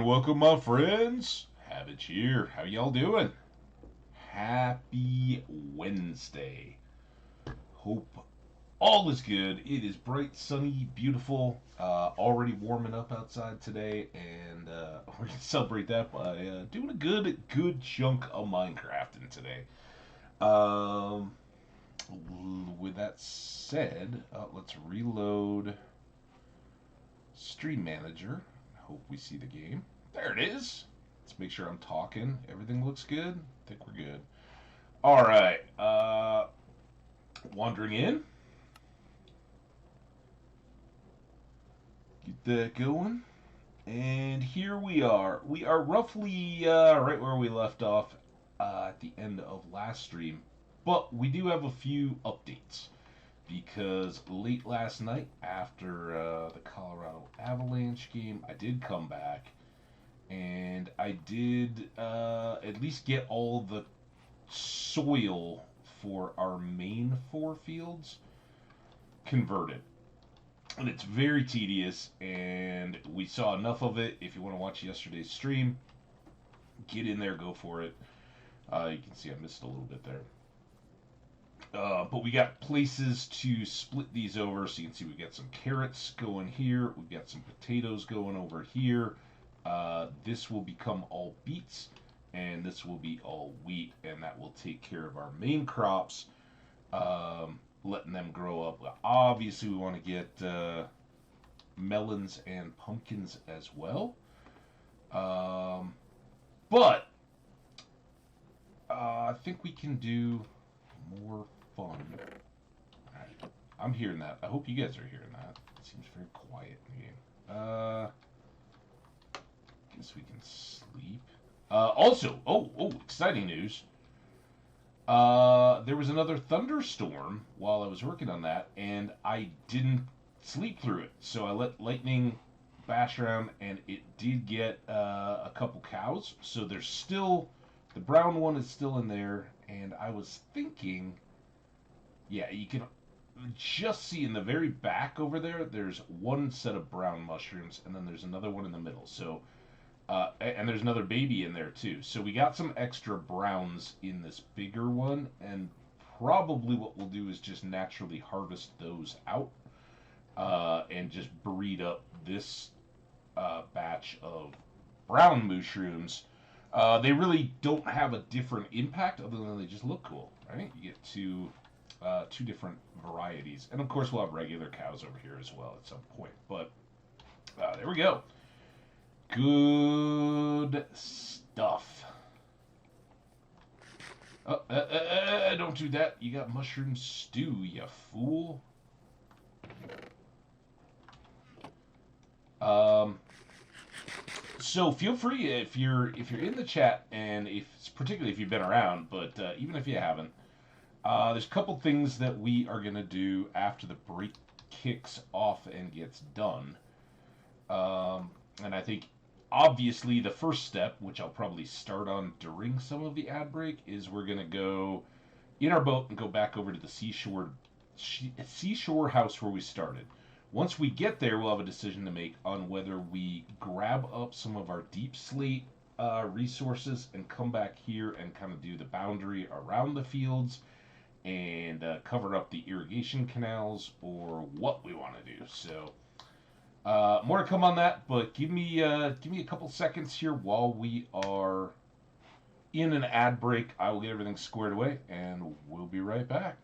welcome my friends. Hambbage here. How y'all doing? Happy Wednesday. Hope all is good. It is bright, sunny, beautiful. Already warming up outside today, and we're gonna celebrate that by doing a good chunk of Minecrafting today. Um, with that said, let's reload Stream Manager. Hope we see the game. There it is. Let's make sure I'm talking. Everything looks good. I think we're good. All right. Wandering in. Get that going. And here we are. We are roughly right where we left off at the end of last stream. But we do have a few updates. Because late last night, after the Colorado Avalanche game, I did come back. And I did at least get all the soil for our main 4 fields converted. And it's very tedious, and we saw enough of it. If you want to watch yesterday's stream, get in there, go for it. You can see I missed a little bit there. But we got places to split these over, so you can see we got some carrots going here. We've got some potatoes going over here. This will become all beets, and this will be all wheat, and that will take care of our main crops, letting them grow up. Obviously, we want to get melons and pumpkins as well. But I think we can do more fun. Alright, I'm hearing that. I hope you guys are hearing that. It seems very quiet in the game. Guess we can sleep. Also, exciting news. There was another thunderstorm while I was working on that, and I didn't sleep through it. So I let lightning bash around, and it did get a couple cows. So there's still, the brown one is still in there, and I was thinking, yeah, you can just see in the very back over there, there's one set of brown mushrooms, and then there's another one in the middle. So and there's another baby in there too. So we got some extra browns in this bigger one, and probably what we'll do is just naturally harvest those out and just breed up this batch of brown mushrooms. They really don't have a different impact other than they just look cool, right? You get two different varieties, and of course we'll have regular cows over here as well at some point. But there we go. Good stuff. Don't do that. You got mushroom stew, you fool. So feel free if you're in the chat, and particularly if you've been around, but even if you haven't, there's a couple things that we are gonna do after the break kicks off and gets done. And I think obviously the first step, which I'll probably start on during some of the ad break, is we're going to go in our boat and go back over to the seashore house where we started. Once we get there, we'll have a decision to make on whether we grab up some of our deep slate resources and come back here and kind of do the boundary around the fields and cover up the irrigation canals, or what we want to do. So more to come on that, but give me a couple seconds here while we are in an ad break. I will get everything squared away, and we'll be right back.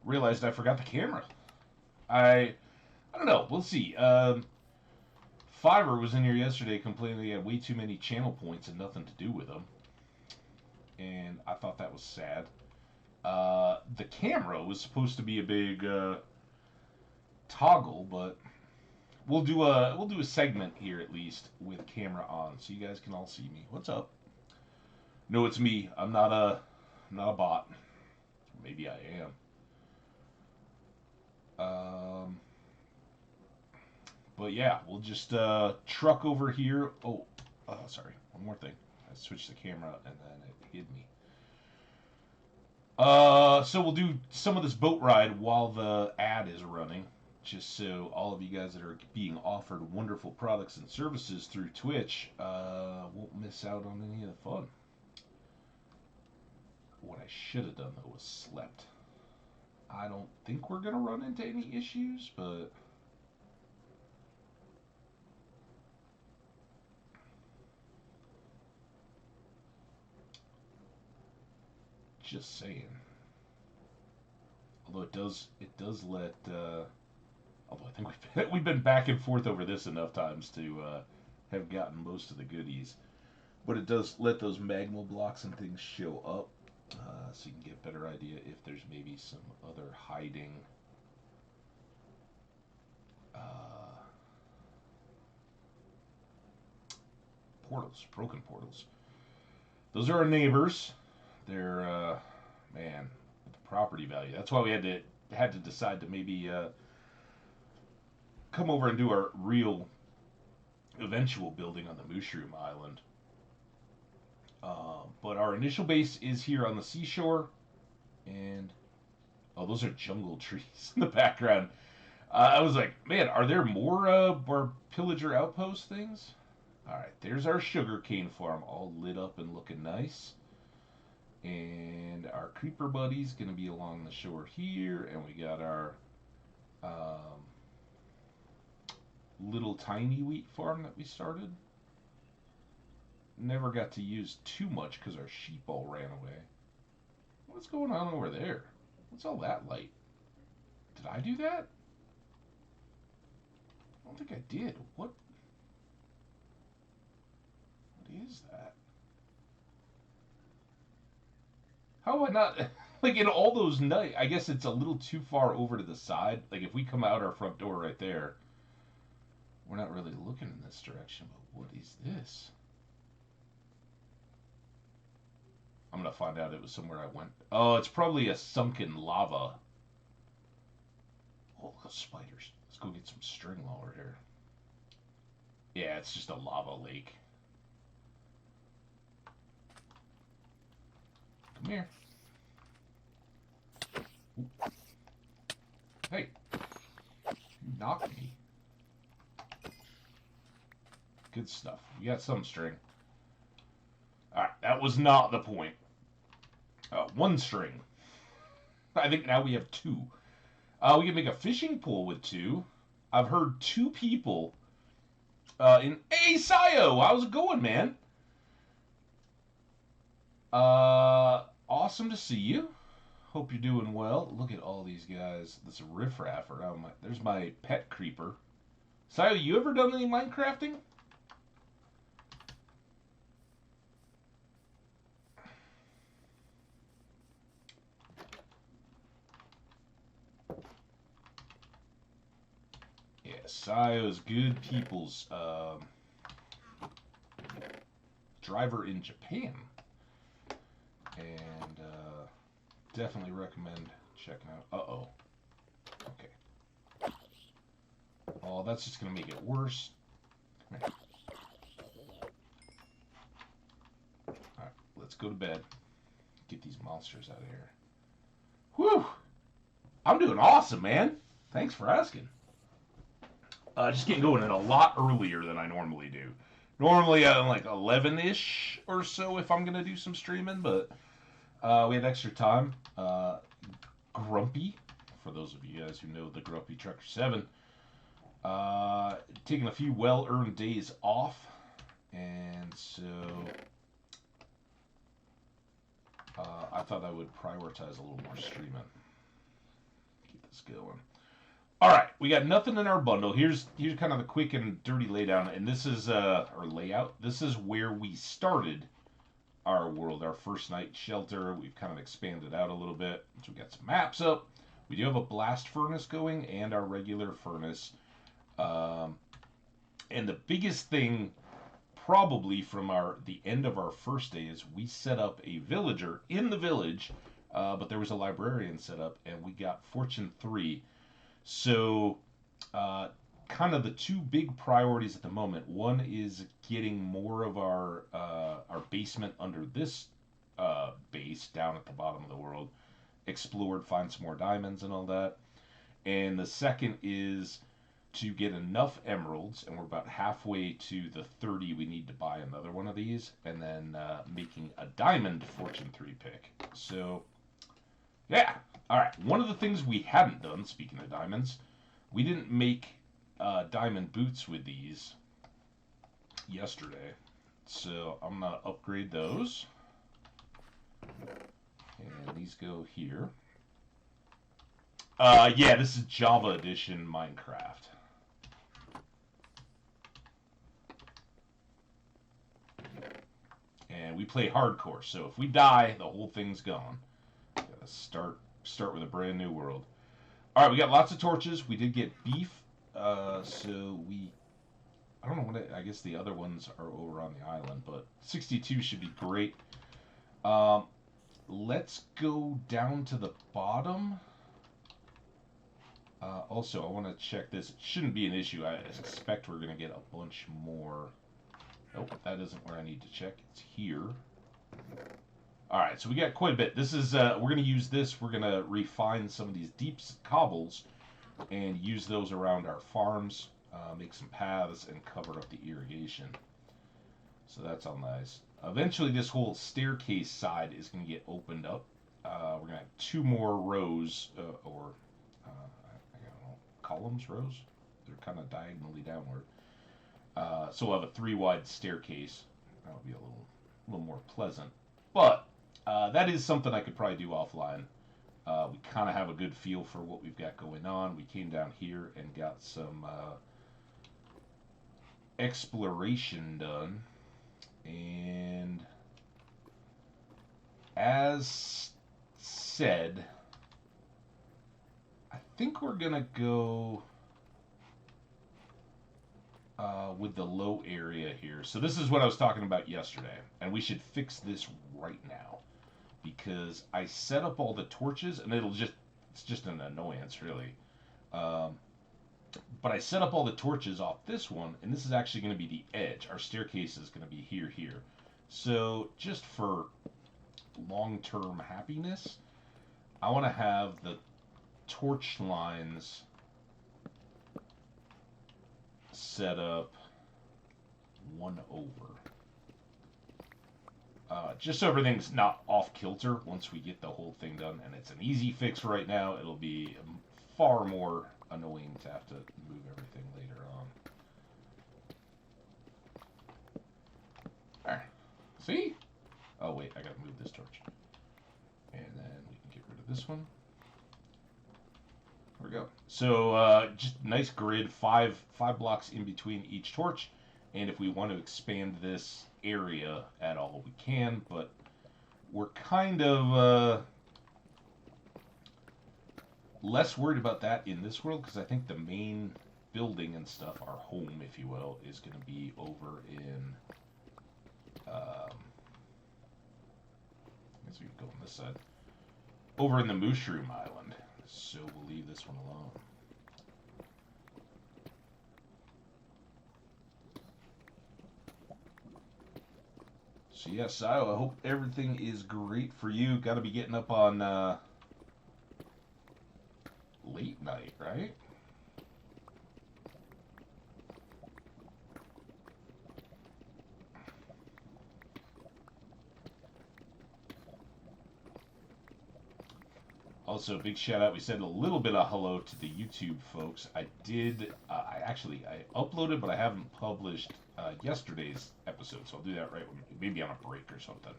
Realized I forgot the camera. I don't know. We'll see. Fiverr was in here yesterday complaining he had way too many channel points and nothing to do with them, and I thought that was sad. The camera was supposed to be a big toggle, but we'll do a segment here at least with camera on, so you guys can all see me. What's up? No, it's me. I'm not a bot. Maybe I am. Um, but yeah, we'll just truck over here. Oh, sorry. One more thing. I switched the camera and then it hid me. So we'll do some of this boat ride while the ad is running, just so all of you guys that are being offered wonderful products and services through Twitch won't miss out on any of the fun. What I should have done though was slept. I don't think we're gonna run into any issues, but just saying. Although it does let. Although I think we've been back and forth over this enough times to have gotten most of the goodies. But it does let those magma blocks and things show up, so you can get a better idea if there's maybe some other hiding uh, portals, broken portals. Those are our neighbors. They're man, with the property value. That's why we had to decide to maybe come over and do our real eventual building on the Mushroom Island. But our initial base is here on the seashore, and oh, those are jungle trees in the background. I was like, man, are there more pillager outpost things? All right, there's our sugarcane farm, all lit up and looking nice. And our creeper buddy's gonna be along the shore here, and we got our um, little tiny wheat farm that we started. Never got to use too much because our sheep all ran away. What's going on over there? What's all that light? Did I do that? I don't think I did. What is that? How am I not like in all those night? I guess it's a little too far over to the side. Like if we come out our front door right there, we're not really looking in this direction. But what is this? I'm gonna find out. It was somewhere I went. Oh, it's probably a sunken lava. Oh, look at spiders. Let's go get some string while we're here. Yeah, it's just a lava lake. Come here. Ooh. Hey, you knocked me. Good stuff. We got some string. Alright, that was not the point. One string. I think now we have two. We can make a fishing pole with two. I've heard two people Hey, Sayo! How's it going, man? Awesome to see you. Hope you're doing well. Look at all these guys. This riffraff around my... There's my pet creeper. Sayo, you ever done any Minecrafting? Yeah, Sayo's good people's driver in Japan. And definitely recommend checking out. Uh-oh. Okay. Oh, that's just going to make it worse. Alright, let's go to bed. Get these monsters out of here. Whew! I'm doing awesome, man. Thanks for asking. Just getting going in a lot earlier than I normally do. Normally like 11-ish or so if I'm going to do some streaming, but we had extra time. Grumpy, for those of you guys who know the Grumpy Trucker 7, taking a few well-earned days off, and so I thought I would prioritize a little more streaming. Keep this going. All right, we got nothing in our bundle. Here's kind of the quick and dirty laydown, and this is our layout. This is where we started our world, our first night shelter. We've kind of expanded out a little bit. So we got some maps up. We do have a blast furnace going and our regular furnace. Um, and the biggest thing probably from the end of our first day is we set up a villager in the village, but there was a librarian set up, and we got Fortune 3. So, uh, kind of the two big priorities at the moment. One is getting more of our basement under this base down at the bottom of the world explored, find some more diamonds and all that. And the second is to get enough emeralds, and we're about halfway to the 30 we need to buy another one of these, and then making a diamond Fortune 3 pick. So, yeah. Alright, one of the things we hadn't done, speaking of diamonds, we didn't make diamond boots with these yesterday. So, I'm going to upgrade those. And these go here. Yeah, this is Java Edition Minecraft. And we play hardcore, so if we die, the whole thing's gone. Gotta start with a brand new world. Alright, we got lots of torches. We did get beef. So we... I don't know what I guess the other ones are over on the island, but 62 should be great. Let's go down to the bottom. Also, I want to check this. It shouldn't be an issue. I expect we're going to get a bunch more. Nope, that isn't where I need to check. It's here. Alright, so we got quite a bit. This is, we're going to use this. We're going to refine some of these deep cobbles and use those around our farms. Make some paths and cover up the irrigation. So that's all nice. Eventually, this whole staircase side is going to get opened up. We're going to have 2 more rows, I don't know, columns, rows? They're kind of diagonally downward. So we'll have a 3-wide staircase. That'll be a little more pleasant. But that is something I could probably do offline. We kind of have a good feel for what we've got going on. We came down here and got some exploration done. And as said, I think we're going to go with the low area here. So this is what I was talking about yesterday. And we should fix this right now. Because I set up all the torches, and it's just an annoyance, really. But I set up all the torches off this one, and this is actually going to be the edge. Our staircase is going to be here. So just for long-term happiness, I want to have the torch lines set up 1 over. Just so everything's not off kilter once we get the whole thing done. And it's an easy fix right now. It'll be far more annoying to have to move everything later on. Alright. See? Oh, wait. I gotta move this torch. And then we can get rid of this one. There we go. So, just nice grid. 5 blocks in between each torch. And if we want to expand this area at all, we can, but we're kind of less worried about that in this world, because I think the main building and stuff, our home, if you will, is going to be over in I guess we can go on this side, over in the Mushroom Island, so we'll leave this one alone. So yeah, Sio, I hope everything is great for you. Got to be getting up on late night, right? Also, big shout out. We said a little bit of hello to the YouTube folks. I did. I uploaded, but I haven't published yesterday's episode, so I'll do that right when, maybe on a break or something.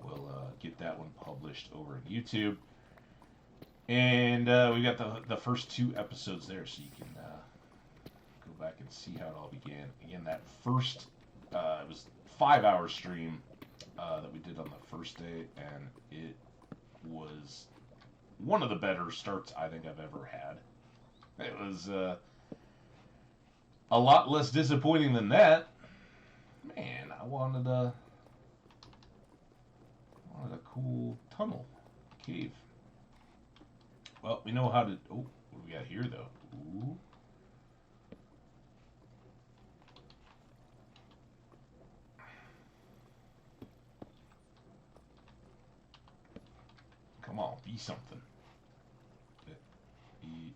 We'll get that one published over on YouTube, and we got the first 2 episodes there, so you can go back and see how it all began. Again, that first it was 5-hour stream that we did on the first day, and it was one of the better starts I think I've ever had. It was a lot less disappointing than that. Man, I wanted a cool tunnel cave. Well, we know how to. Oh, what do we got here though? Ooh. Come on, be something. Be.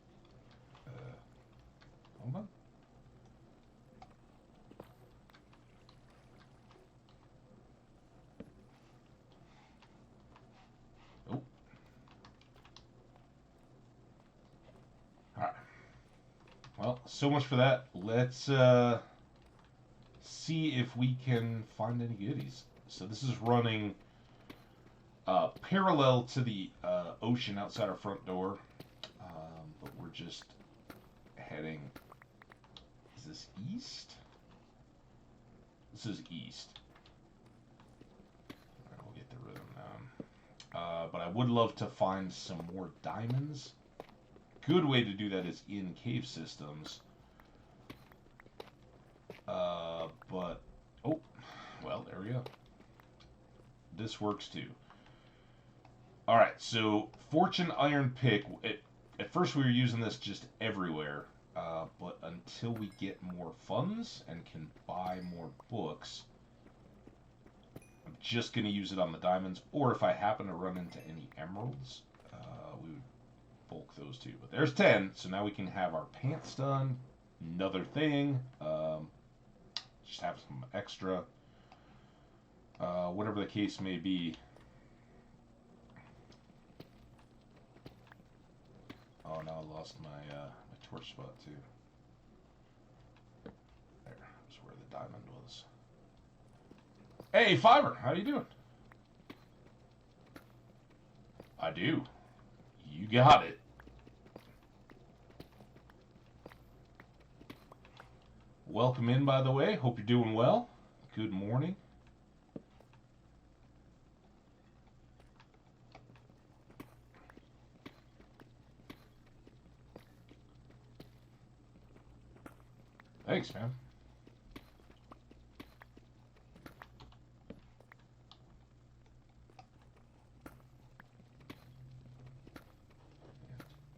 Hold on. Oh. All right. Well, so much for that. Let's see if we can find any goodies. So this is running parallel to the ocean outside our front door, but we're just heading. Is this east? This is east. All right, we'll get the rhythm down. But I would love to find some more diamonds. Good way to do that is in cave systems. But oh, well, there we go. This works too. All right, so Fortune Iron Pick. At first, we were using this just everywhere, but until we get more funds and can buy more books, I'm just going to use it on the diamonds. Or if I happen to run into any emeralds, we would bulk those too. But there's 10, so now we can have our pants done. Another thing, just have some extra. Whatever the case may be. Oh, now I lost my my torch spot too. There, that's where the diamond was. Hey, Fiverr, how you doing? I do. You got it. Welcome in, by the way. Hope you're doing well. Good morning. Thanks, man.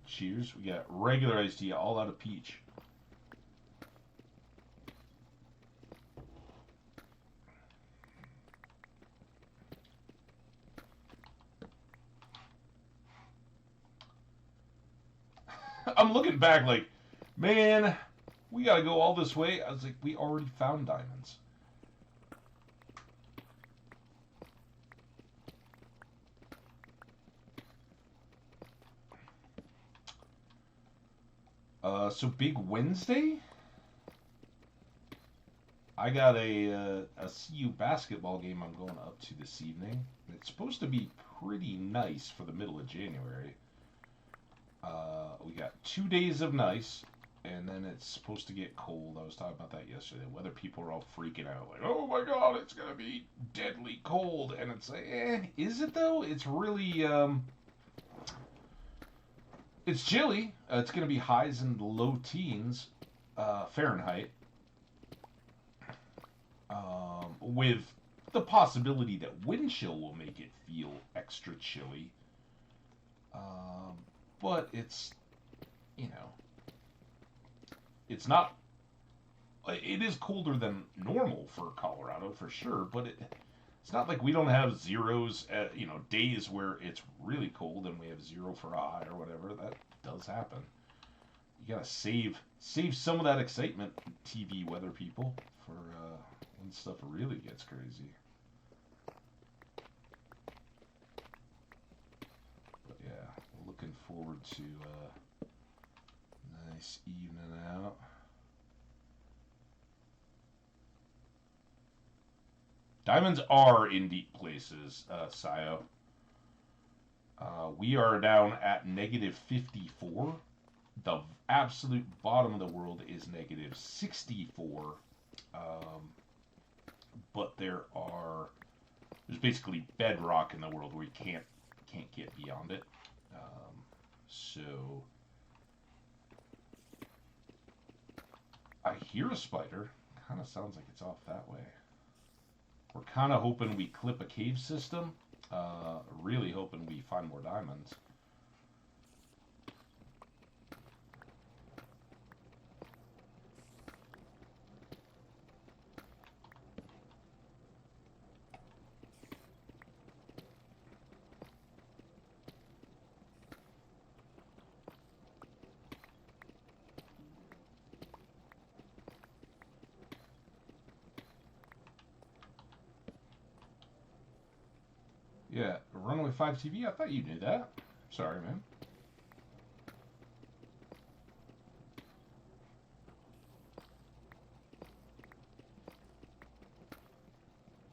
Cheers. We got regular iced tea, all out of peach. I'm looking back like, man, we gotta go all this way. I was like, we already found diamonds. So Big Wednesday? I got a CU basketball game I'm going up to this evening. It's supposed to be pretty nice for the middle of January. We got 2 days of nice, and then it's supposed to get cold. I was talking about that yesterday. Weather people are all freaking out, like, "Oh my God, it's gonna be deadly cold," and it's like, is it though? It's really it's chilly. It's gonna be highs in the low teens, Fahrenheit, with the possibility that wind chill will make it feel extra chilly. But it's, you know, it's not. It is colder than normal for Colorado for sure, but it's not like we don't have zeros at, days where it's really cold and we have zero for a high or whatever. That does happen. You gotta save some of that excitement, TV weather people, for when stuff really gets crazy. But yeah, looking forward to nice evening out. Diamonds are in deep places, Sayo. We are down at negative 54. The absolute bottom of the world is negative 64. But there's basically bedrock in the world where you can't get beyond it. So I hear a spider. Kind of sounds like it's off that way. We're kind of hoping we clip a cave system. Really hoping we find more diamonds. Yeah, Runaway 5 TV? I thought you knew that. Sorry, man.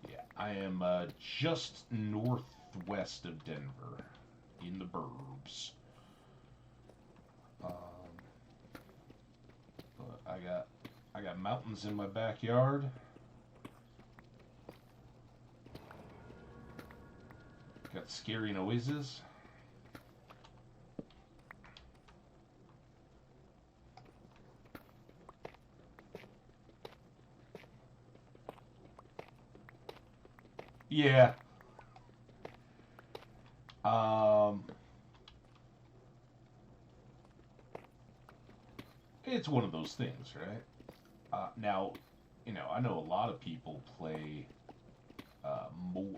Yeah, I am just northwest of Denver, in the burbs. Um, but I got mountains in my backyard. Got scary noises. Yeah. It's one of those things, right? Now, I know a lot of people play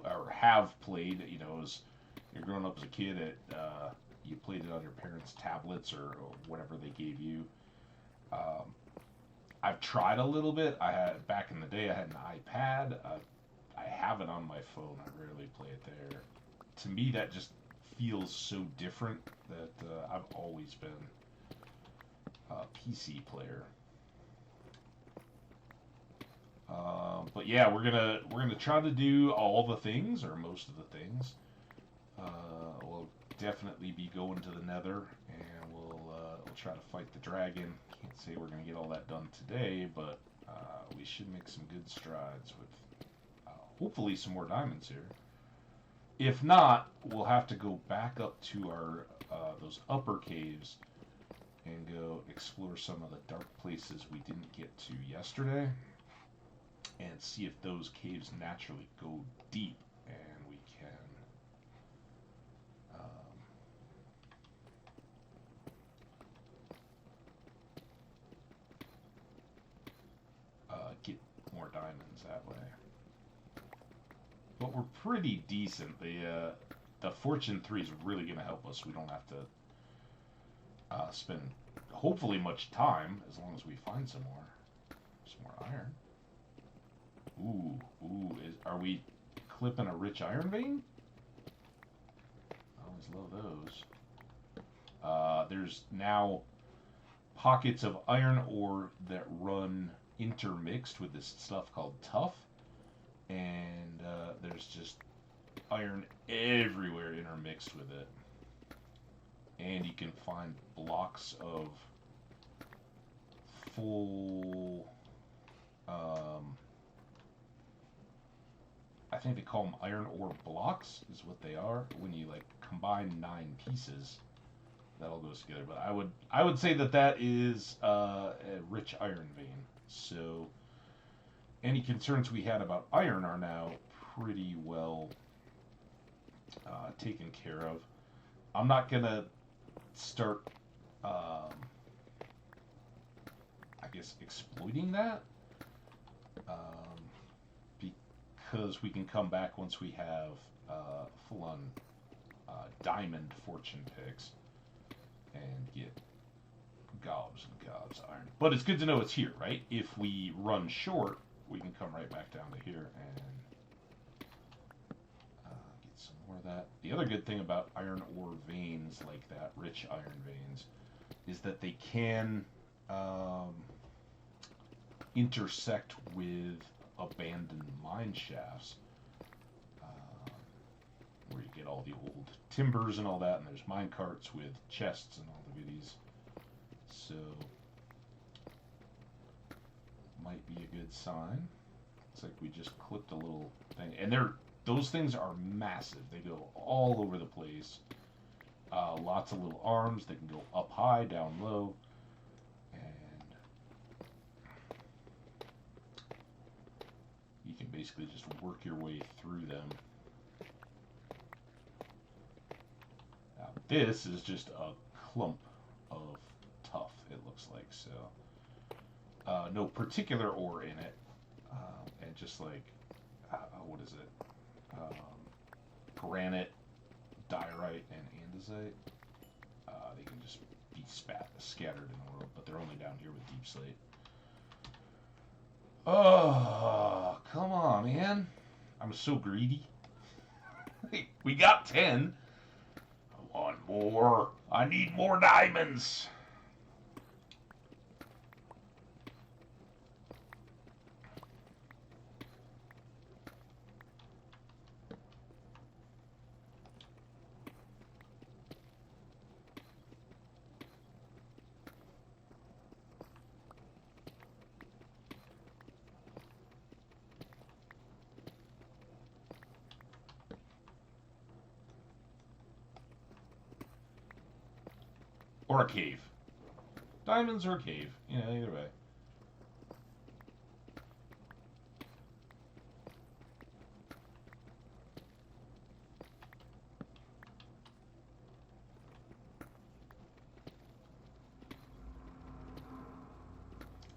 or have played. As you're growing up as a kid, you played it on your parents' tablets or whatever they gave you. Um, I've tried a little bit. I had back in the day. I had an iPad. I have it on my phone. I rarely play it there. To me, that just feels so different that I've always been a PC player. But yeah, we're gonna try to do all the things or most of the things. We'll definitely be going to the Nether, and we'll try to fight the dragon. Can't say we're gonna get all that done today, but we should make some good strides with hopefully some more diamonds here. If not, we'll have to go back up to our those upper caves and go explore some of the dark places we didn't get to yesterday, and see if those caves naturally go deep and we can get more diamonds that way. But we're pretty decent. The Fortune 3 is really going to help us. We don't have to spend hopefully much time as long as we find some more iron. Are we clipping a rich iron vein? I always love those. There's now pockets of iron ore that run intermixed with this stuff called tuff, and there's just iron everywhere intermixed with it. And you can find blocks of full I think they call them iron ore blocks is what they are. When you like combine 9 pieces, that all goes together. But I would say that is a rich iron vein. So any concerns we had about iron are now pretty well taken care of. I'm not gonna start, I guess, exploiting that. Because we can come back once we have full-on diamond fortune picks and get gobs and gobs of iron. But it's good to know it's here, right? If we run short, we can come right back down to here and get some more of that. The other good thing about iron ore veins like that, rich iron veins, is that they can intersect with abandoned mine shafts, where you get all the old timbers and all that, and there's mine carts with chests and all the goodies. So might be a good sign. Looks like we just clipped a little thing, and those things are massive. They go all over the place, Lots of little arms that can go up high, down low, and you can basically just work your way through them. Now, this is just a clump of tough, it looks like, so no particular ore in it, and just like, what is it? Granite, diorite, and andesite. They can just be scattered in the world, but they're only down here with deep slate. Oh, come on, man. I'm so greedy. We got 10. I want more. I need more diamonds. Or a cave. Diamonds or a cave. Yeah, either way.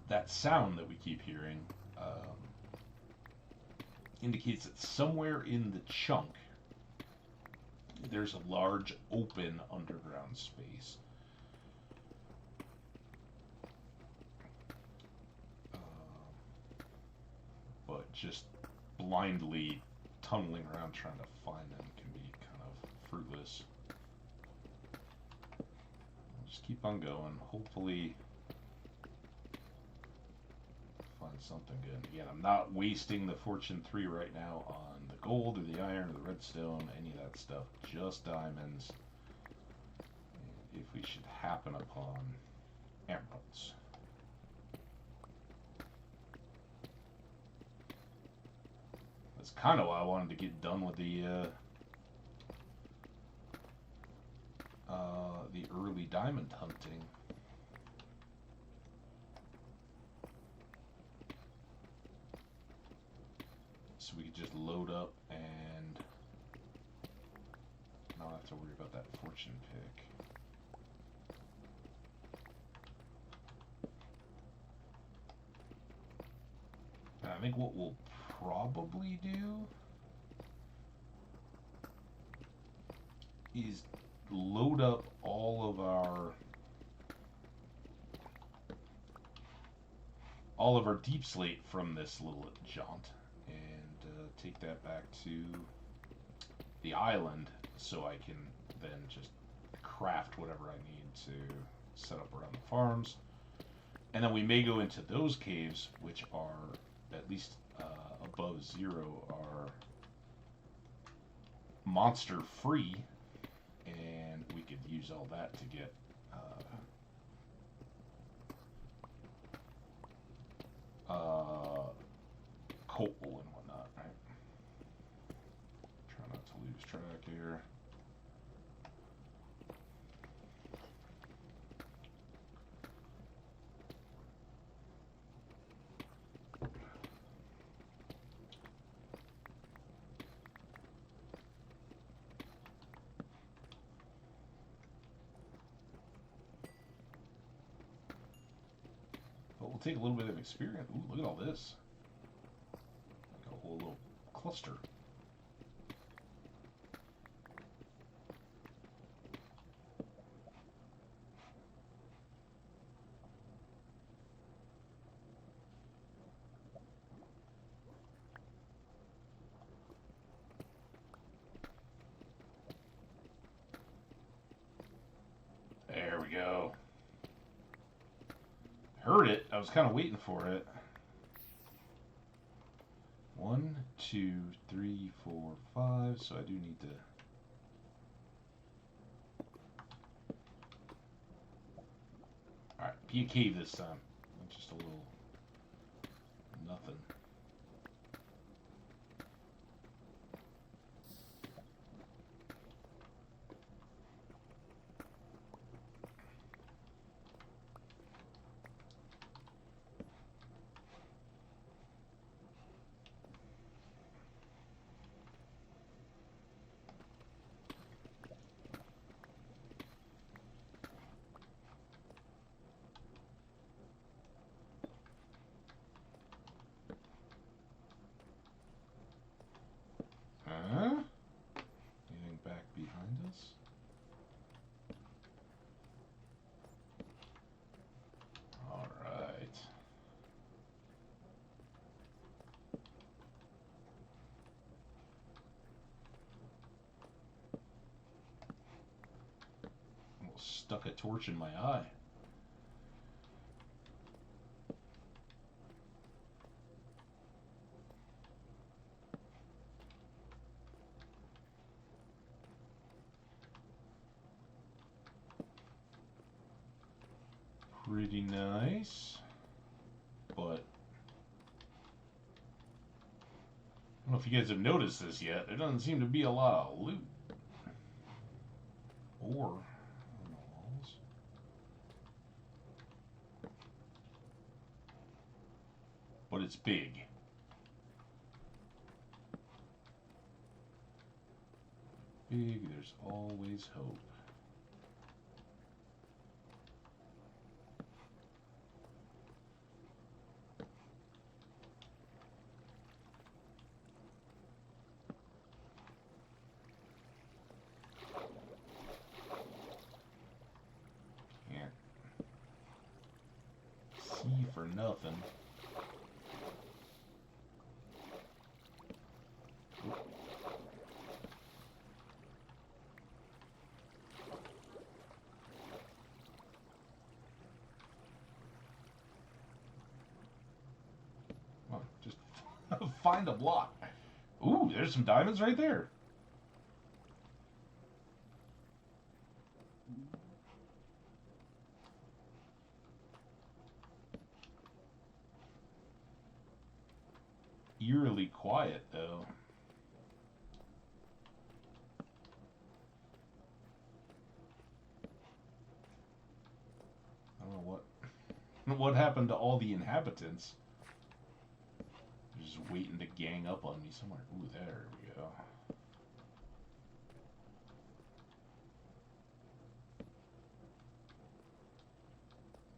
That sound that we keep hearing indicates that somewhere in the chunk there's a large open underground space. But just blindly tunneling around trying to find them can be kind of fruitless. I'll just keep on going. Hopefully find something good. Again, I'm not wasting the Fortune 3 right now on the gold or the iron or the redstone, any of that stuff. Just diamonds. And if we should happen upon emeralds. That's kind of why I wanted to get done with the early diamond hunting. So we could just load up and not have to worry about that fortune pick. I think what we'll probably do is load up all of our deep slate from this little jaunt and take that back to the island so I can then just craft whatever I need to set up around the farms. And then we may go into those caves, which are at least above 0, are monster free, and we could use all that to get coal and whatnot, right? Try not to lose track here. But we'll take a little bit of experience. Ooh, look at all this. Like a whole little cluster. There we go. Heard it. I was kind of waiting for it. 1, 2, 3, 4, 5. So I do need to. Alright, be a cave this time. Not just a little nothing. stuck a torch in my eye. Pretty nice, but I don't know if you guys have noticed this yet. There doesn't seem to be a lot of loot or on the walls. But it's big. Big, there's always hope. For nothing. Come on, just find a block. Ooh, there's some diamonds right there. Eerily quiet, though. I don't know what happened to all the inhabitants. They're just waiting to gang up on me somewhere. Ooh, there we go.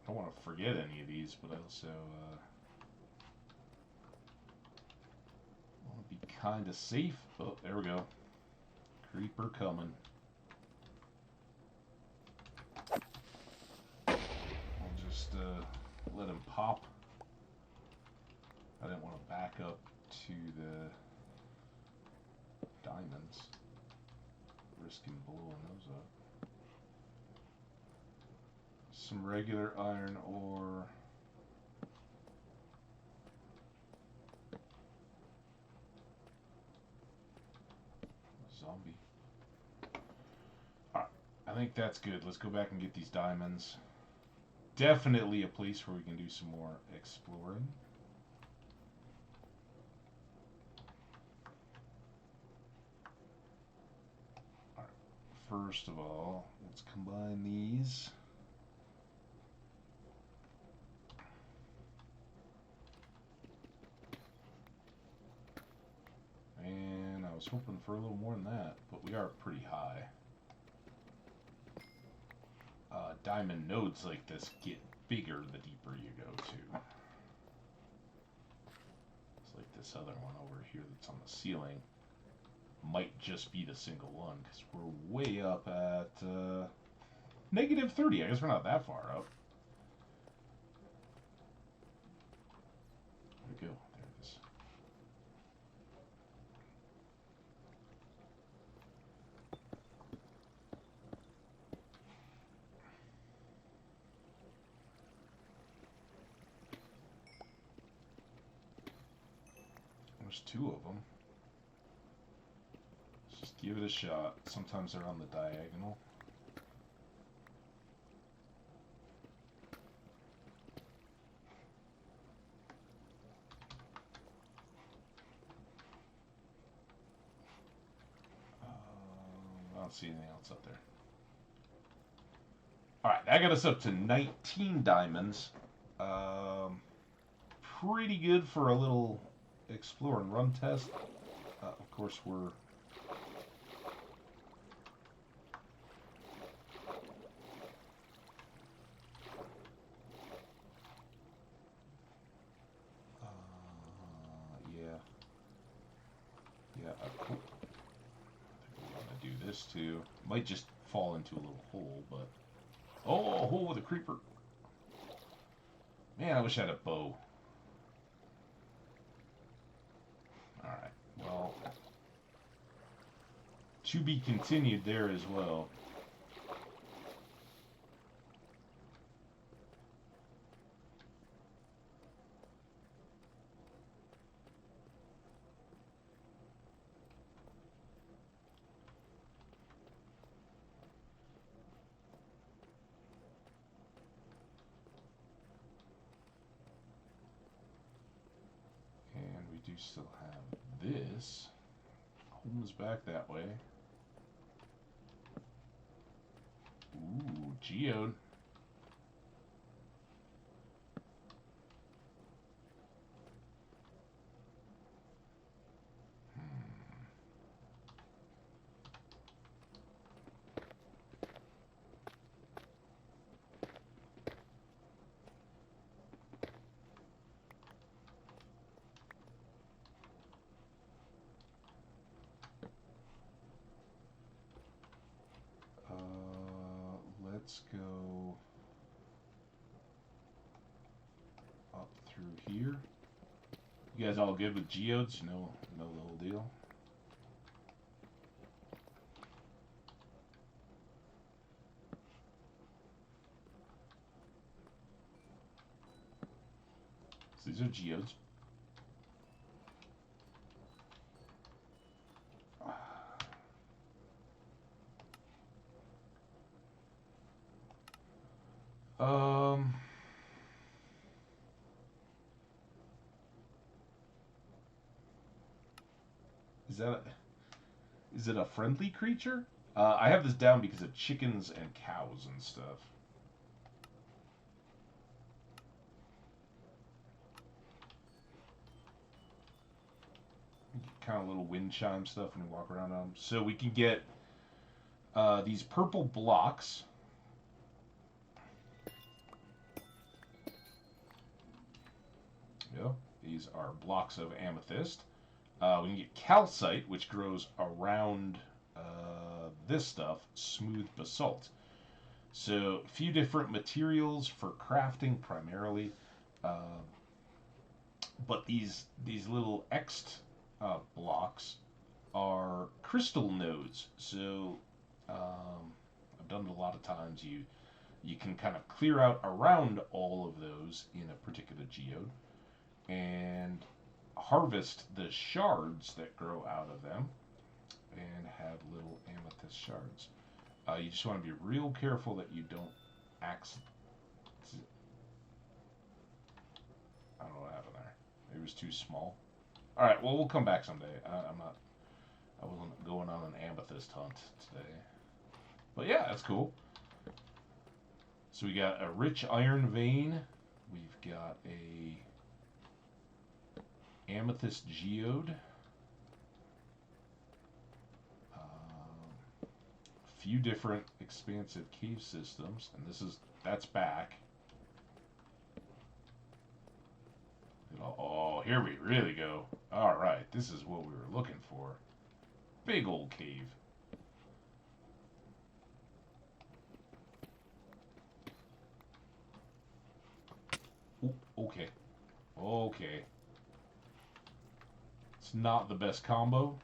I don't want to forget any of these, but I also want to be kind of safe. Oh, there we go. Creeper coming. I'll just let him pop. I didn't want to back up to the diamonds, risking blowing those up. Some regular iron ore. Zombie. Alright, I think that's good. Let's go back and get these diamonds. Definitely a place where we can do some more exploring. Alright, first of all, let's combine these. And I was hoping for a little more than that, but we are pretty high. Diamond nodes like this get bigger the deeper you go to. It's like this other one over here that's on the ceiling. Might just be the single one, because we're way up at negative 30. I guess we're not that far up. There we go. There it is. There's two of them. Let's just give it a shot. Sometimes they're on the diagonal. I don't see anything else up there. Alright, that got us up to 19 diamonds. Pretty good for a little explore and run test. Of course, we're I think we want to do this too. Might just fall into a little hole, but oh, a hole with a creeper. Man, I wish I had a bow. Alright, well, to be continued there as well. still have this. Home is back that way. Ooh, geode. Let's go up through here. You guys all good with geodes? No little deal. So these are geodes. Is it a friendly creature? I have this down because of chickens and cows and stuff. Kind of little wind chime stuff when you walk around them. So we can get these purple blocks. Yeah, these are blocks of amethyst. We can get calcite, which grows around this stuff, smooth basalt. So a few different materials for crafting primarily, but these little X'd blocks are crystal nodes. So I've done it a lot of times. You can kind of clear out around all of those in a particular geode and harvest the shards that grow out of them and have little amethyst shards. You just want to be real careful that you don't accidentally. I don't know what happened there. It was too small. All right, well, we'll come back someday. I wasn't going on an amethyst hunt today. But yeah, that's cool. So we got a rich iron vein. We've got a amethyst geode. A few different expansive cave systems, and that's back. Oh, here we really go. All right, this is what we were looking for. Big old cave. Ooh, okay. Okay. It's not the best combo.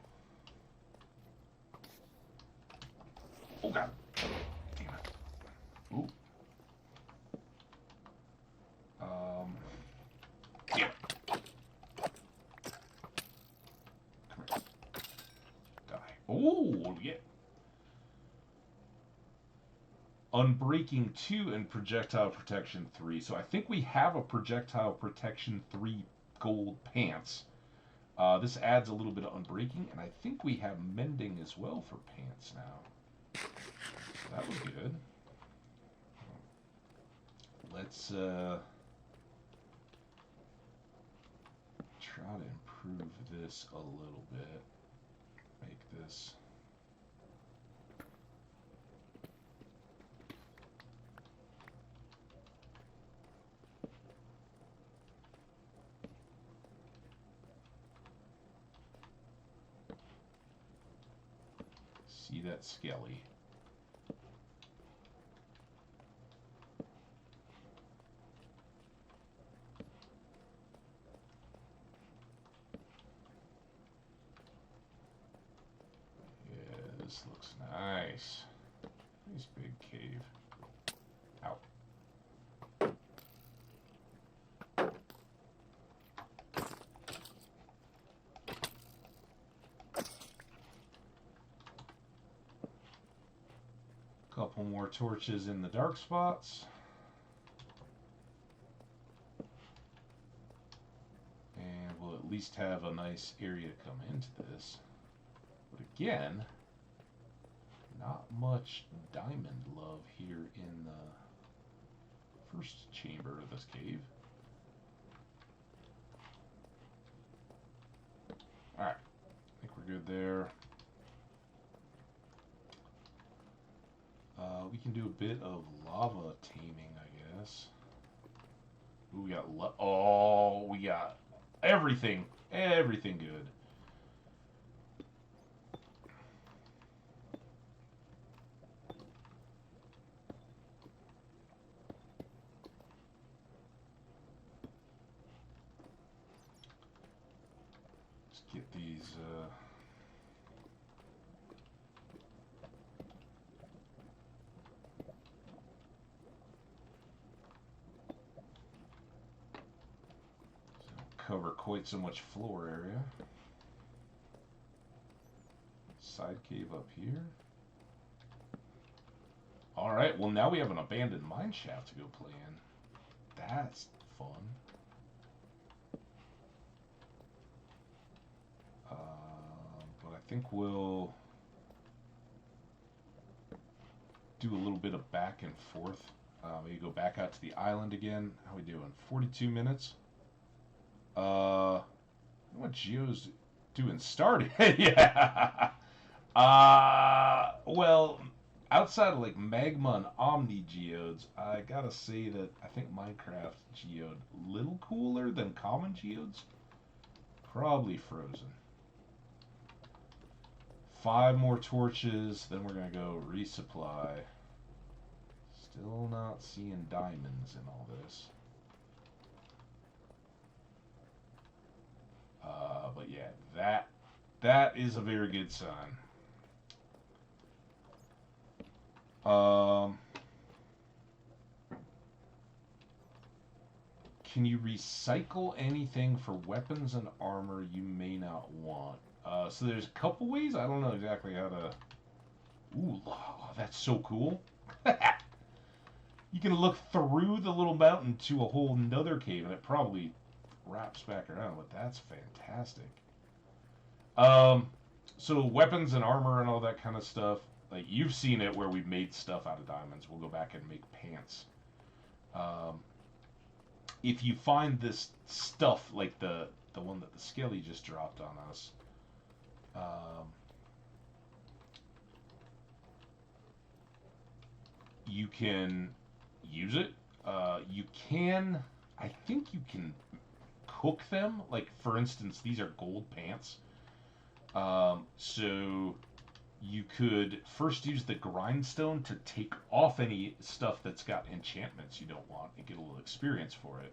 Oh, God. Damn it. Ooh. Yeah. Come here. Die. Oh, yeah. Unbreaking 2 and projectile protection 3. So I think we have a projectile protection 3 gold pants. This adds a little bit of unbreaking, and I think we have mending as well for pants now. So that was good. Let's try to improve this a little bit. Make this. See that skelly. Yeah, this looks nice. Nice big cave. Ow. Couple more torches in the dark spots. And we'll at least have a nice area to come into this. But again, not much diamond love here in the first chamber of this cave. Alright, I think we're good there. We can do a bit of lava taming, I guess. Ooh, we got we got everything good. Let's get these. Cover quite so much floor area. Side cave up here. Alright, well now we have an abandoned mine shaft to go play in. That's fun. But I think we'll do a little bit of back and forth. Maybe go back out to the island again. How we doing? 42 minutes? What Geo's doing? Started? Yeah. Well, outside of like Magma and Omni Geodes, I gotta say that I think Minecraft Geode a little cooler than common Geodes. Probably Frozen. 5 more torches, then we're gonna go resupply. Still not seeing diamonds in all this. But yeah, that is a very good sign. Can you recycle anything for weapons and armor you may not want? So there's a couple ways. I don't know exactly how to... Ooh, that's so cool. You can look through the little mountain to a whole nother cave, and it probably wraps back around, but that's fantastic. So weapons and armor and all that kind of stuff, like you've seen it where we've made stuff out of diamonds. We'll go back and make pants. If you find this stuff, like the one that the Skelly just dropped on us, you can use it. You can, I think you can cook them. Like, for instance, these are gold pants. So you could first use the grindstone to take off any stuff that's got enchantments you don't want and get a little experience for it.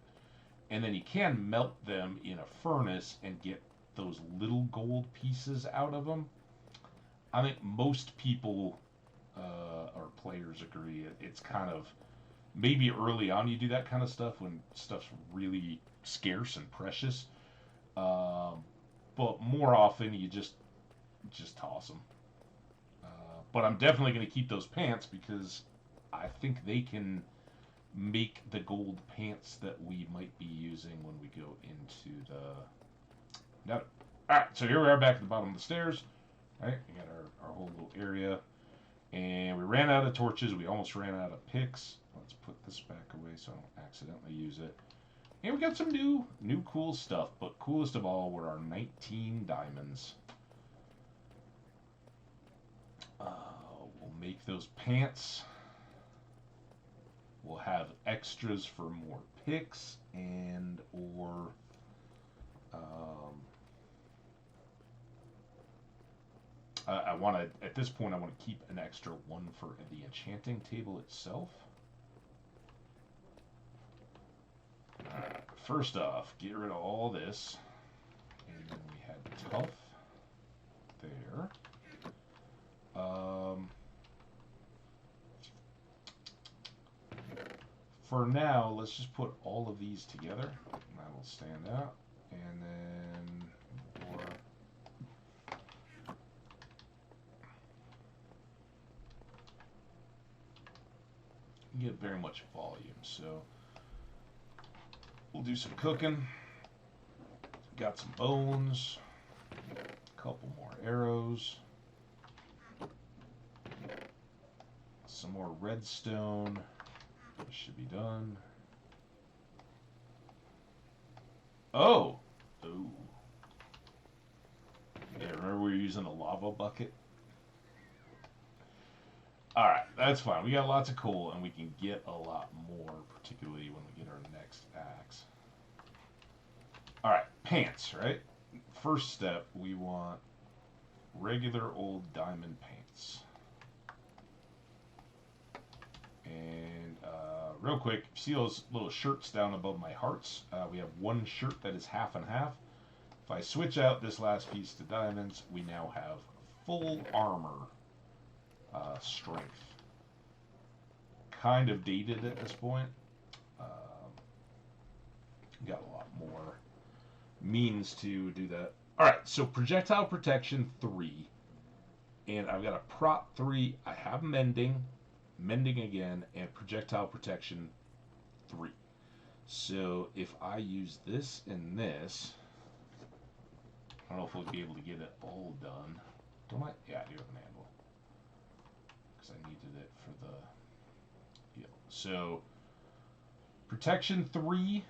And then you can melt them in a furnace and get those little gold pieces out of them. I think most people or players agree it's kind of, maybe early on you do that kind of stuff when stuff's really scarce and precious. But more often you just toss them. But I'm definitely going to keep those pants because I think they can make the gold pants that we might be using when we go into the... Now, alright, so here we are back at the bottom of the stairs. Alright, we got our whole little area. And we ran out of torches. We almost ran out of picks. Let's put this back away so I don't accidentally use it. And we got some new cool stuff. But coolest of all were our 19 diamonds. We'll make those pants. We'll have extras for more picks and or I want to, at this point, I want to keep an extra one for the enchanting table itself. First off, get rid of all this. And then we had tough there. For now, let's just put all of these together. That will stand out. And then more. You get very much volume, so we'll do some cooking. Got some bones. A couple more arrows. Some more redstone. This should be done. Oh! Ooh. Yeah, remember we were using a lava bucket? Alright, that's fine. We got lots of coal, and we can get a lot more, particularly when we get our next axe. Alright, pants, right? First step, we want regular old diamond pants. And real quick, see those little shirts down above my hearts? We have one shirt that is half and half. If I switch out this last piece to diamonds, we now have full armor strength. Kind of dated at this point. Got a lot more means to do that. Alright, so projectile protection 3. And I've got a prop 3. I have mending again, and projectile protection 3. So if I use this and this, I don't know if we'll be able to get it all done. Don't I? Yeah, I do have an anvil. Because I needed it for the... Yeah. So, protection 3.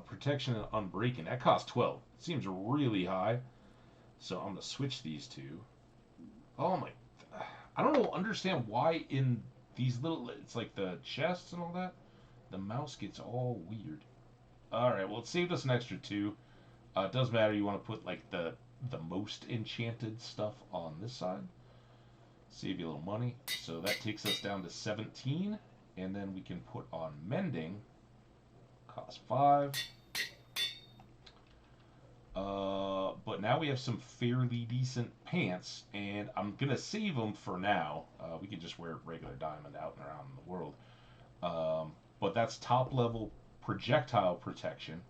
Protection and unbreaking. That costs 12. Seems really high. So I'm going to switch these two. Oh my... I don't understand why in these little... It's like the chests and all that. The mouse gets all weird. Alright, well it saved us an extra 2. It doesn't matter. You want to put like the most enchanted stuff on this side. Save you a little money. So that takes us down to 17. And then we can put on mending. Cost 5. But now we have some fairly decent pants. And I'm going to save them for now. We can just wear regular diamond out and around the world. But that's top level projectile protection.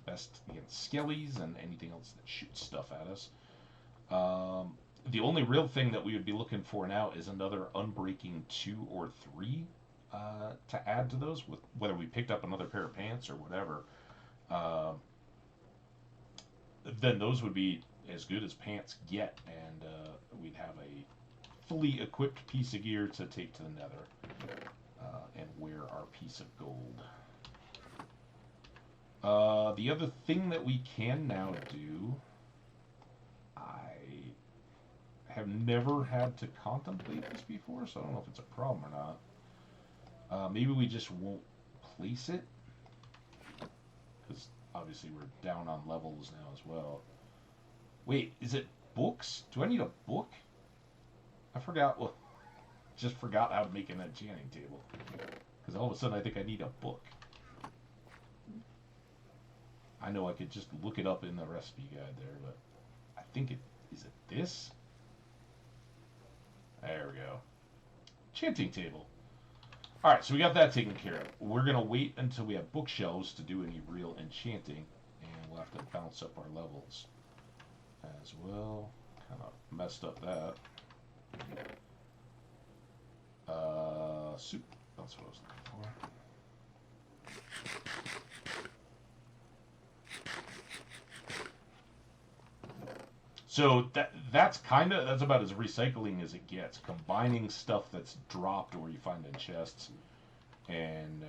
Best against skellies and anything else that shoots stuff at us. The only real thing that we would be looking for now is another unbreaking 2 or 3 to add to those, with whether we picked up another pair of pants or whatever. Then those would be as good as pants get, and we'd have a fully equipped piece of gear to take to the nether and wear our piece of gold. The other thing that we can now do, I have never had to contemplate this before, so I don't know if it's a problem or not. Maybe we just won't place it, because obviously we're down on levels now as well. Wait, is it books? Do I need a book? I forgot. Well, just forgot how to make an enchanting table, because all of a sudden I think I need a book. I know I could just look it up in the recipe guide there, but I think it... Is it this? There we go. Enchanting table. Alright, so we got that taken care of. We're going to wait until we have bookshelves to do any real enchanting, and we'll have to bounce up our levels as well. Kind of messed up that. Soup. That's what I was looking for. So that's about as recycling as it gets. Combining stuff that's dropped or you find in chests and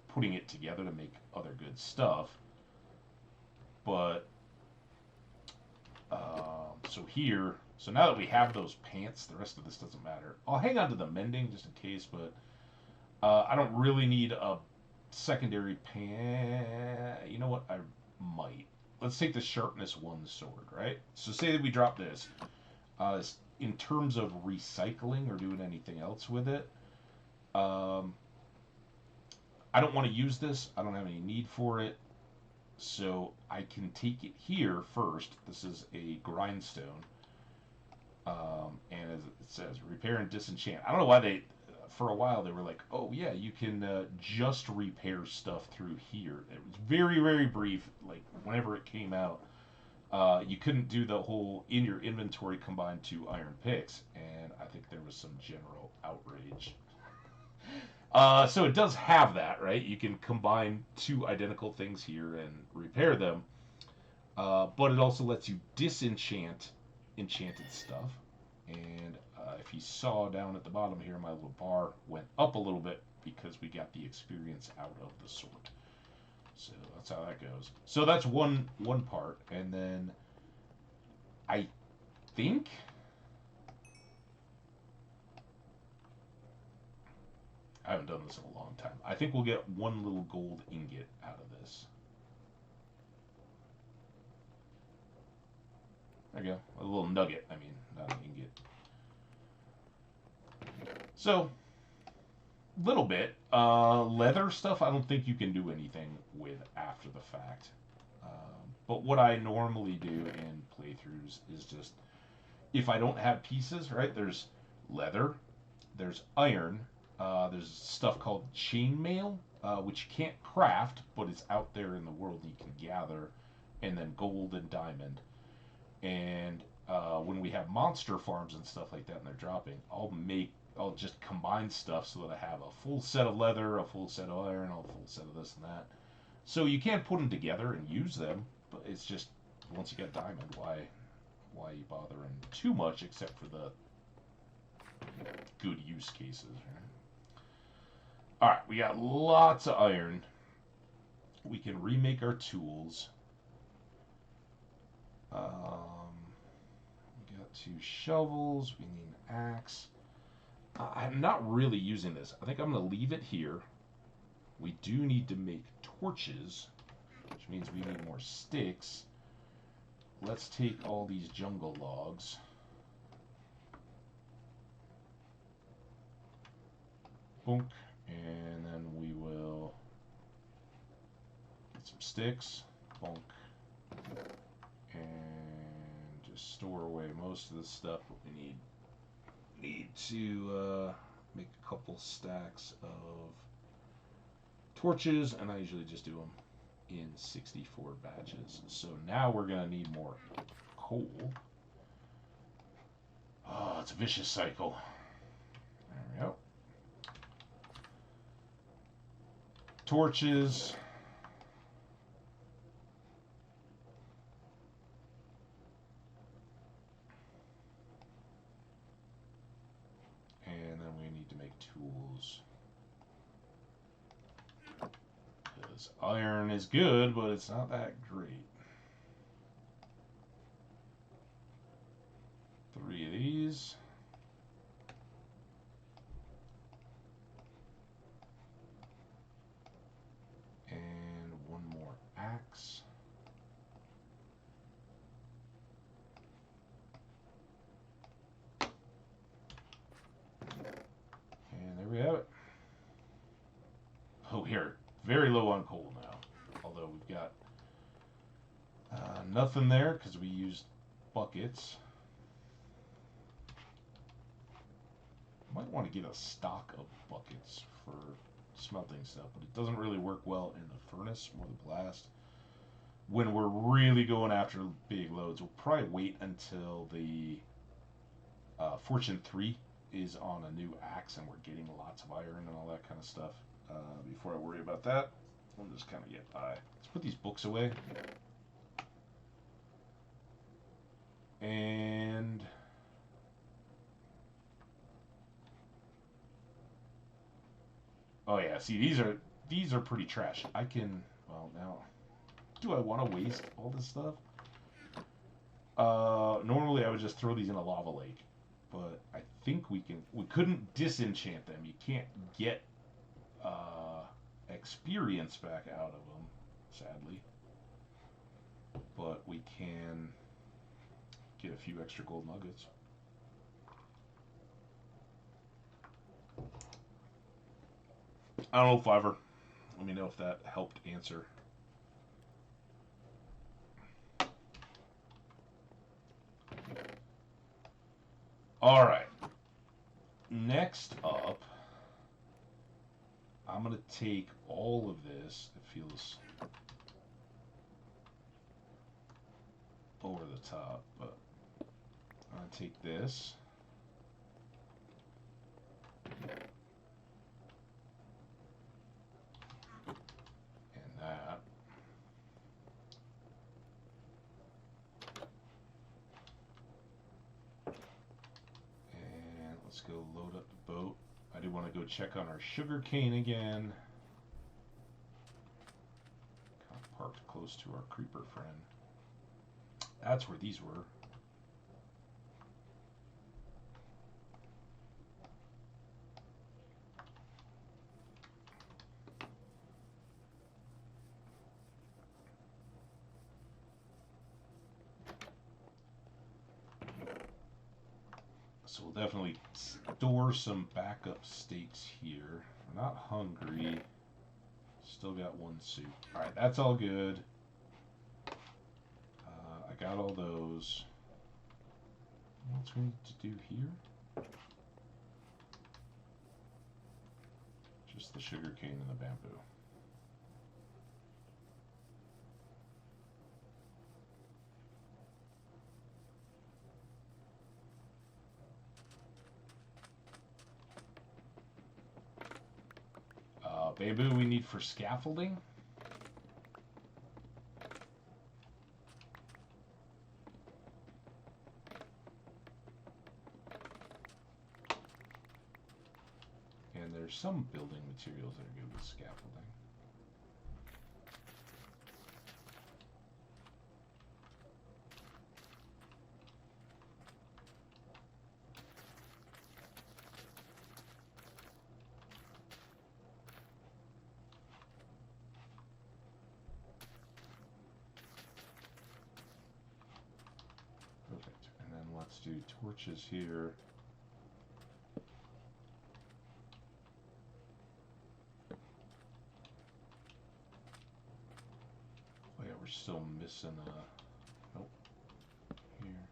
putting it together to make other good stuff. But so now that we have those pants, the rest of this doesn't matter. I'll hang on to the mending just in case, but I don't really need a secondary pant. You know what? I might. Let's take the sharpness 1 sword, right? So say that we drop this. In terms of recycling or doing anything else with it, I don't want to use this. I don't have any need for it. So I can take it here first. This is a grindstone. And as it says, repair and disenchant. I don't know why for a while they were like, oh yeah, you can just repair stuff through here. It was very, very brief, like whenever it came out. You couldn't do the whole in your inventory combine 2 iron picks, and I think there was some general outrage. So it does have that, right? You can combine two identical things here and repair them. But it also lets you disenchant enchanted stuff. And if you saw down at the bottom here, my little bar went up a little bit because we got the experience out of the sword. So that's how that goes. So that's one part, and then I think I haven't done this in a long time. I think we'll get one little gold ingot out of this. There you go. A little nugget. I mean, not an ingot. So, little bit. Leather stuff, I don't think you can do anything with after the fact. But what I normally do in playthroughs is just, if I don't have pieces, right, there's leather, there's iron, there's stuff called chainmail, which you can't craft, but it's out there in the world you can gather, and then gold and diamond. And when we have monster farms and stuff like that and they're dropping, I'll just combine stuff so that I have a full set of leather, a full set of iron, a full set of this and that. So you can't put them together and use them, but it's just, once you get diamond, why you bothering too much except for the good use cases, right? Alright, we got lots of iron. We can remake our tools. We got 2 shovels. We need an axe. I'm not really using this. I think I'm going to leave it here. We do need to make torches, which means we need more sticks. Let's take all these jungle logs. Boom. And then we will get some sticks. Bonk. And just store away most of the stuff that we need to make a couple stacks of torches, and I usually just do them in 64 batches. So now we're gonna need more coal. Oh, it's a vicious cycle. There we go. Torches. And then we need to make tools. Because iron is good, but it's not that great. 3 of these. And 1 more axe. And there we have it. Oh, here. Very low on coal now. Although we've got nothing there because we used buckets. Might want to get a stock of buckets for smelting stuff, but it doesn't really work well in the furnace or the blast. When we're really going after big loads, we'll probably wait until the Fortune 3 is on a new axe and we're getting lots of iron and all that kind of stuff. Before I worry about that, we'll just kind of get by. Let's put these books away. And oh yeah, see, these are pretty trash. I can, well, now, do I want to waste all this stuff? Normally I would just throw these in a lava lake, but I think we couldn't disenchant them. You can't get experience back out of them, sadly. But we can get a few extra gold nuggets. I don't know, Fiverr. Let me know if that helped answer. Alright. Next up, I'm going to take all of this. It feels over the top, but I'm going to take this. Let's go load up the boat. I do want to go check on our sugar cane again. Kind of parked close to our creeper friend. That's where these were. So we'll definitely store some backup steaks here. We're not hungry. Still got one soup. Alright, that's all good. I got all those. What else we need to do here? Just the sugar cane and the bamboo. Bamboo we need for scaffolding. And there's some building materials that are good with scaffolding. Perfect. And then let's do torches here. Oh yeah, we're still missing a... Nope. Here.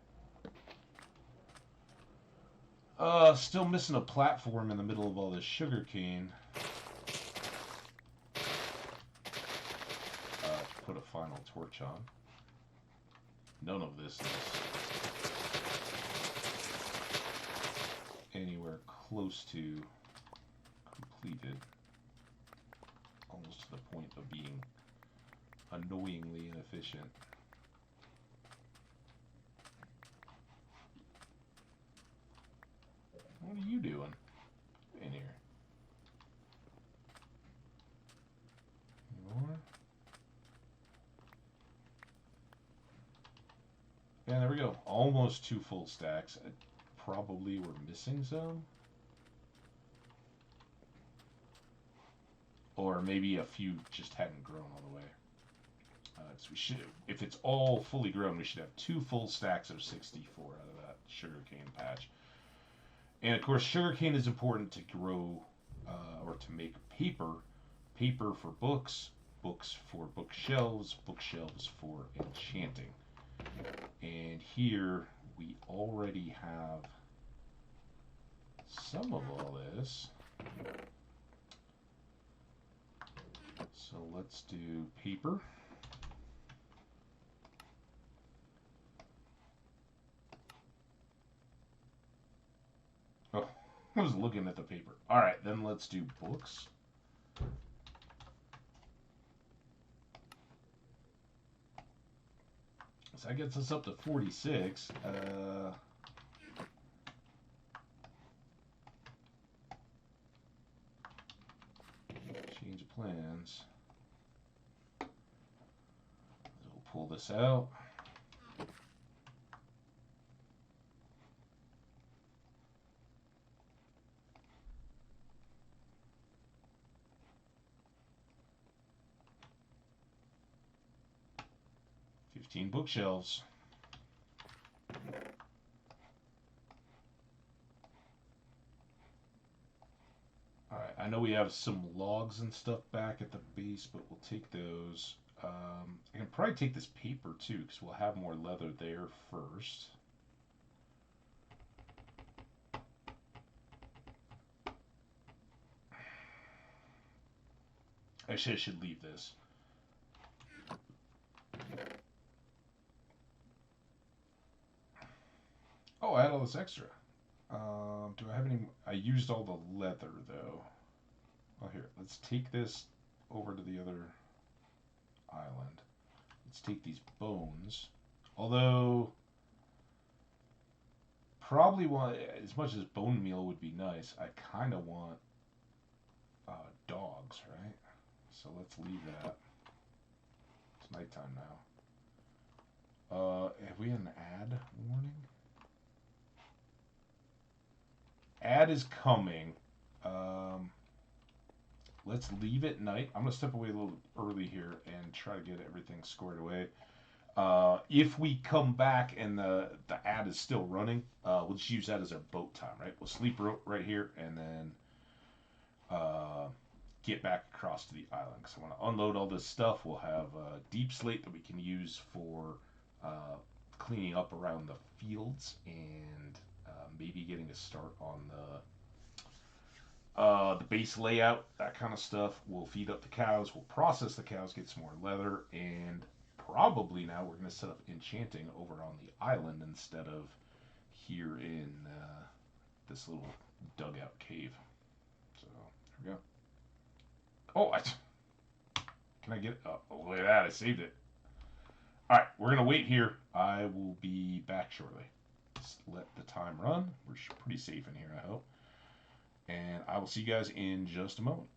Still missing a platform in the middle of all this sugar cane. To put a final torch on. None of this is anywhere close to completed. Almost to the point of being annoyingly inefficient. What are you doing in here? More? Yeah, there we go. Almost 2 full stacks. Probably we're missing some. Or maybe a few just hadn't grown all the way. So we should, if it's all fully grown, we should have 2 full stacks of 64 out of that sugarcane patch. And of course, sugarcane is important to grow or to make paper. Paper for books, books for bookshelves, bookshelves for enchanting. And here we already have some of all this. So let's do paper. Oh, I was looking at the paper. All right, then let's do books. So that gets us up to 46. Change plans. We'll pull this out. Bookshelves. Alright, I know we have some logs and stuff back at the base, but we'll take those. I can probably take this paper too, because we'll have more leather there first. Actually, I should leave this. Oh, I had all this extra. Do I have any? I used all the leather though. Oh, here. Let's take this over to the other island. Let's take these bones. Although probably want, as much as bone meal would be nice, I kind of want dogs, right? So let's leave that. It's nighttime now. Have we had an ad warning? Ad is coming. Um, let's leave it night. I'm gonna step away a little early here and try to get everything squared away. If we come back and the ad is still running, we'll just use that as our boat time, right? We'll sleep right here and then uh, get back across to the island. Because I want to unload all this stuff. We'll have a deep slate that we can use for cleaning up around the fields and maybe getting a start on the base layout, that kind of stuff. We'll feed up the cows. We'll process the cows, get some more leather, and probably now we're going to set up enchanting over on the island instead of here in this little dugout cave. So here we go. Oh, can I get it? Oh, look at that. I saved it. All right, we're going to wait here. I will be back shortly. Just let the time run. We're pretty safe in here, I hope. And I will see you guys in just a moment.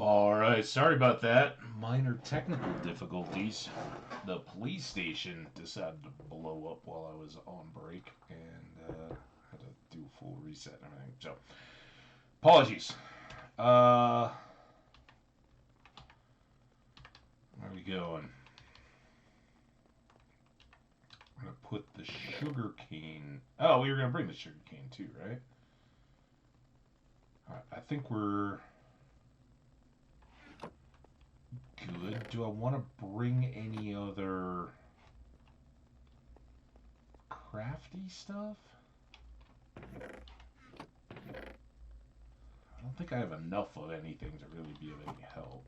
Alright, sorry about that. Minor technical difficulties. The police station decided to blow up while I was on break and had to do a full reset and everything. So, apologies. Where are we going? I'm going to put the sugar cane. Oh, we were going to bring the sugar cane too, right? Alright, I think we're good. Do I want to bring any other crafty stuff? I don't think I have enough of anything to really be of any help.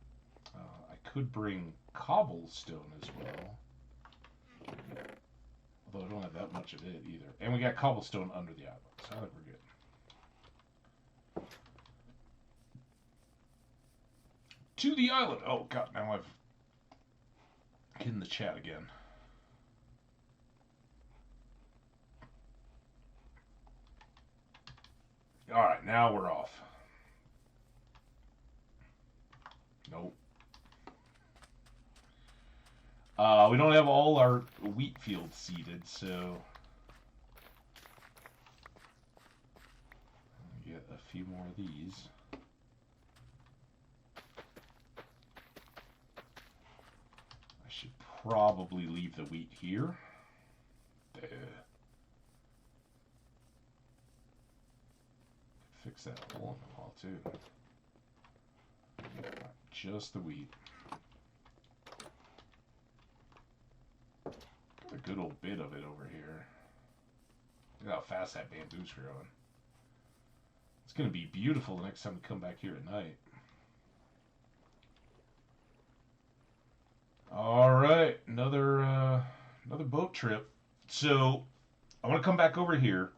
I could bring cobblestone as well. Although I don't have that much of it either. And we got cobblestone under the island, so I think we're good. To the island! Oh god, now I've hidden the chat again. Alright, now we're off. Nope. We don't have all our wheat fields seeded, so get a few more of these. I should probably leave the wheat here. There. Fix that hole in the wall too. Just the wheat. Got a good old bit of it over here. Look how fast that bamboo's growing. It's going to be beautiful the next time we come back here at night. Alright, another boat trip. So, I want to come back over here.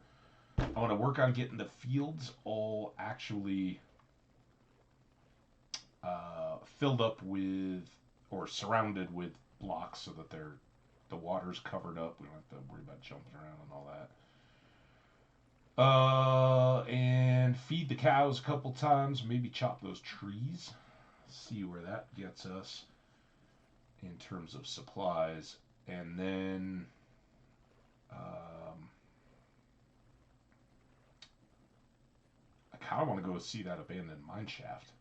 I want to work on getting the fields all actually filled up with, or surrounded with blocks so that the water's covered up. We don't have to worry about jumping around and all that. And feed the cows a couple times. Maybe chop those trees. See where that gets us in terms of supplies. And then I kind of want to go see that abandoned mine shaft,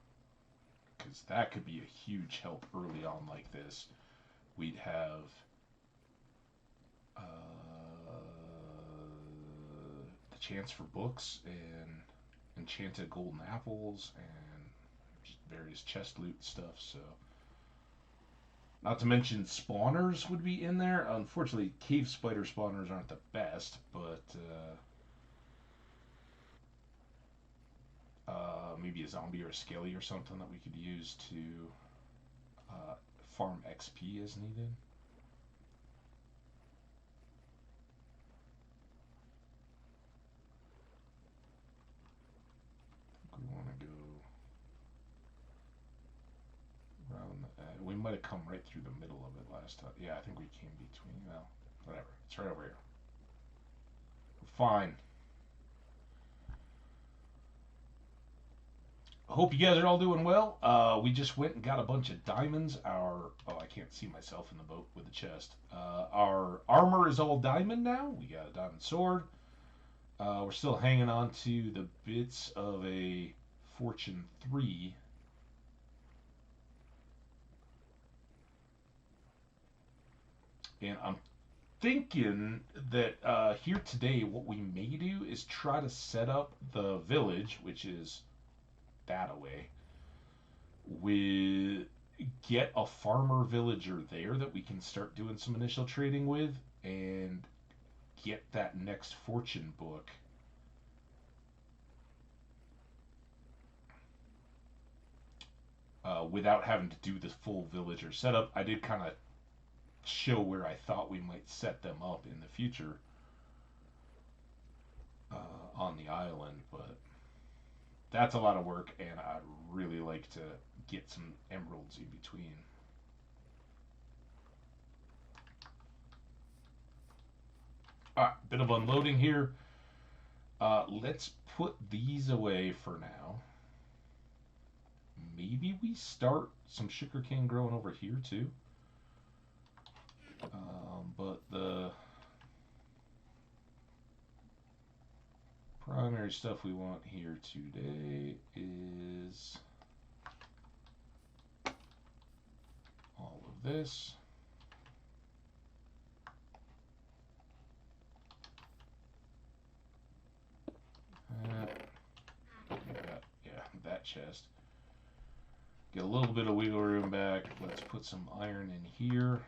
because that could be a huge help early on like this. We'd have the chance for books and enchanted golden apples and just various chest loot stuff. So, not to mention spawners would be in there. Unfortunately, cave spider spawners aren't the best, but maybe a zombie or a skelly or something that we could use to farm XP as needed. I think we want to go around. We might have come right through the middle of it last time. Yeah, I think we came between. Well, whatever. It's right over here. We're fine. I hope you guys are all doing well. We just went and got a bunch of diamonds. Oh, I can't see myself in the boat with the chest. Our armor is all diamond now. We got a diamond sword. We're still hanging on to the bits of a Fortune 3. And I'm thinking that here today, what we may do is try to set up the village, which is that away, with get a farmer villager there that we can start doing some initial trading with, and get that next fortune book without having to do the full villager setup. I did kind of show where I thought we might set them up in the future on the island, but that's a lot of work, and I'd really like to get some emeralds in between. Alright, bit of unloading here. Let's put these away for now. maybe we start some sugarcane growing over here too. But the primary stuff we want here today is all of this. That chest. Get a little bit of wiggle room back. Let's put some iron in here.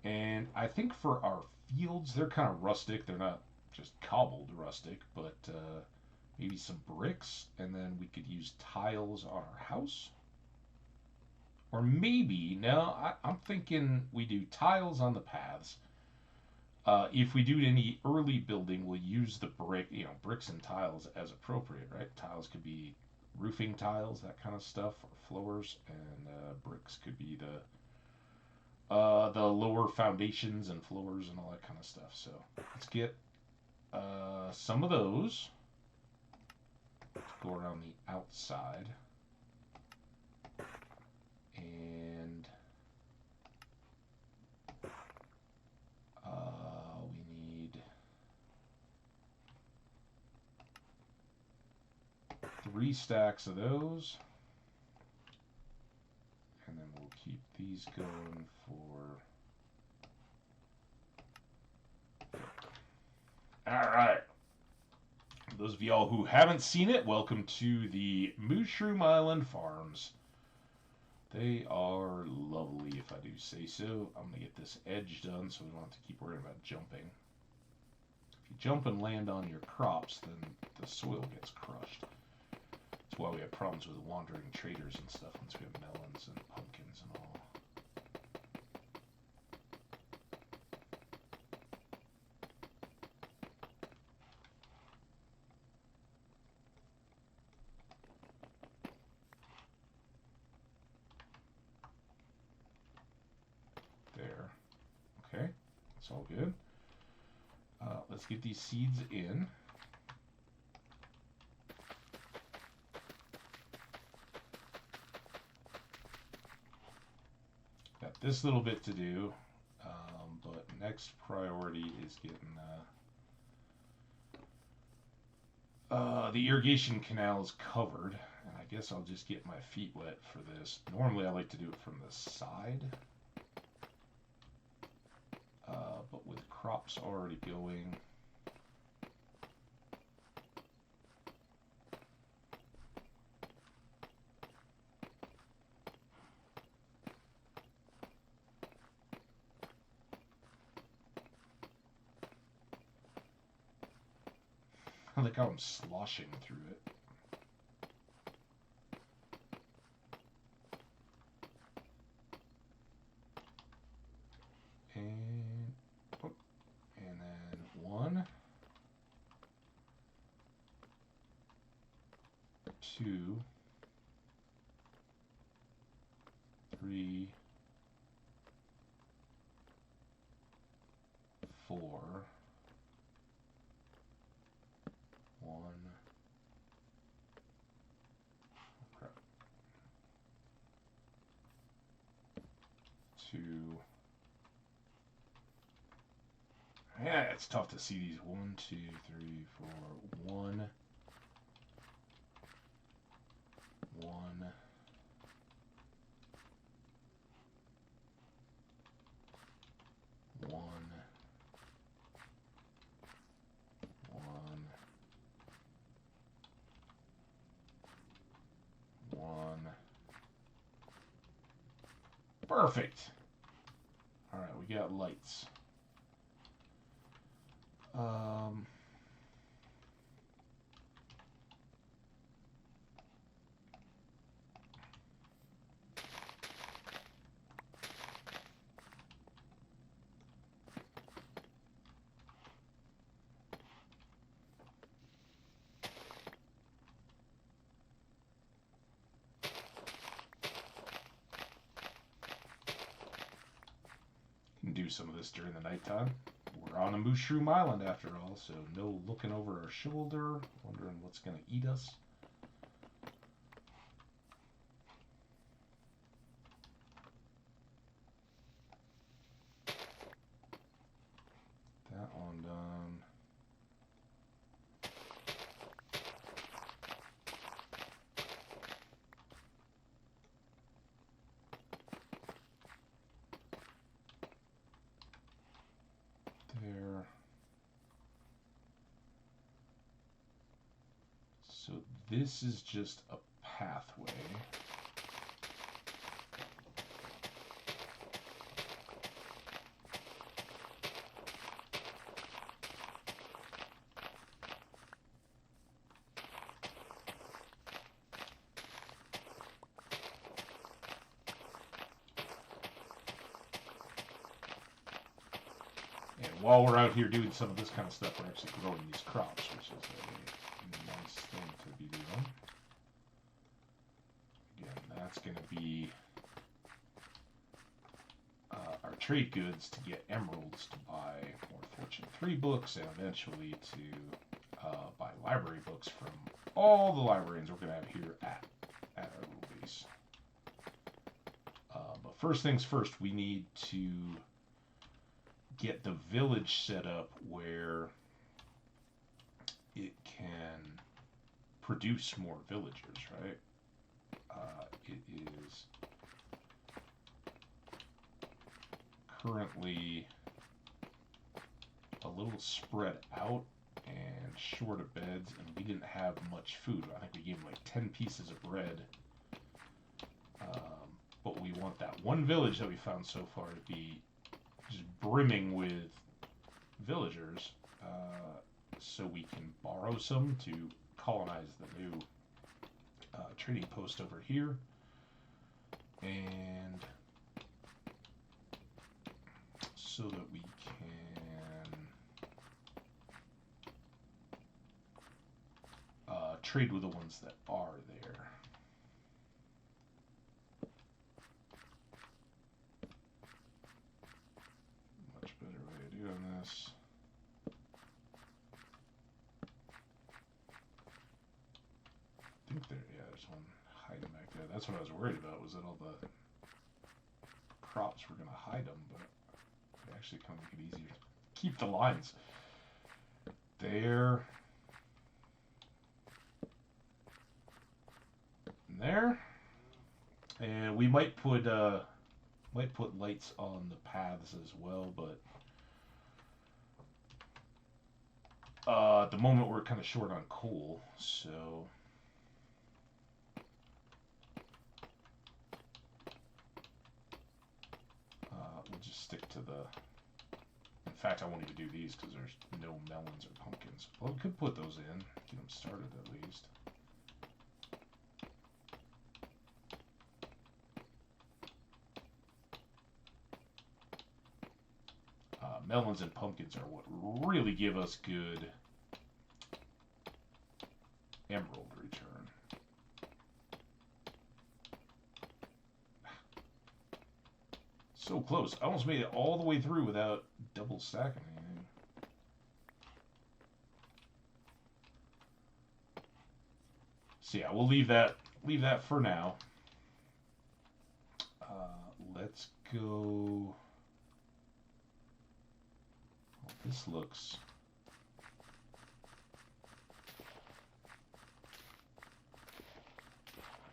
And I think for our fields, they're kind of rustic. They're not just cobbled rustic, but maybe some bricks. And then we could use tiles on our house. Or maybe, no, I'm thinking we do tiles on the paths. If we do any early building, we'll use the bricks and tiles as appropriate, right? Tiles could be roofing tiles, that kind of stuff, or floors, and bricks could be the lower foundations and floors and all that kind of stuff. So let's get some of those. Let's go around the outside. And we need 3 stacks of those. And then we'll keep these going for... Alright. Those of y'all who haven't seen it, welcome to the Mushroom Island Farms. They are lovely, if I do say so. I'm going to get this edge done so we don't have to keep worrying about jumping. If you jump and land on your crops, then the soil gets crushed. That's why we have problems with wandering traders and stuff once we have melons and pumpkins and all. There. Okay, that's all good. Let's get these seeds in. Got this little bit to do, but next priority is getting the irrigation canals covered, and I guess I'll just get my feet wet for this. Normally I like to do it from the side, but with crops already going, I like how I'm sloshing through it. And then 1, 2, 3, 4, 1. Crap. 2. Yeah, it's tough to see these. 1, 2, 3, 4. 1. 1. 1. 1. Perfect. All right, we got lights. Can do some of this during the nighttime. We're on a Mushroom Island after all, so no looking over our shoulder, wondering what's going to eat us. this is just a pathway. While we're out here doing some of this kind of stuff, we're actually growing these crops, which is a nice thing to be doing. Again, that's going to be our trade goods to get emeralds to buy more Fortune 3 books, and eventually to buy library books from all the librarians we're going to have here at our little base. But first things first, we need to get the village set up where it can produce more villagers, right? It is currently a little spread out and short of beds, and we didn't have much food. I think we gave them like 10 pieces of bread. But we want that one village that we found so far to be just brimming with villagers, so we can borrow some to colonize the new trading post over here, and so that we can trade with the ones that are there. On this. I think there's one hiding back there. That's what I was worried about, was that all the crops were going to hide them, but they actually kind of make it easier to keep the lines. There. And there. And we might put lights on the paths as well, but at the moment we're kind of short on coal, so we'll just stick to the... In fact, I won't even do these because there's no melons or pumpkins. Well, we could put those in, get them started at least. Melons and pumpkins are what really give us good emerald return. So close. I almost made it all the way through without double stacking anything. So yeah, we'll leave that for now. Let's go... This looks...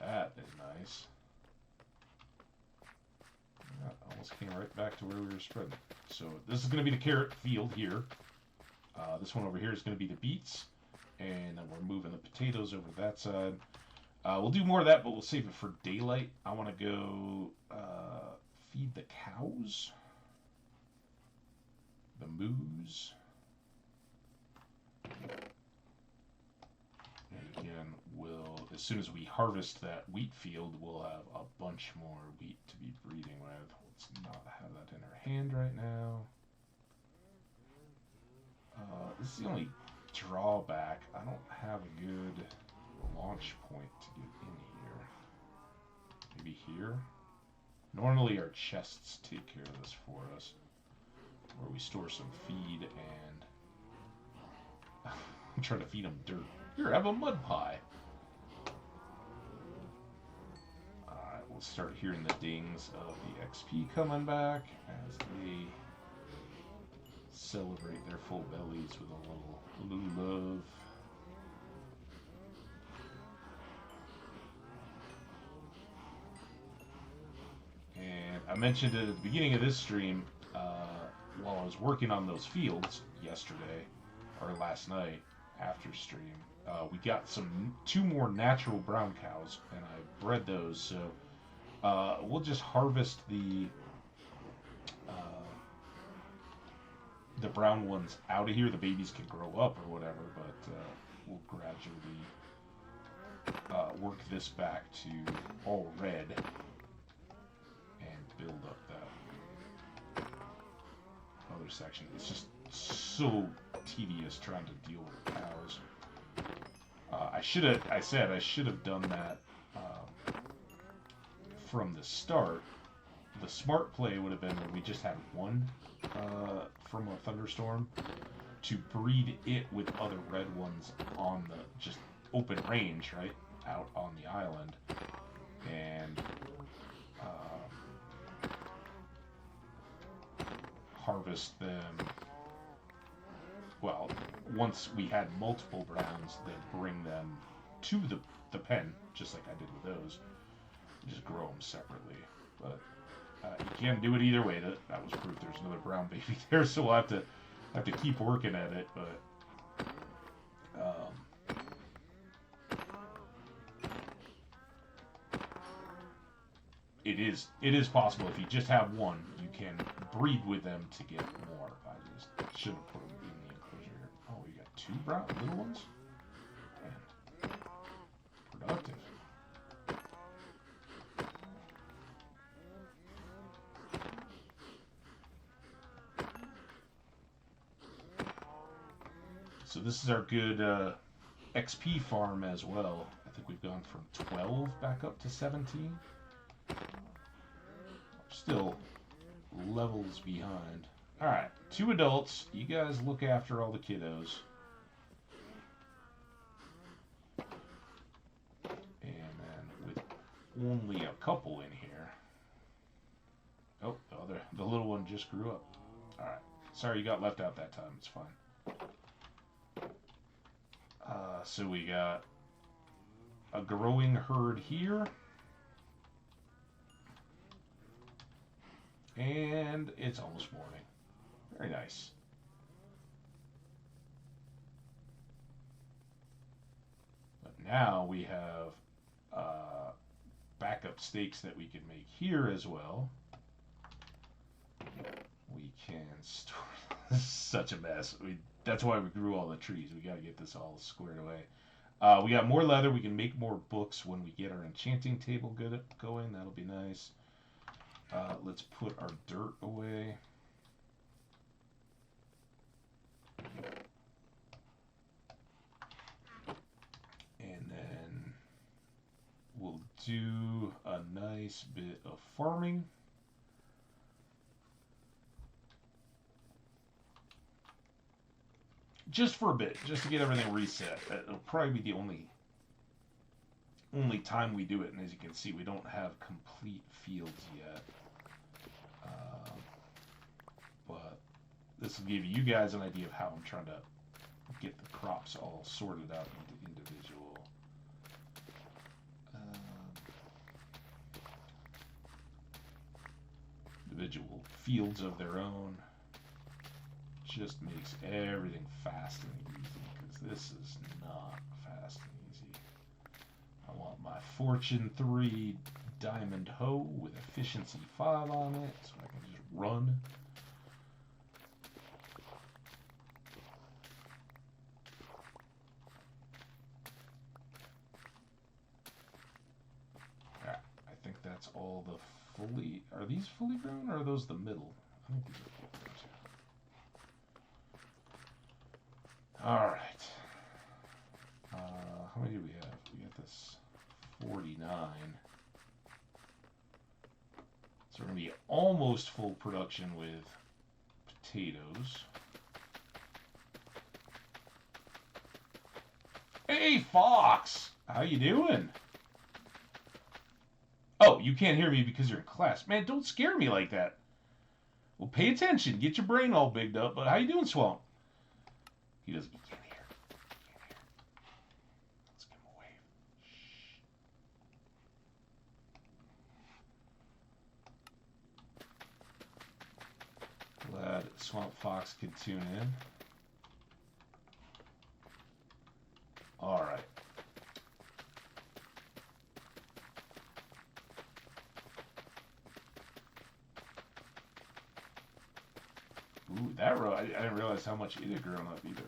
That is nice. Yeah, almost came right back to where we were spreading. So this is going to be the carrot field here. This one over here is going to be the beets. And then we're moving the potatoes over that side. We'll do more of that, but we'll save it for daylight. I want to go feed the cows. The moose. And again, as soon as we harvest that wheat field, we'll have a bunch more wheat to be breeding with. Let's not have that in our hand right now. This is the only drawback. I don't have a good launch point to get in here. Maybe here? Normally our chests take care of this for us, where we store some feed and I'm trying to feed them dirt. Here, have a mud pie. Alright, we'll start hearing the dings of the XP coming back as they celebrate their full bellies with a little love. And I mentioned it at the beginning of this stream, while I was working on those fields yesterday, or last night after stream, We got two more natural brown cows, and I bred those. So we'll just harvest the brown ones out of here. The babies can grow up or whatever, but we'll gradually work this back to all red and build up that other section. It's just so tedious trying to deal with the cows. I should have done that from the start. The smart play would have been when we just had one from a thunderstorm to breed it with other red ones on the just open range, right, out on the island, and harvest them. Well, once we had multiple browns, then bring them to the pen, just like I did with those. Just grow them separately, but you can't do it either way. That was proof there's another brown baby there, so we'll have to keep working at it. But it is possible. If you just have one, you can breed with them to get more. I just should have put them in the enclosure here. Oh, we got two brown little ones. Man, productive. So this is our good XP farm as well. I think we've gone from 12 back up to 17. Still levels behind. Alright, 2 adults. You guys look after all the kiddos. And then with only a couple in here. Oh, the little one just grew up. Alright. Sorry you got left out that time. It's fine. So we got a growing herd here. And it's almost morning. Very nice. But now we have backup stakes that we can make here as well. We can store. This is such a mess. That's why we grew all the trees. We got to get this all squared away. We got more leather. We can make more books when we get our enchanting table going. That'll be nice. Let's put our dirt away. And then we'll do a nice bit of farming. Just for a bit, just to get everything reset. It'll probably be the only time we do it, and as you can see, we don't have complete fields yet. But this will give you guys an idea of how I'm trying to get the crops all sorted out into individual fields of their own. Just makes everything fast and easy, because this is not fast and easy. I want my Fortune 3 diamond hoe with efficiency 5 on it, so I can just run. Alright, I think that's all the fully... Are these fully grown, or are those the middle? I think these are fully grown too. Alright. How many do we have? We got this 49. So we're going to be almost full production with potatoes. Hey, Fox! How you doing? Oh, you can't hear me because you're in class. Man, don't scare me like that. Well, pay attention. Get your brain all bigged up. But how you doing, Swamp? He can't hear. Let's give him a wave. Shh. Glad Swamp Fox could tune in. Alright. Ooh, that row, I didn't realize how much it had grown up either.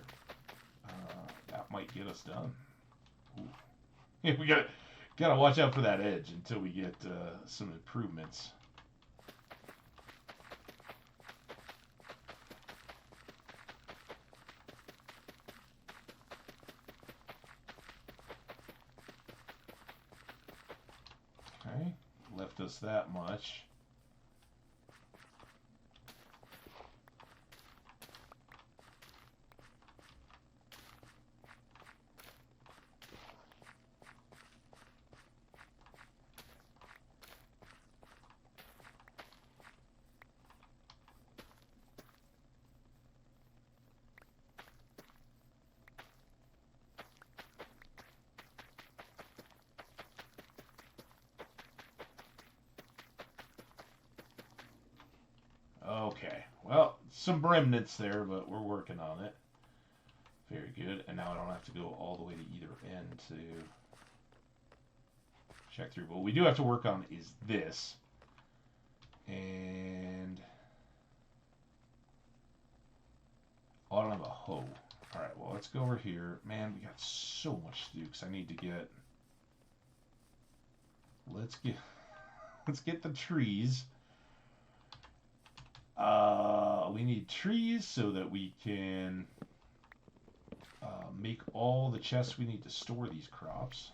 That might get us done. Ooh. We gotta watch out for that edge until we get some improvements. Okay, left us that much. Okay, well, some remnants there, but we're working on it. Very good. And now I don't have to go all the way to either end to check through. But what we do have to work on is this. And oh, I don't have a hoe. Alright, well, let's go over here. Man, we got so much to do because I need to get... Let's get the trees. We need trees so that we can make all the chests we need to store these crops.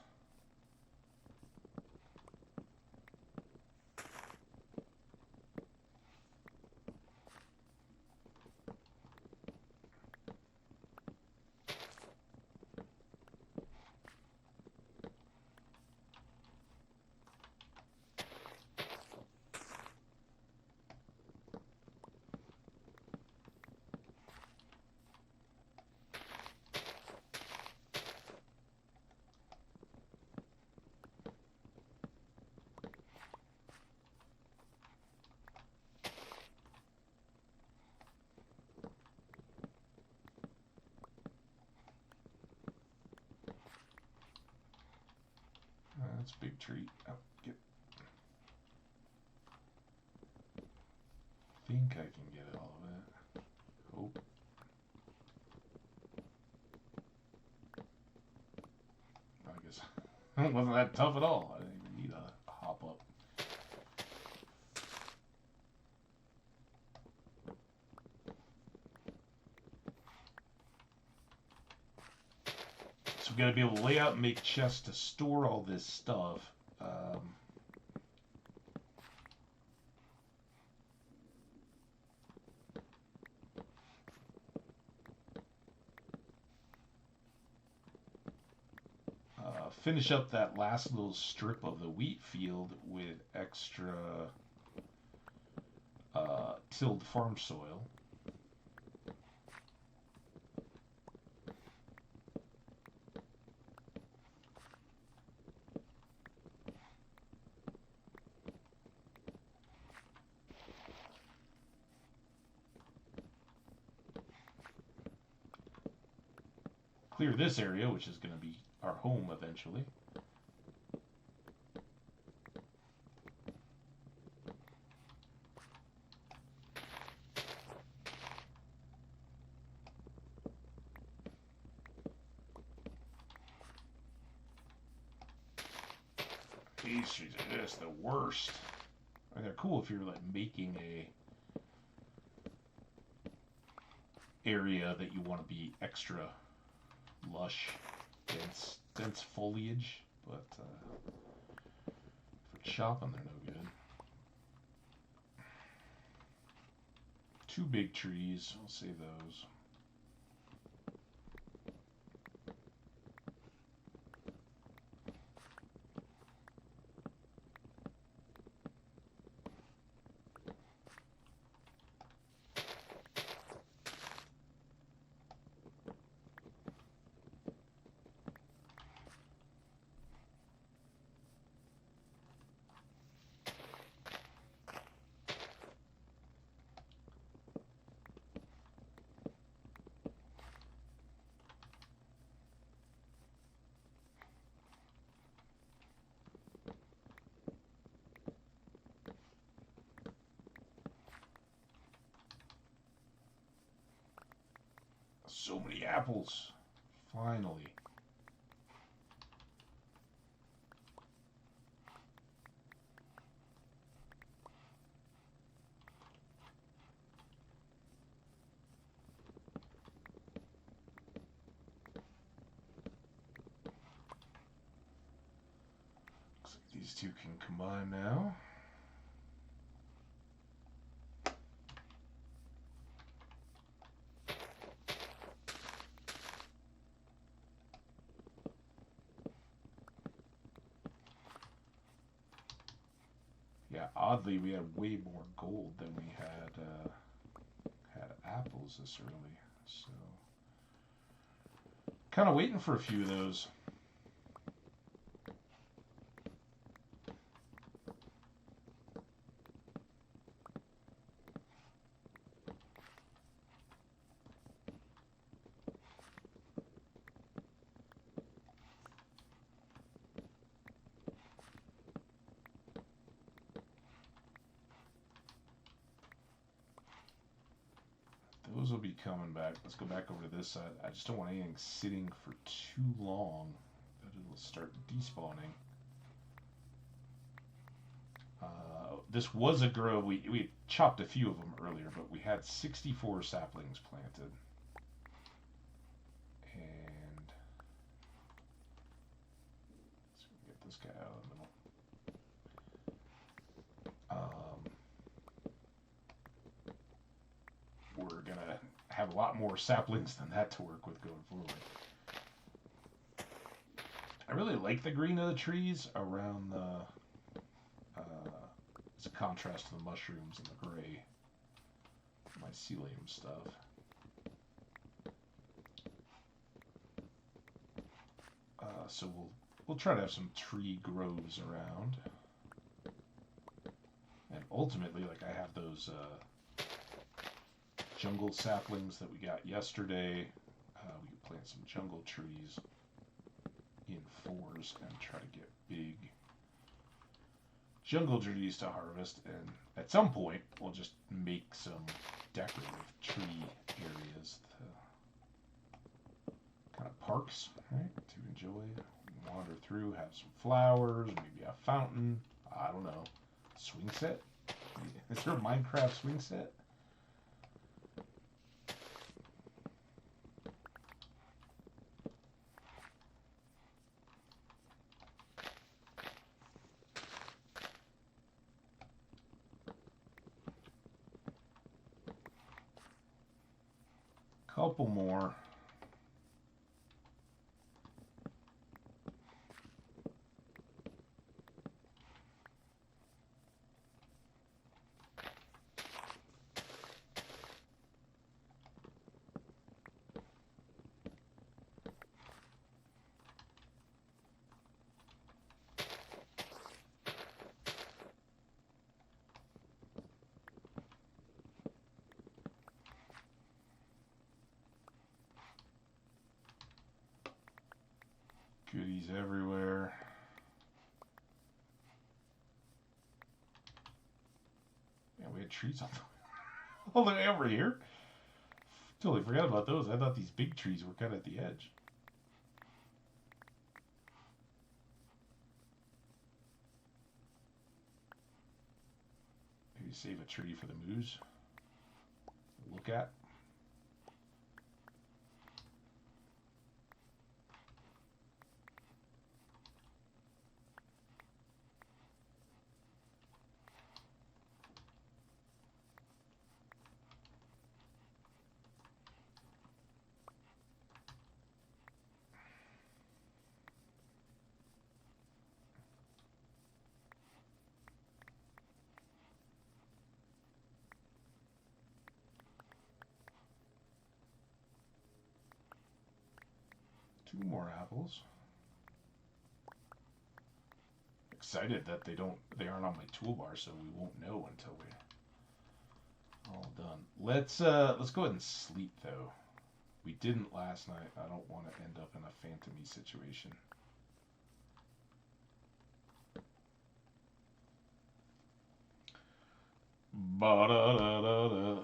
That's a big treat. Oh, think I can get all of it. Hope. I guess it wasn't that tough at all. I didn't even need a hop up. So we got to be able to lay out and make chests to store all this stuff. Finish up that last little strip of the wheat field with extra tilled farm soil. Clear this area, which is going to be our home eventually. These trees are just the worst. I mean, they're cool if you're like making a area that you want to be extra lush, dense foliage, but for chopping they're no good. Two big trees, I'll save those. So many apples. Finally. Looks like these two can combine now. Yeah, oddly, we had way more gold than we had apples this early. So, kind of waiting for a few of those. Those will be coming back. Let's go back over to this side. I just don't want anything sitting for too long that it'll start despawning. This was a grove. We chopped a few of them earlier, but we had 64 saplings planted. And let's get this guy out of the middle. We're gonna have a lot more saplings than that to work with going forward. I really like the green of the trees around the as a contrast to the mushrooms and the gray mycelium stuff. So we'll try to have some tree groves around, and ultimately, like, I have those jungle saplings that we got yesterday. We can plant some jungle trees in fours and try to get big jungle trees to harvest, and at some point we'll just make some decorative tree areas, kind of parks, right, to enjoy, wander through, have some flowers, maybe a fountain, I don't know, swing set. Is there a Minecraft swing set? Couple more. Goodies everywhere. Yeah, we had trees all the way over here. Totally forgot about those. I thought these big trees were kind of at the edge. Maybe save a tree for the moose. Look at. Two more apples. Excited that they aren't on my toolbar, so we won't know until we're all done. Let's go ahead and sleep though. We didn't last night. I don't want to end up in a phantom-y situation. Ba-da-da-da-da.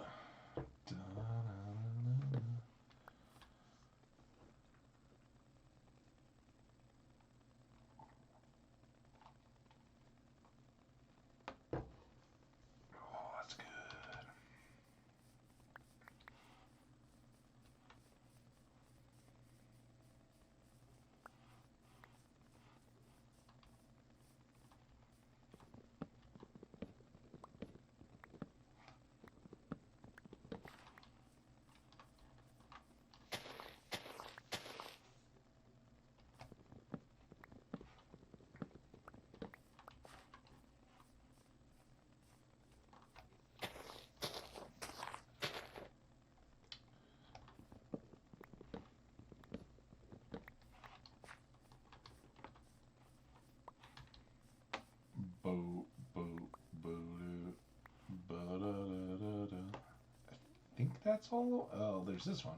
that's all. Oh, there's this one.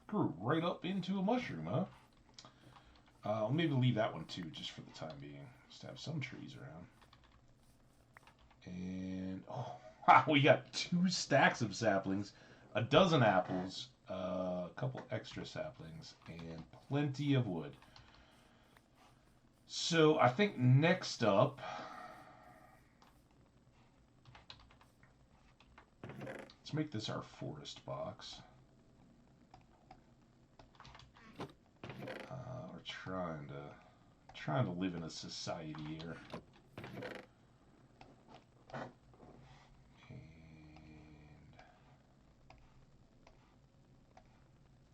Grew right up into a mushroom, huh? I'll maybe leave that one too, just for the time being. Just to have some trees around. And, oh, wow, we got 2 stacks of saplings, a dozen apples, a couple extra saplings, and plenty of wood. So I think next up, let's make this our forest box. We're trying to live in a society here. And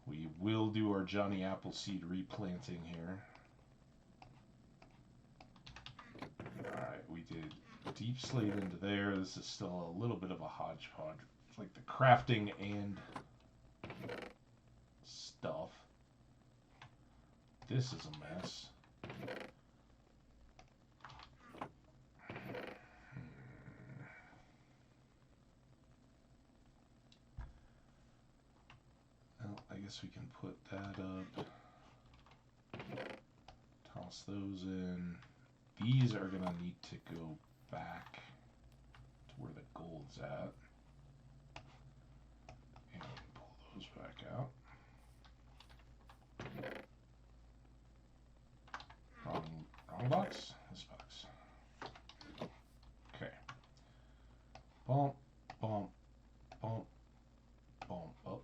we will do our Johnny Appleseed replanting here. Alright, we did deep slate into there. This is still a little bit of a hodgepodge. It's like the crafting and stuff. This is a mess. Well, I guess we can put that up. Toss those in. These are gonna need to go back to where the gold's at. And pull those back out. Wrong box? This box. Okay. Bump, bump, bump, bump. Oh,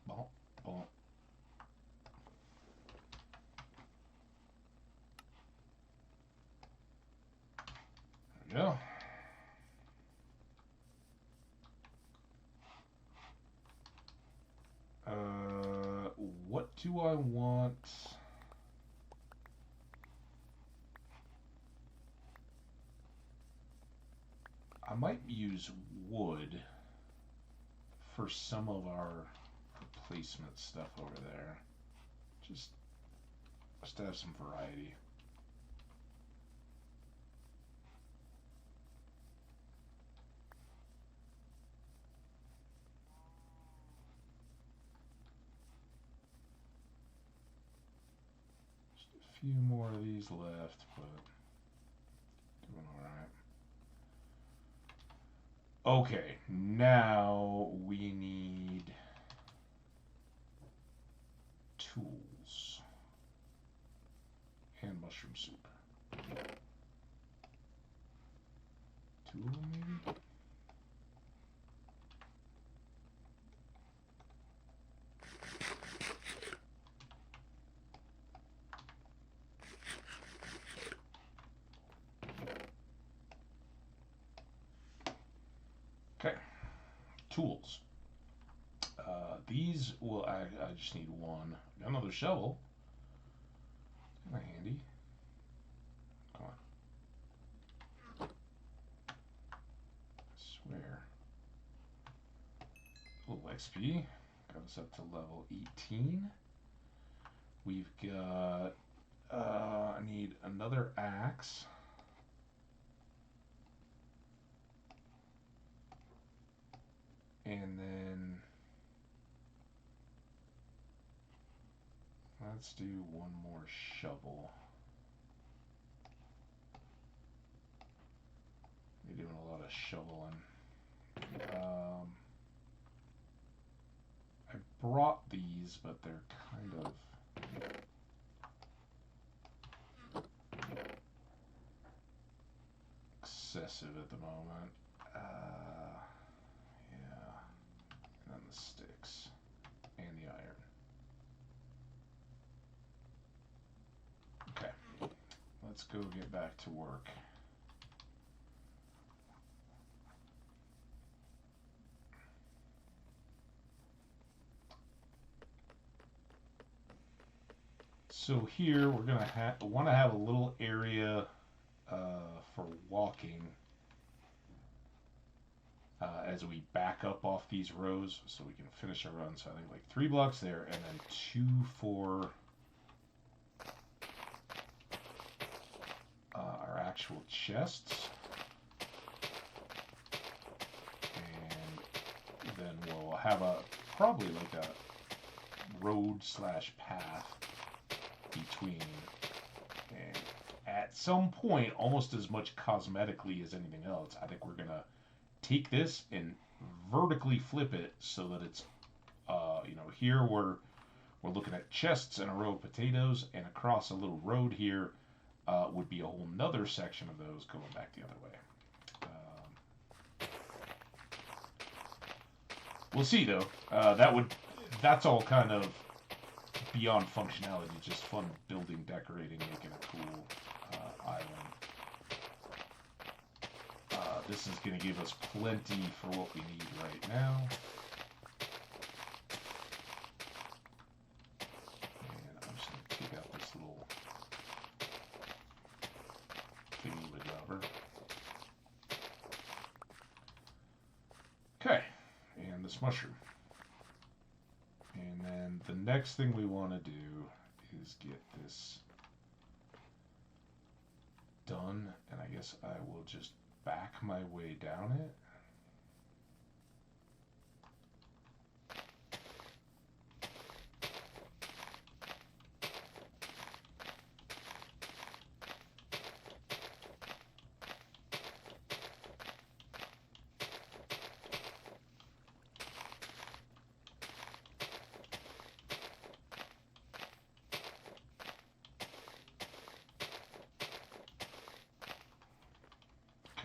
bump, bump. There we go. What do I want? I might use wood for some of our replacement stuff over there. Just to have some variety. Just a few more of these left, but doing alright. Okay, now we need tools and mushroom soup. 2 of them, maybe? Okay, tools. These will, I just need one. Got another shovel. Kind of handy. Come on. I swear. A little XP. Got us up to level 18. We've got, I need another axe. And then let's do one more shovel. We're doing a lot of shoveling. I brought these, but they're kind of excessive at the moment. And then the sticks and the iron. Okay, let's go get back to work. So here we're gonna want to have a little area for walking. As we back up off these rows so we can finish our run. So I think like 3 blocks there and then 2 for our actual chests. And then we'll have a probably like a road slash path between, and at some point, almost as much cosmetically as anything else, I think we're gonna take this and vertically flip it so that it's, here we're looking at chests and a row of potatoes, and across a little road here would be a whole nother section of those going back the other way. We'll see though. That's all kind of beyond functionality, just fun building, decorating, making a cool island. This is going to give us plenty for what we need right now. And I'm just going to take out this little thingy with rubber. Okay, and this mushroom. And then the next thing we want to do is get this done, and I guess I will just back my way down it.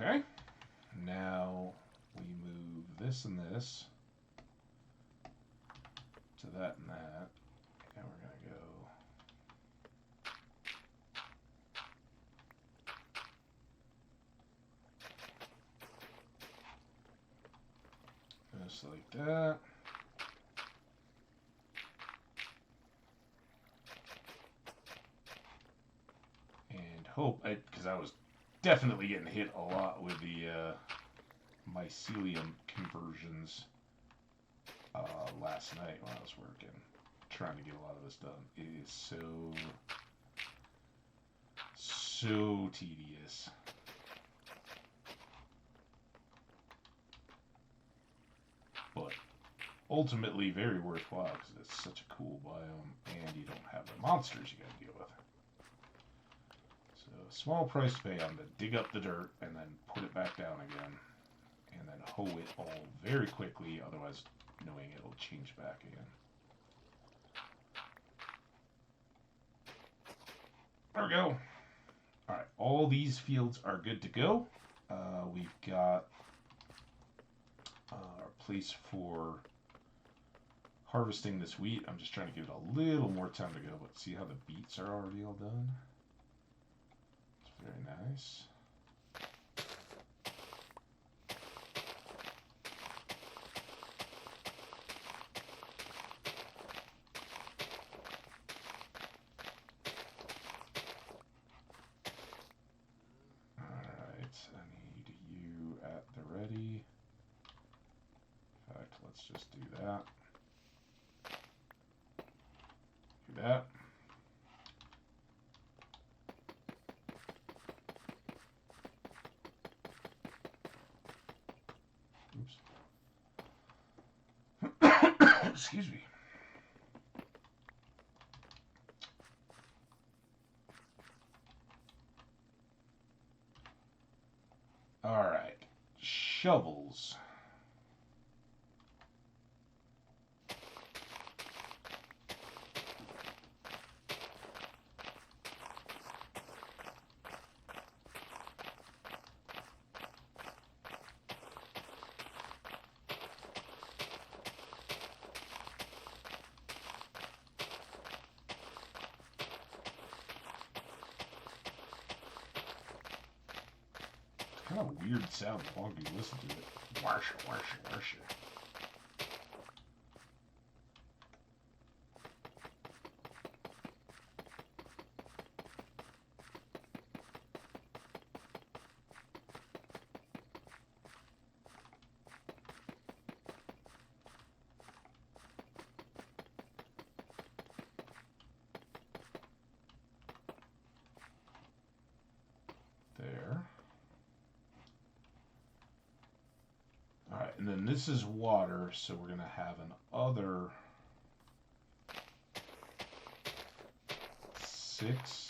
Okay, now we move this and this to that and that, and we're going to go just like that. And hope, because I was definitely getting hit a lot with the mycelium conversions last night when I was working, trying to get a lot of this done. It is so tedious. But ultimately very worthwhile because it's such a cool biome and you don't have the monsters you gotta deal with. Small price to pay. I'm going to dig up the dirt and then put it back down again and then hoe it all very quickly, otherwise knowing it'll change back again. There we go. Alright, all these fields are good to go. We've got our place for harvesting this wheat. I'm just trying to give it a little more time to go, but see how the beets are already all done? Very nice. Alright, I need you at the ready. In fact, let's just do that. Do that. Excuse me. All right, shovels. Kind of a weird sound the longer you listen to it. Warsha, warsha, warsha. There. Alright, and then And this is water, so we're going to have an other 6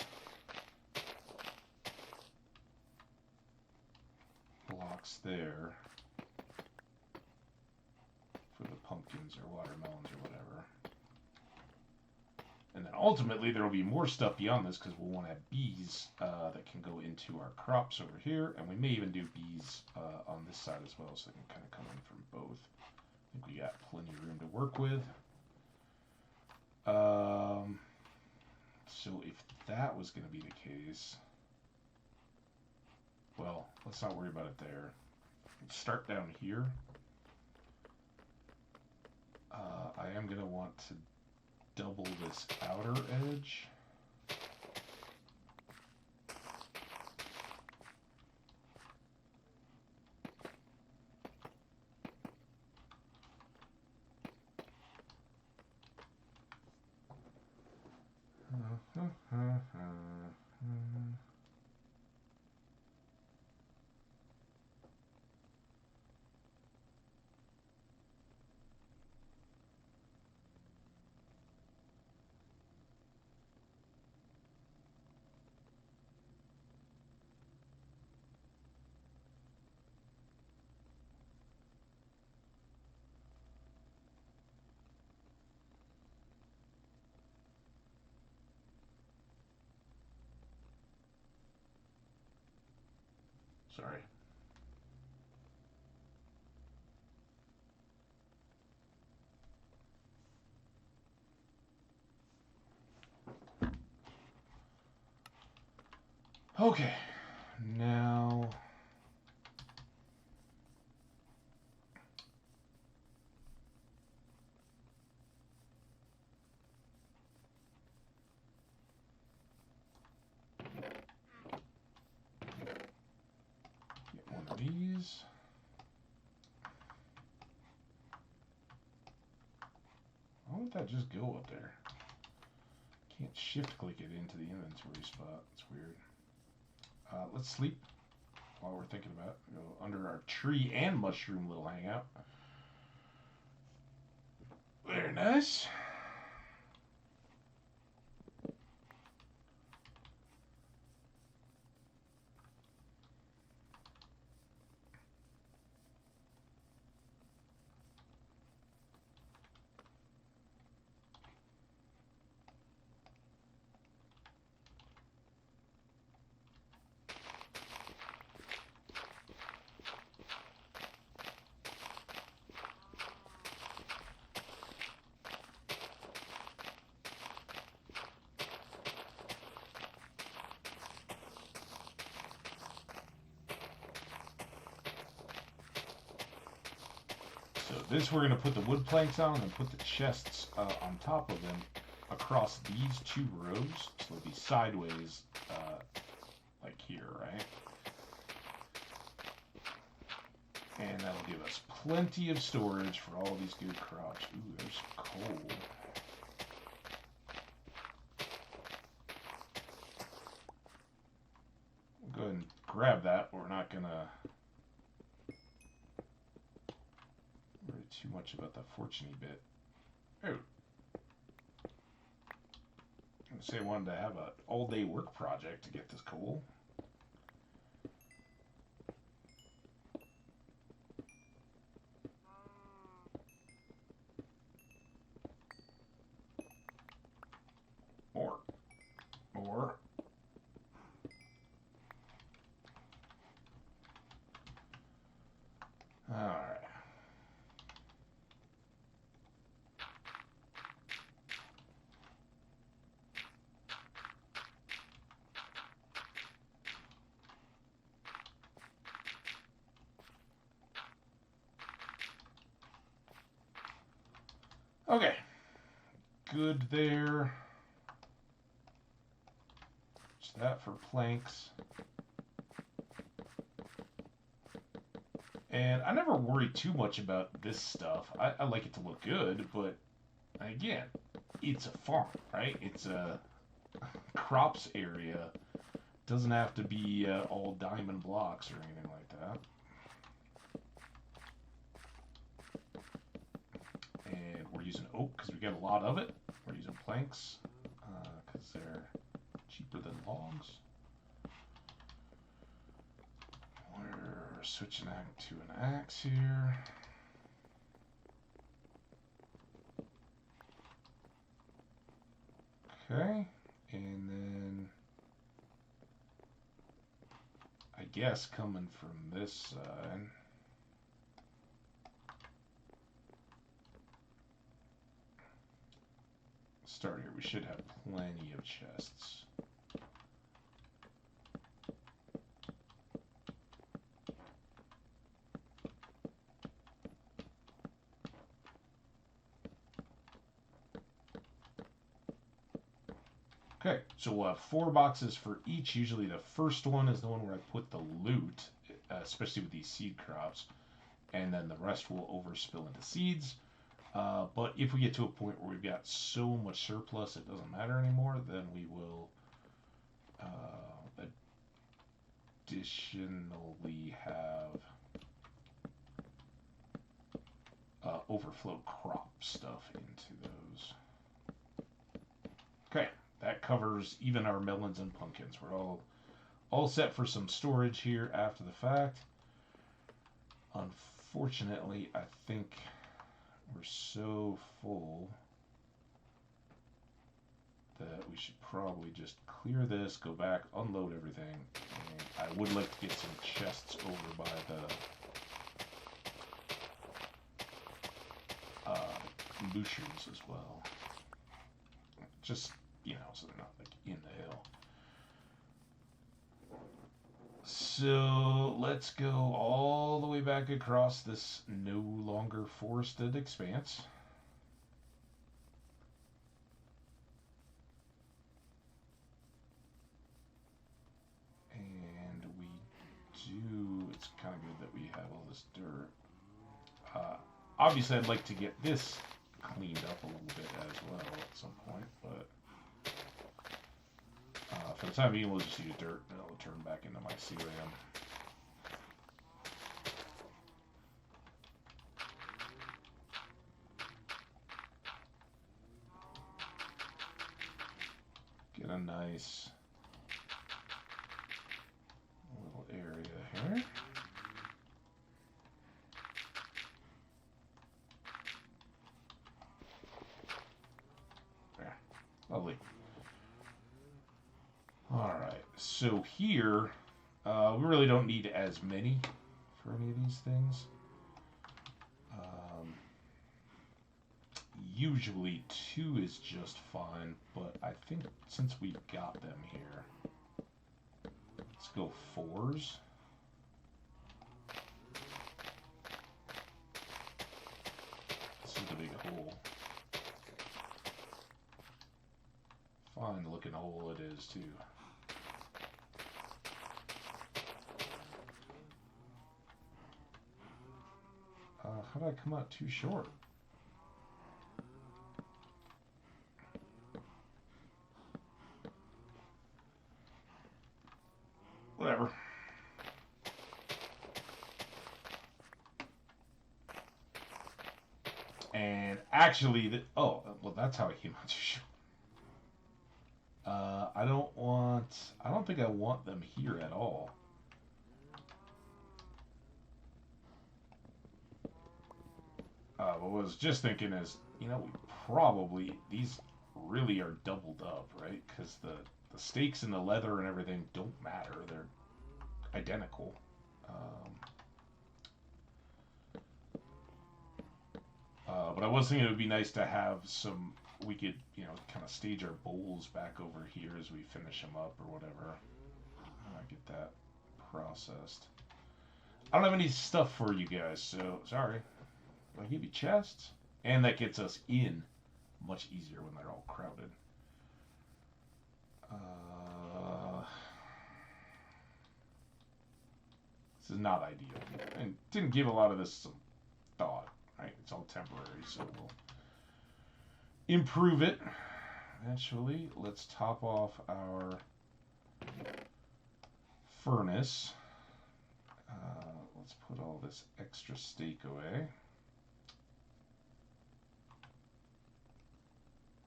blocks there for the pumpkins or watermelons or whatever. And then ultimately there will be more stuff beyond this because we'll want to have bees that can go into our crops over here. And we may even do bees on this side as well, so they can kind of come in from both. I think we got plenty of room to work with. So if that was going to be the case, well, let's not worry about it there. Let's start down here. I am going to want to double this outer edge. Sorry. Okay, now get one of these. Why would that just go up there? Can't shift click it into the inventory spot. It's weird. Let's sleep while we're thinking about it. Go under our tree and mushroom little hangout. Very nice. So this we're going to put the wood planks on and put the chests on top of them across these 2 rows. So they'll be sideways like here, right? And that'll give us plenty of storage for all these good crops. Ooh, there's coal. We'll go ahead and grab that. We're not going to worry too much about the fortune-y bit. Oh. I say I wanted to have an all-day work project to get this coal. More. More. Alright. Okay. Good there. Just that for planks. And I never worry too much about this stuff. I like it to look good, but again, it's a farm, right? It's a crops area. Doesn't have to be all diamond blocks or anything like that. using oak because we get a lot of it. We're using planks because they're cheaper than logs. We're switching to an axe here. Okay, and then I guess coming from this side, start here. We should have plenty of chests. Okay, so we'll have 4 boxes for each. Usually the first one is the one where I put the loot, especially with these seed crops, and then the rest will overspill into seeds. But if we get to a point where we've got so much surplus it doesn't matter anymore, then we will additionally have overflow crop stuff into those. Okay, that covers even our melons and pumpkins. We're all set for some storage here after the fact. Unfortunately, I think we're so full that we should probably just clear this, go back, unload everything. And I would like to get some chests over by the bushes as well. Just, you know, so they're not like in the hill. So let's go all the way back across this no longer forested expanse. And we do, it's kind of good that we have all this dirt. Obviously I'd like to get this cleaned up a little bit as well at some point, but for the time being we'll just use dirt and it'll turn back into my CRAM. Get a nice little area here. There. Lovely. Alright, so here, we really don't need as many for any of these things. Usually 2 is just fine, but I think since we got them here, let's go 4s. This is the big hole. Fine looking hole it is too. How did I come out too short? Whatever. And actually, oh, well, that's how I came out too short. I don't think I want them here at all. What I was just thinking is, you know, we probably, these really are doubled up, right? Because the stakes and the leather and everything don't matter. They're identical. But I was thinking it would be nice to have some, we could, you know, kind of stage our bowls back over here as we finish them up or whatever. Get that processed. I don't have any stuff for you guys, so sorry. I'll give you chests, and that gets us in much easier when they're all crowded. This is not ideal, and didn't give a lot of this some thought. Right, it's all temporary, so we'll improve it eventually. Let's top off our furnace. Let's put all this extra steak away.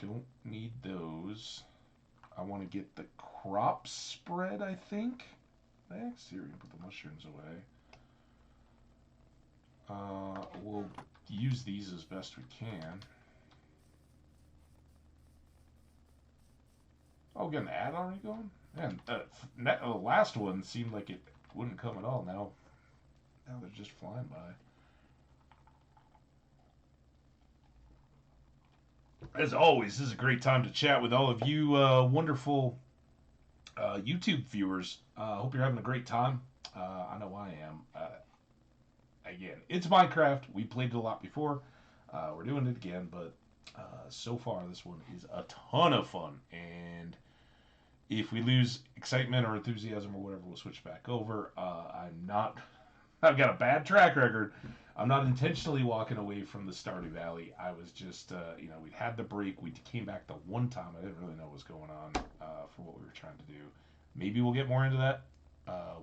don't need those. I want to get the crop spread, I think. Next, here we can put the mushrooms away. We'll use these as best we can. Oh, we got an ad already going? Man, the last one seemed like it wouldn't come at all. Now they're just flying by. As always, this is a great time to chat with all of you wonderful YouTube viewers. Hope you're having a great time. I know I am. Again, it's Minecraft. We played it a lot before. We're doing it again, but so far this one is a ton of fun. And if we lose excitement or enthusiasm or whatever, we'll switch back over. I've got a bad track record. I'm not intentionally walking away from the Stardew Valley. I was just, we had the break. We came back the one time. I didn't really know what was going on for what we were trying to do. Maybe we'll get more into that.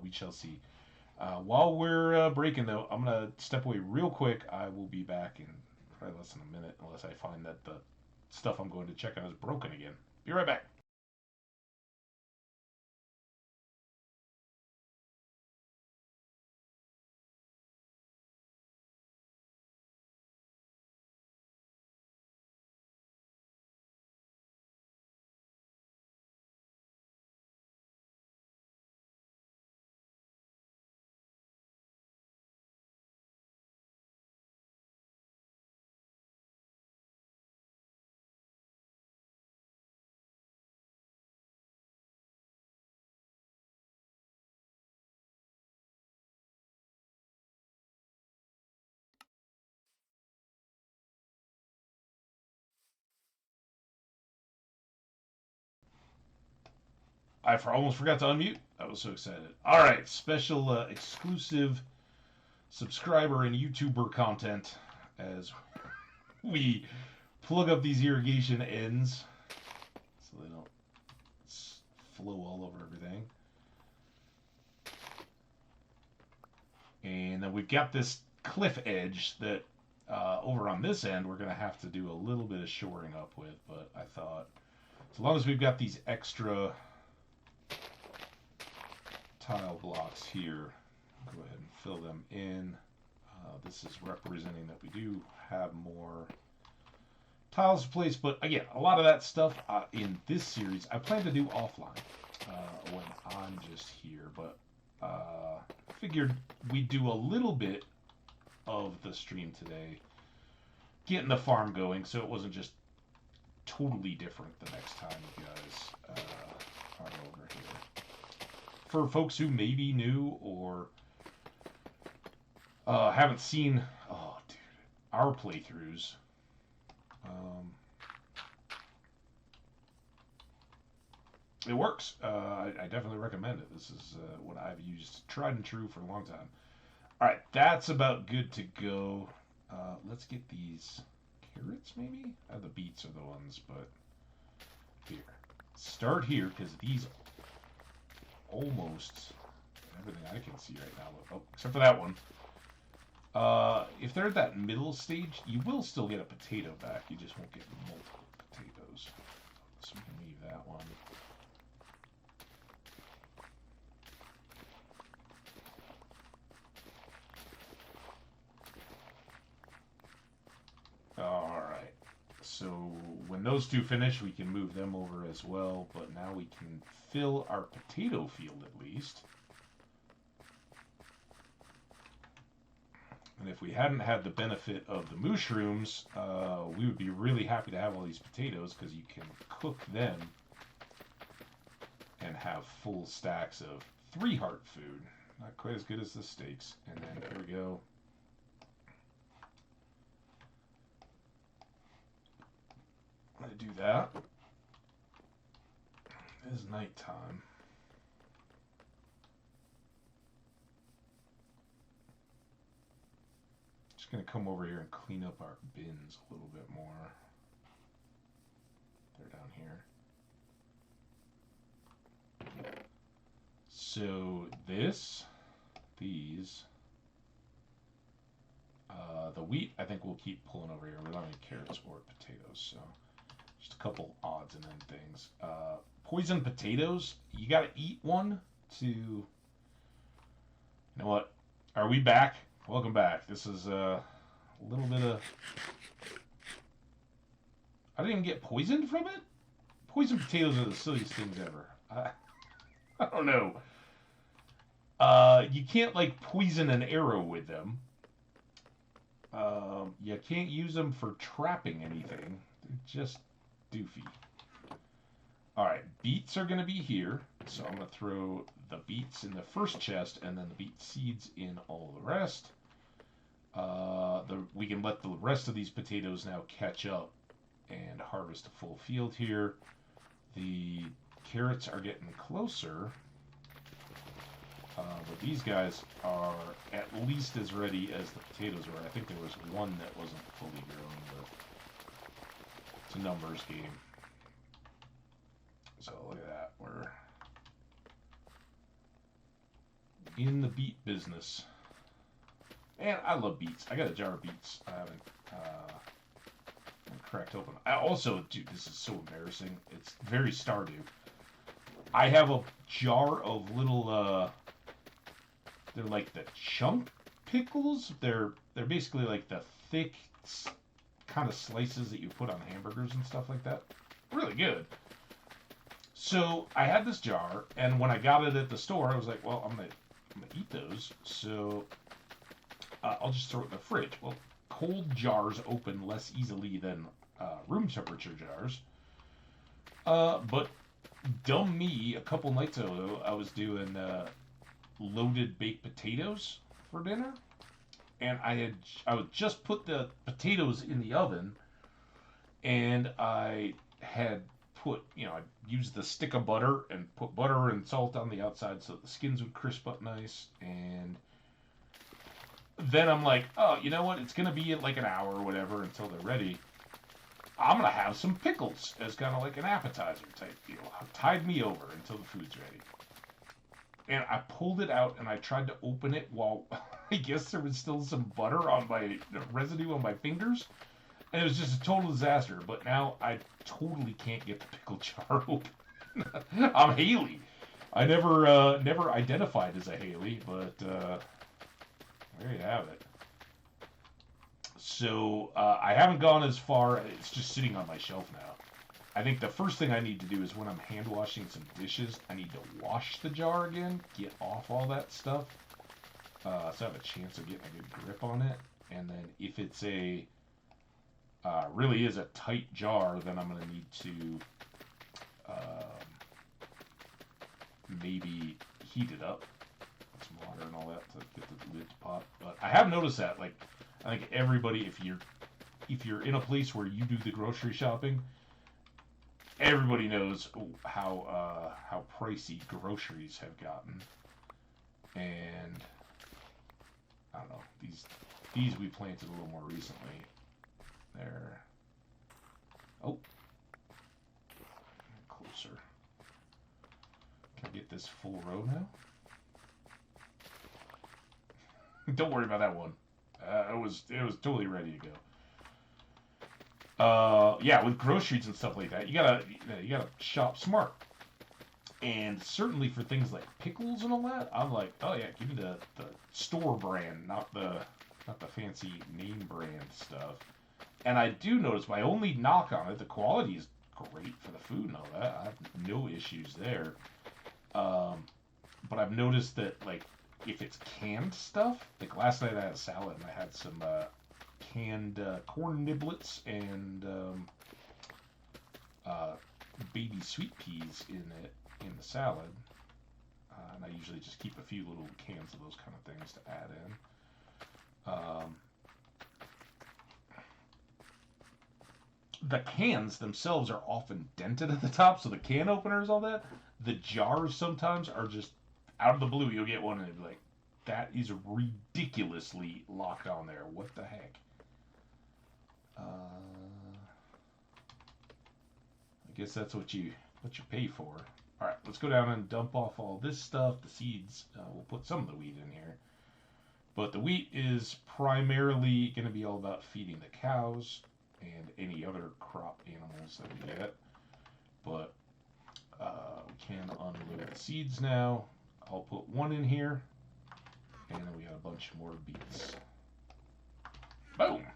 We shall see. While we're breaking, though, I'm going to step away real quick. I will be back in probably less than a minute, unless I find that the stuff I'm going to check out is broken again. Be right back. I almost forgot to unmute. I was so excited. All right, special exclusive subscriber and YouTuber content as we plug up these irrigation ends so they don't flow all over everything. And then we've got this cliff edge that over on this end we're going to have to do a little bit of shoring up with, but I thought as long as we've got these extra tile blocks here, go ahead and fill them in. This is representing that we do have more tiles to place, but again, a lot of that stuff in this series I plan to do offline when I'm just here, but figured we'd do a little bit of the stream today, getting the farm going, so it wasn't just totally different the next time you guys are over here. For folks who may be new or haven't seen, our playthroughs, it works. I definitely recommend it. This is what I've used, tried and true, for a long time. All right, that's about good to go. Let's get these carrots, maybe? The beets are the ones, but here. Start here, because these almost, everything I can see right now, except for that one. If they're at that middle stage, you will still get a potato back. You just won't get multiple potatoes. So we can leave that one. Alright, so when those two finish, we can move them over as well, but now we can fill our potato field at least. And if we hadn't had the benefit of the mushrooms, we would be really happy to have all these potatoes, because you can cook them and have full stacks of 3-heart food. Not quite as good as the steaks. And then here we go. I'm going to do that. It is nighttime. Just going to come over here and clean up our bins a little bit more. They're down here. So these, the wheat I think we'll keep pulling over here. We don't need carrots or potatoes, so Just a couple odds and end things. Poisoned potatoes. You got to eat one to. You know what? Are we back? Welcome back. This is a little bit of. I didn't even get poisoned from it. Poisoned potatoes are the silliest things ever. I don't know. You can't like poison an arrow with them. You can't use them for trapping anything. They're just doofy. Alright, beets are going to be here. So I'm going to throw the beets in the first chest and then the beet seeds in all the rest. We can let the rest of these potatoes now catch up and harvest a full field here. The carrots are getting closer. But these guys are at least as ready as the potatoes were. I think there was one that wasn't fully grown, but it's a numbers game. So look at that. We're in the beet business. Man, I love beets. I got a jar of beets. I haven't cracked open. I also, dude, this is so embarrassing. It's very Stardew. I have a jar of little, they're like the chunk pickles. They're basically like the thick kind of slices that you put on hamburgers and stuff like that. Really good. So I had this jar, and when I got it at the store, I was like, well, I'm gonna eat those. So I'll just throw it in the fridge. Well, cold jars open less easily than room temperature jars. But dumb me, a couple nights ago, I was doing loaded baked potatoes for dinner, and I would just put the potatoes in the oven, and I had put, I used the stick of butter and put butter and salt on the outside so the skins would crisp up nice, and then I'm like, oh, you know what? It's gonna be like an hour or whatever until they're ready. I'm gonna have some pickles as kind of like an appetizer type deal. Tide me over until the food's ready. And I pulled it out and I tried to open it while I guess there was still some butter on my residue on my fingers. And it was just a total disaster. But now I totally can't get the pickle jar open. I'm Haley. I never identified as a Haley, but there you have it. So I haven't gone as far. It's just sitting on my shelf now. I think the first thing I need to do is when I'm hand washing some dishes, I need to wash the jar again, get off all that stuff, so I have a chance of getting a good grip on it. And then if it's really is a tight jar, then I'm going to need to maybe heat it up with some water and all that to get the lid to pop. But I have noticed that, like, I think everybody, if you're in a place where you do the grocery shopping, everybody knows how pricey groceries have gotten, and I don't know, these we planted a little more recently. They're closer. Can I get this full row now? Don't worry about that one. It was totally ready to go. Yeah, with groceries and stuff like that, you gotta shop smart. And certainly for things like pickles and all that, I'm like, oh yeah, give me the store brand, not the fancy name brand stuff. And I do notice, my only knock on it, the quality is great for the food and all that. I have no issues there. But I've noticed that, like, if it's canned stuff, like last night I had a salad and I had some canned corn niblets and baby sweet peas in the salad, and I usually just keep a few little cans of those kind of things to add in. The cans themselves are often dented at the top, so the can openers, all that. The jars sometimes are just out of the blue. You'll get one and it'll be like, that is ridiculously locked on there. What the heck? I guess that's what you pay for. All right, let's go down and dump off all this stuff. The seeds, we'll put some of the wheat in here. But the wheat is primarily going to be all about feeding the cows. and any other crop animals that we get. But we can unload the seeds now. I'll put one in here, and then we got a bunch more beets. Boom!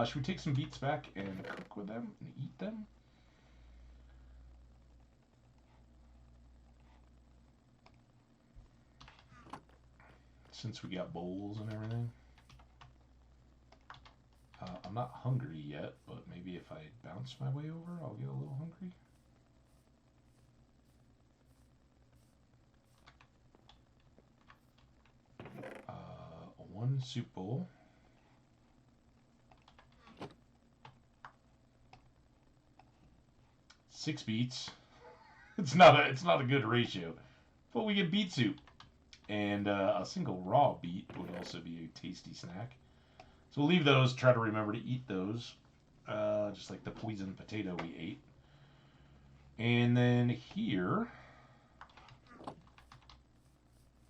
Should we take some beets back and cook with them and eat them? Since we got bowls and everything. I'm not hungry yet, but maybe if I bounce my way over, I'll get a little hungry. One soup bowl. Six beets. It's not a good ratio, but we get beet soup, and a single raw beet would also be a tasty snack. So we'll leave those. Try to remember to eat those, just like the poison potato we ate. And then here,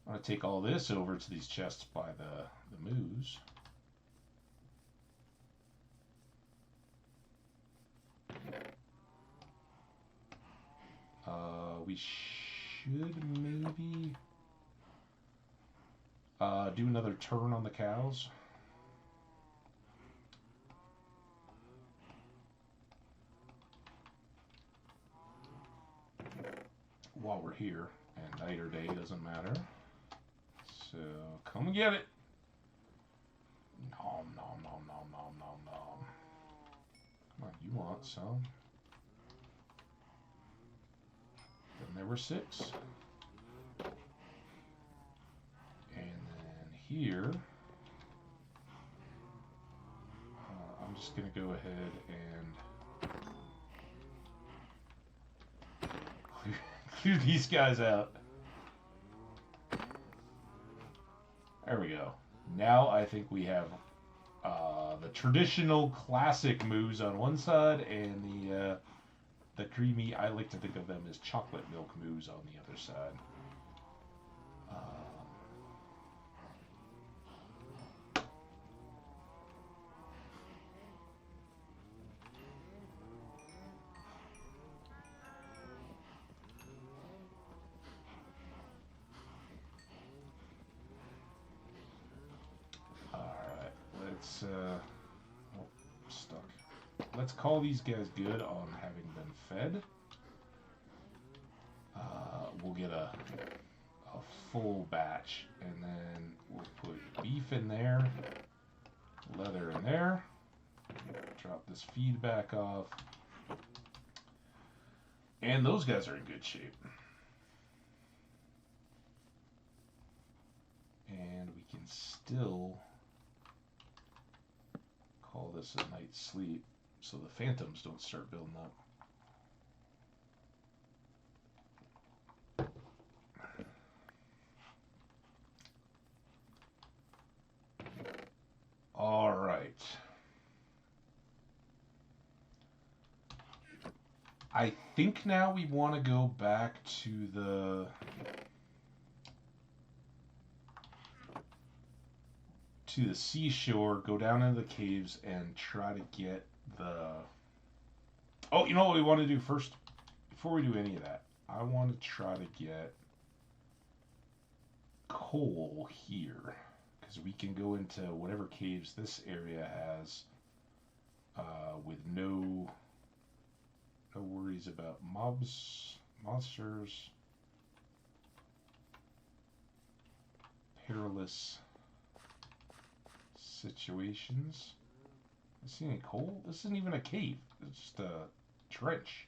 I'm gonna take all this over to these chests by the moose. We should maybe do another turn on the cows. While we're here, and night or day doesn't matter. So come and get it. Nom nom nom nom nom nom nom. Come on, you want some? Then there were 6. And then here, I'm just gonna go ahead and clear these guys out. There we go. Now I think we have the traditional classic moose on one side and the creamy, I like to think of them as chocolate milk moose on the other side. Stuck. Let's call these guys good on having been fed. We'll get a full batch, and then we'll put beef in there, leather in there, drop this feed back off, and those guys are in good shape. And we can still call this a night's sleep so the phantoms don't start building up. All right. I think now we want to go back to the seashore, go down into the caves, and try to get the... Oh, you know what we want to do first? Before we do any of that, I want to try to get coal here, because we can go into whatever caves this area has with no worries about monsters, perilous situations. I see any coal? This isn't even a cave. It's just a trench.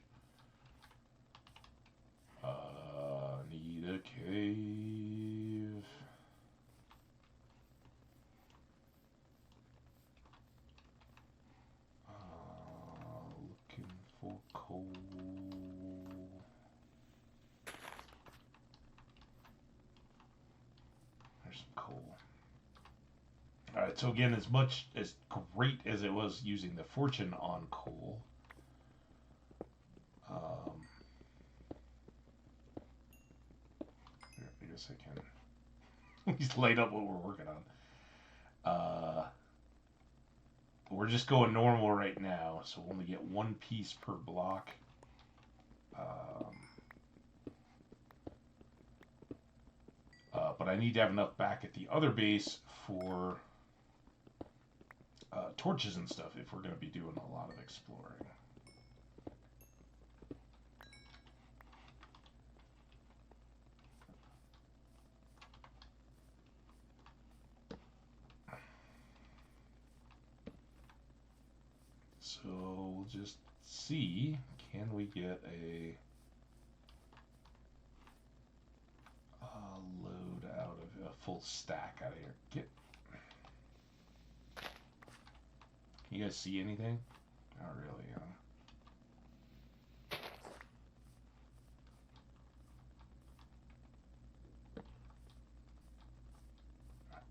Need a cave. Looking for coal. There's some coal. Alright, so again, as much as great as it was using the fortune on coal, I guess I can at least light up what we're working on. We're just going normal right now, so we'll only get one piece per block. But I need to have enough back at the other base for torches and stuff if we're going to be doing a lot of exploring. So we'll just see, can we get a load out of a full stack out of here? Can you guys see anything? Not really, huh?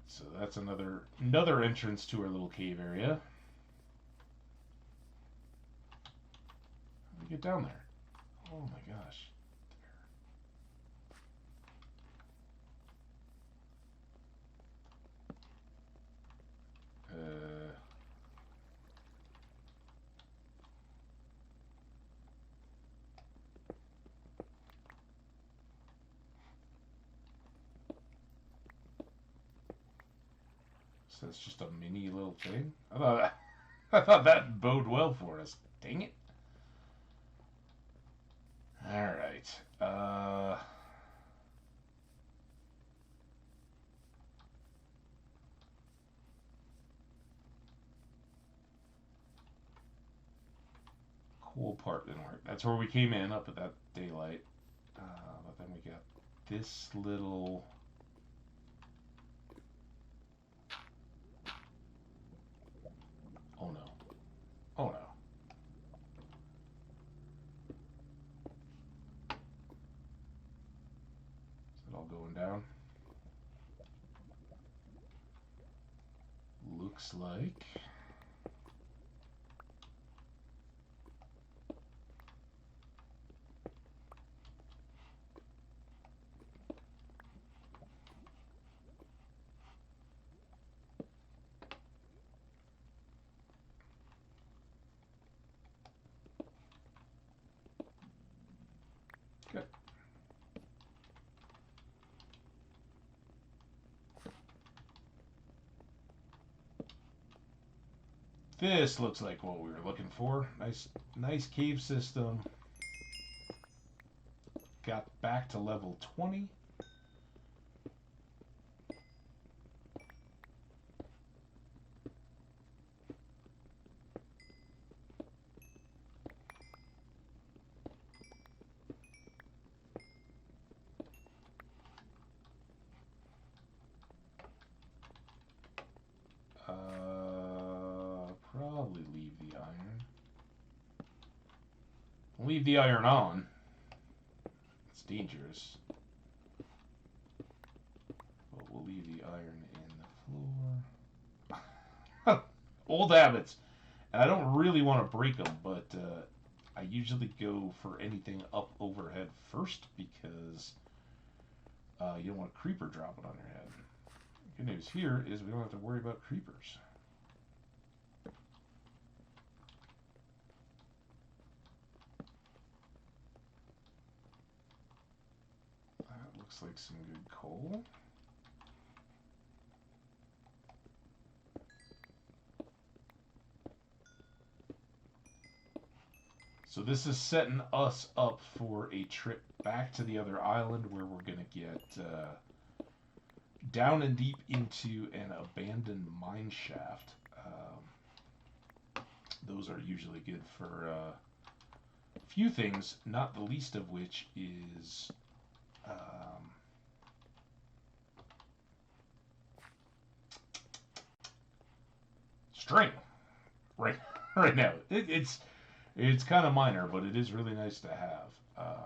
So that's another entrance to our little cave area. How do we get down there? Oh my gosh. So it's just a mini little thing. I thought that bode well for us. Dang it. All right. Cool part didn't work. That's where we came in, up at that daylight. But then we got this little... Oh no. Oh no. Is it all going down? Looks like... Good. This looks like what we were looking for. Nice cave system. Got back to level 20. Probably leave the iron. Leave the iron on. It's dangerous. But we'll leave the iron in the floor. Old habits. And I don't really want to break them, but I usually go for anything up overhead first because you don't want a creeper dropping on your head. Good news here is we don't have to worry about creepers. That looks like some good coal. So this is setting us up for a trip back to the other island where we're going to get down and deep into an abandoned mine shaft. Those are usually good for a few things, not the least of which is string. Right now, it's kind of minor, but it is really nice to have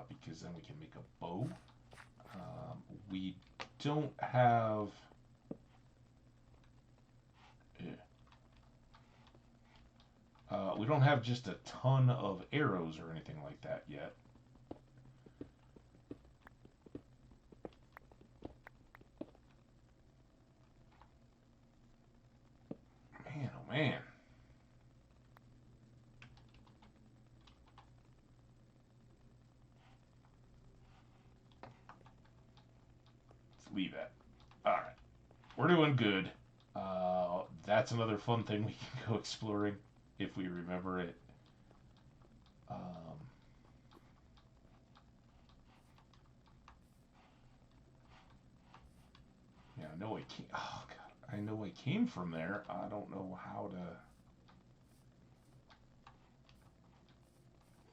because then we can make a bow. We don't have... we don't have just a ton of arrows or anything like that yet. Man, oh man. leave that. All right, we're doing good. That's another fun thing we can go exploring if we remember it. Um, yeah, I know I came. Oh God, I know I came from there. I don't know how to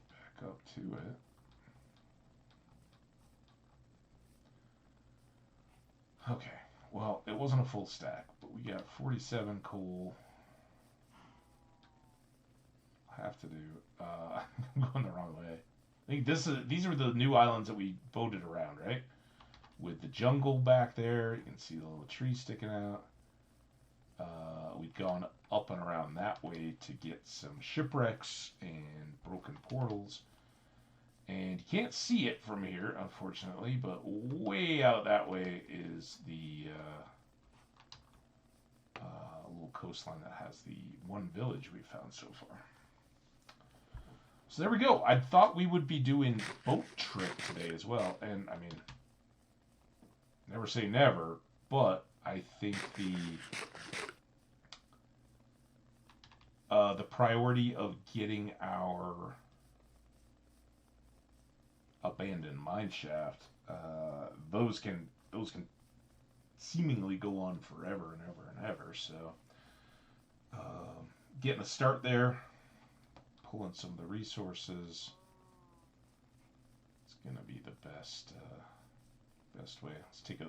back up to it. Okay, well, it wasn't a full stack, but we got 47 coal. I have to do. I'm going the wrong way. I think these are the new islands that we voted around, right? With the jungle back there, you can see the little tree sticking out. We've gone up and around that way to get some shipwrecks and broken portals. And you can't see it from here, unfortunately, but way out that way is the little coastline that has the one village we've found so far. So there we go. I thought we would be doing boat trip today as well, and I mean, never say never, but I think the priority of getting our abandoned mine shaft, those can seemingly go on forever and ever and ever. So getting a start there, pulling some of the resources, it's gonna be the best way. Let's take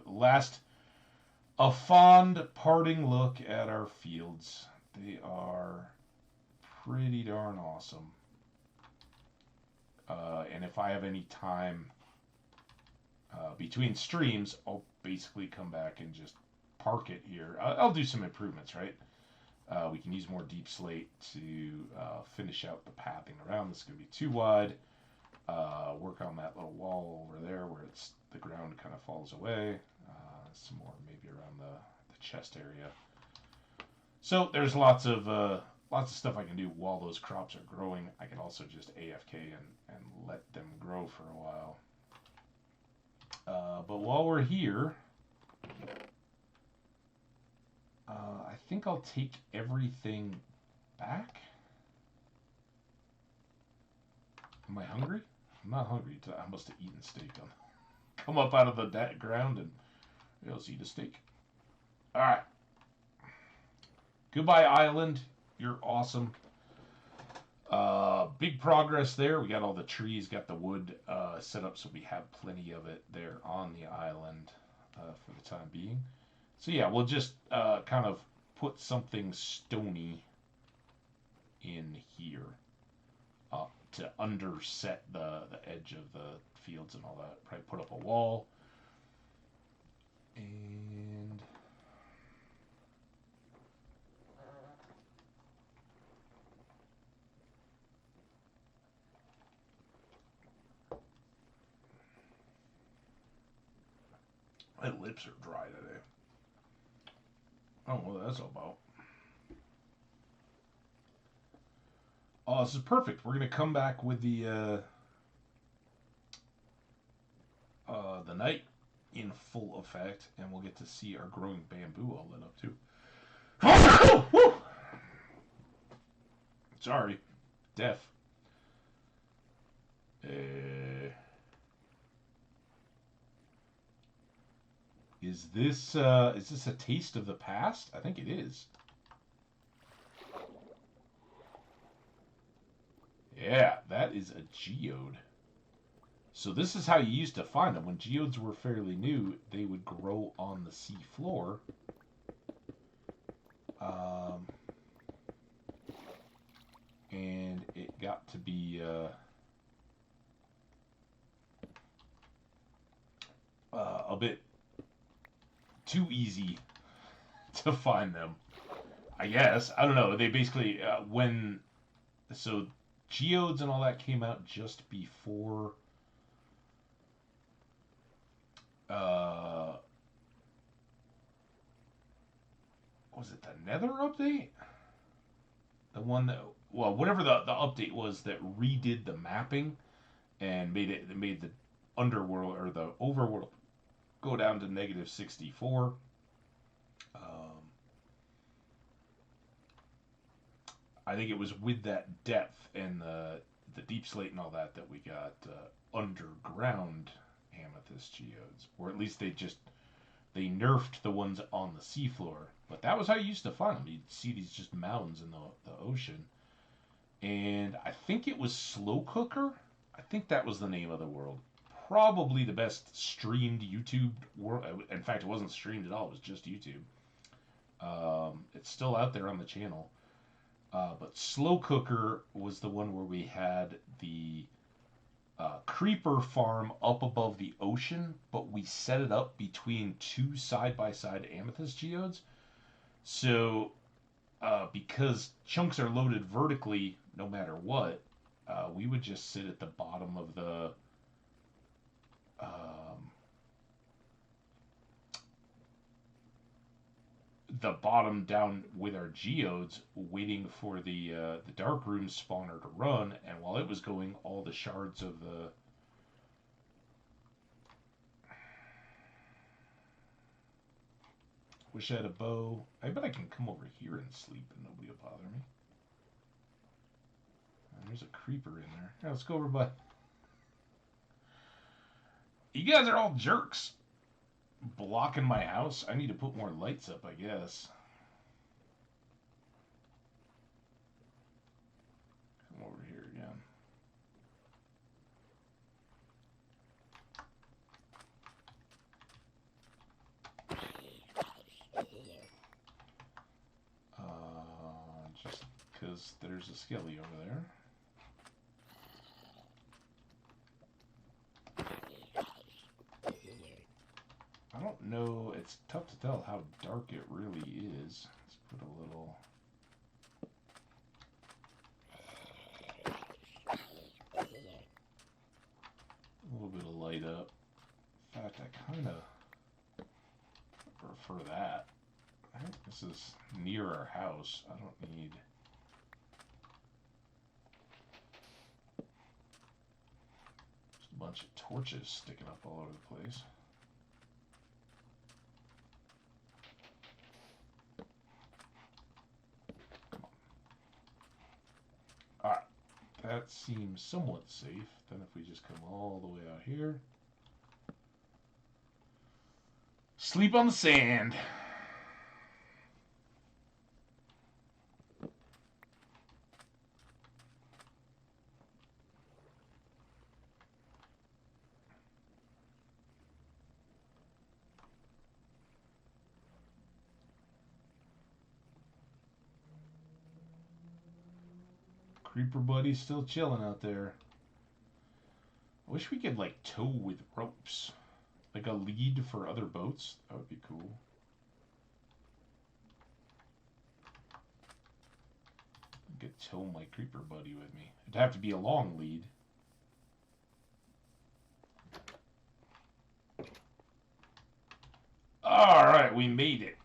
a fond parting look at our fields. They are pretty darn awesome. And if I have any time between streams, I'll basically come back and just park it here. I'll do some improvements, right? We can use more deep slate to finish out the pathing around. This is going to be too wide. Work on that little wall over there where the ground kind of falls away. Some more maybe around the chest area. So there's lots of stuff I can do while those crops are growing. I can also just AFK and let them grow for a while. But while we're here, I think I'll take everything back. Am I hungry? I'm not hungry. I must have eaten steak. Come up out of the ground and let's eat a steak. All right. Goodbye, island. You're awesome. Big progress there. We got all the trees, got the wood set up so we have plenty of it there on the island for the time being. So yeah, we'll just kind of put something stony in here to underset the edge of the fields and all that. Probably put up a wall. And my lips are dry today. I don't know what that's all about. Oh, this is perfect. We're gonna come back with the night in full effect, and we'll get to see our growing bamboo all lit up too. Sorry, deaf. Is this a taste of the past? I think it is. Yeah, that is a geode. So this is how you used to find them. When geodes were fairly new, they would grow on the sea floor. And it got to be a bit too easy to find them, I guess. I don't know. They basically, so geodes and all that came out just before was it the Nether update? The one that, well, whatever the update was that redid the mapping and made the underworld or the overworld go down to negative 64. I think it was with that depth and the deep slate and all that we got underground amethyst geodes, or at least they nerfed the ones on the seafloor. But that was how you used to find them. You'd see these just mounds in the ocean. And I think it was Slow Cooker. I think that was the name of the world. Probably the best streamed YouTube world. In fact, it wasn't streamed at all. It was just YouTube. It's still out there on the channel. But Slow Cooker was the one where we had the creeper farm up above the ocean, but we set it up between two side-by-side amethyst geodes. So, because chunks are loaded vertically no matter what, we would just sit at the bottom of the bottom down with our geodes, waiting for the dark room spawner to run. And while it was going, all the shards of the wish I had a bow. I bet I can come over here and sleep and nobody will bother me. And there's a creeper in there. Yeah, let's go over by. You guys are all jerks. Blocking my house. I need to put more lights up, I guess. Come over here again. Just because there's a skelly over there. I don't know, it's tough to tell how dark it really is. Let's put a little... bit of light up. In fact, I kind of prefer that. I think this is near our house. I don't need... just a bunch of torches sticking up all over the place. Alright, that seems somewhat safe. Then if we just come all the way out here. Sleep on the sand. Creeper buddy's still chilling out there. I wish we could, like, tow with ropes. Like a lead for other boats. That would be cool. I could tow my creeper buddy with me. It'd have to be a long lead. Alright, we made it.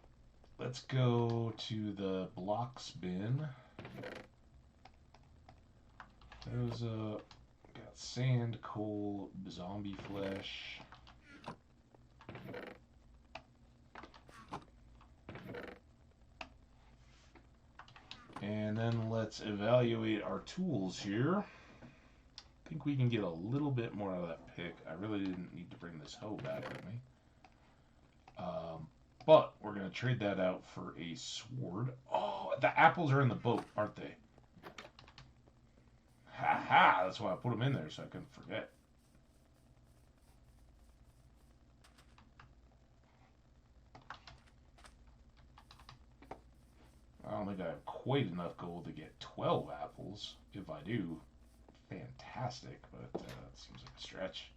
Let's go to the blocks bin. There's got sand, coal, zombie flesh. And then let's evaluate our tools here. I think we can get a little bit more out of that pick. I really didn't need to bring this hoe back with me. But we're going to trade that out for a sword. Oh, the apples are in the boat, aren't they? Ha ha! That's why I put them in there, so I couldn't forget. I don't think I have quite enough gold to get 12 apples. If I do, fantastic, but that seems like a stretch.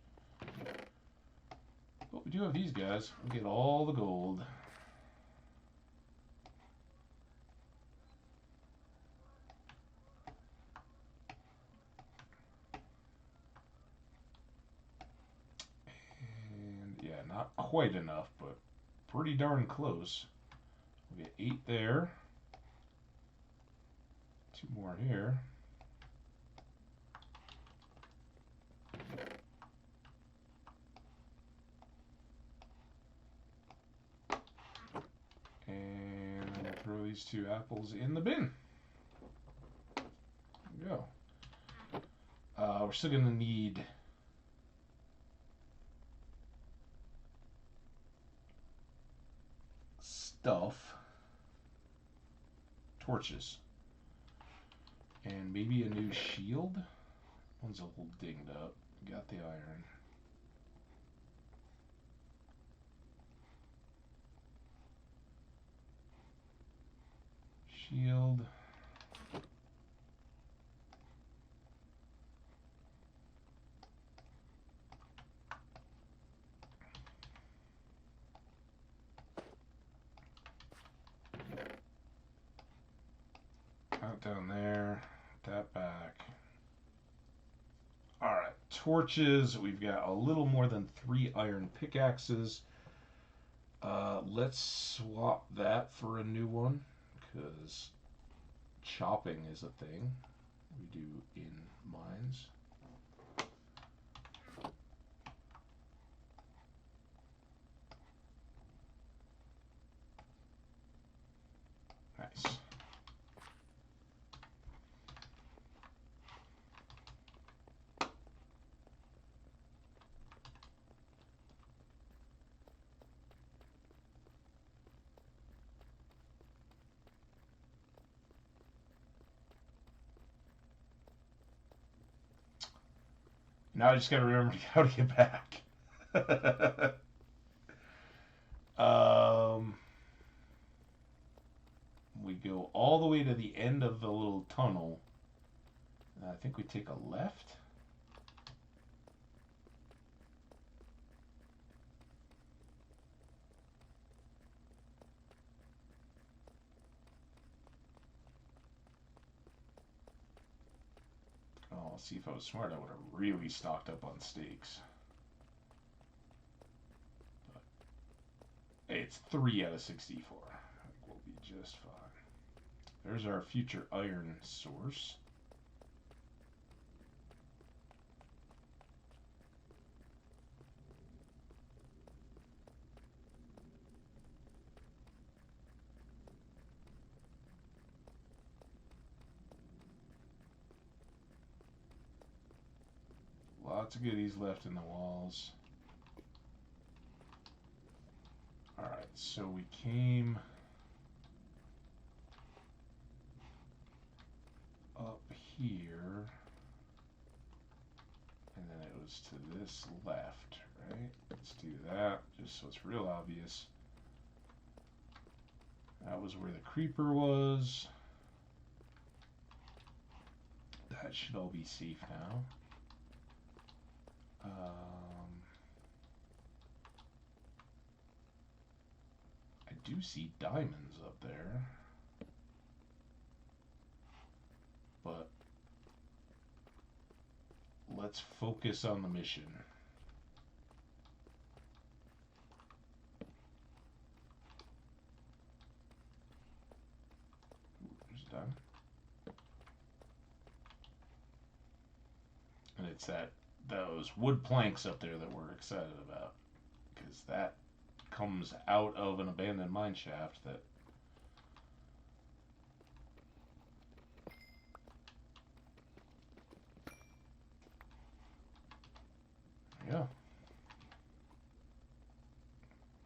But we do have these guys. We'll get all the gold. And yeah, not quite enough, but pretty darn close. We'll get 8 there. 2 more here. these 2 apples in the bin. There we go. We're still going to need stuff. Torches. And maybe a new shield. One's a little dinged up. Got the iron. Shield. Out down there. That back. Alright, torches. We've got a little more than 3 iron pickaxes. Let's swap that for a new one, because chopping is a thing we do in mines. Nice. Now I just gotta remember how to get back. We go all the way to the end of the little tunnel. I think we take a left. Oh, see, if I was smart, I would have really stocked up on steaks. But, hey, it's 3 out of 64. I think we'll be just fine. There's our future iron source. Lots of goodies left in the walls. Alright, so we came up here, and then it was to this left, right? Let's do that, just so it's real obvious. That was where the creeper was. That should all be safe now. I do see diamonds up there, but let's focus on the mission. There's done. And it's those wood planks up there that we're excited about, because that comes out of an abandoned mine shaft that yeah,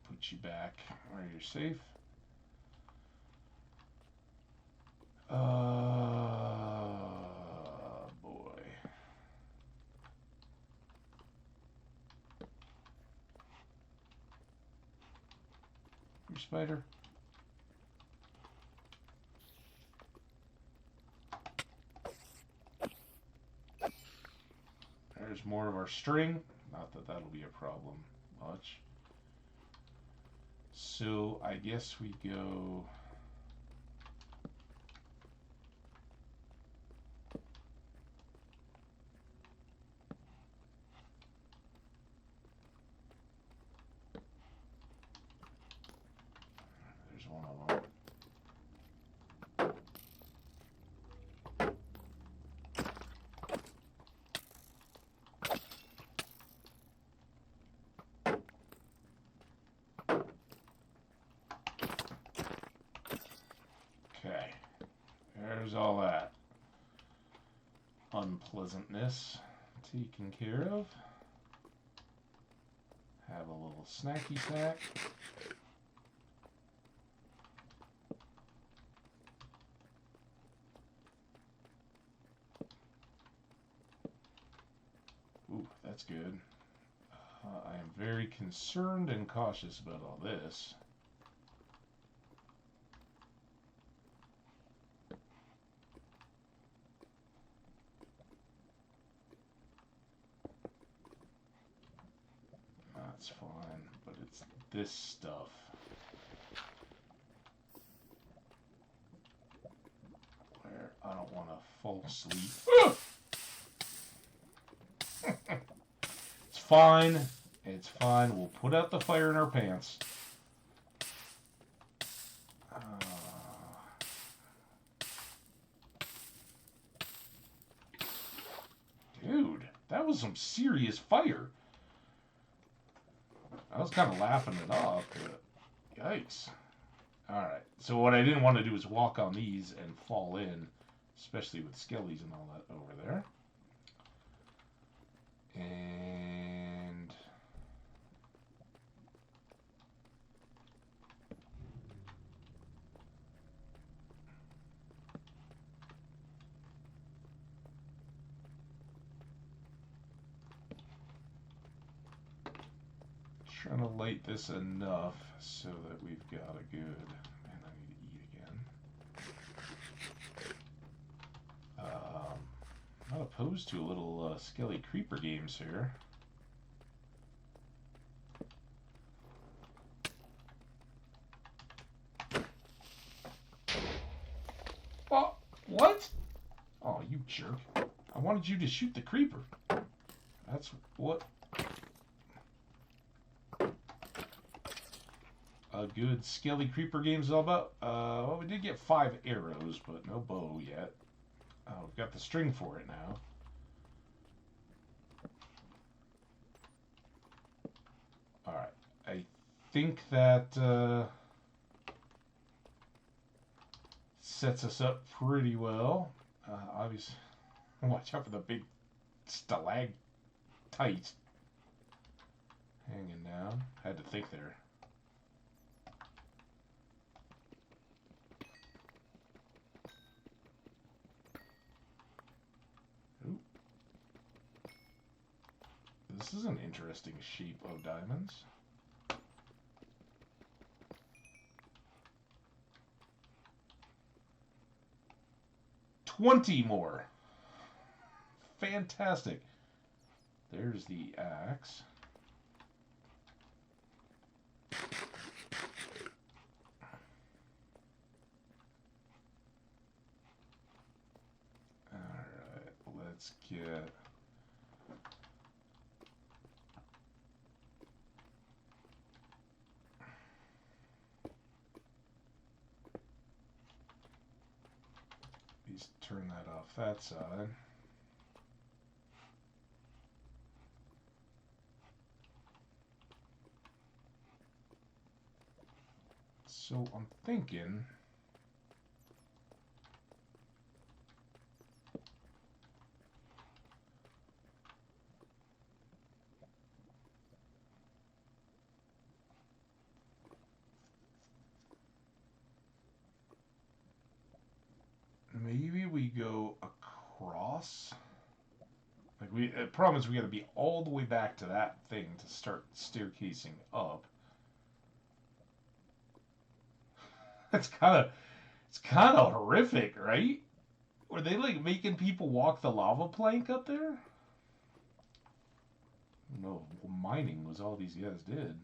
put you back where you're safe. Boy. Your spider. There's more of our string. Not that that'll be a problem much. So I guess we go. There's one of them. There's all that unpleasantness taken care of. Have a little snacky snack. Ooh, that's good. I am very concerned and cautious about all this. That's fine, but it's this stuff. Where I don't want to fall asleep. It's fine. It's fine. We'll put out the fire in our pants. Dude, that was some serious fire. I was kind of laughing it off, but yikes. Alright, so what I didn't want to do is walk on these and fall in, especially with skellies and all that over there. And trying to light this enough so that we've got a good, and I need to eat again. Not opposed to a little Skelly Creeper games here. Oh, what? Oh, you jerk. I wanted you to shoot the creeper. That's what a good Skelly Creeper game is all about. Well, we did get 5 arrows, but no bow yet. Oh, we've got the string for it now. Alright, I think that sets us up pretty well. Obviously, watch out for the big stalactites hanging down. Had to think there. Ooh. This is an interesting shape of diamonds. $20 more. Fantastic. There's the axe. Alright, let's get these, turn that off that side. So I'm thinking maybe we go across. Like the problem is we got to be all the way back to that thing to start staircasing up. It's kind of horrific, right? Were they like making people walk the lava plank up there? No, mining was all these guys did.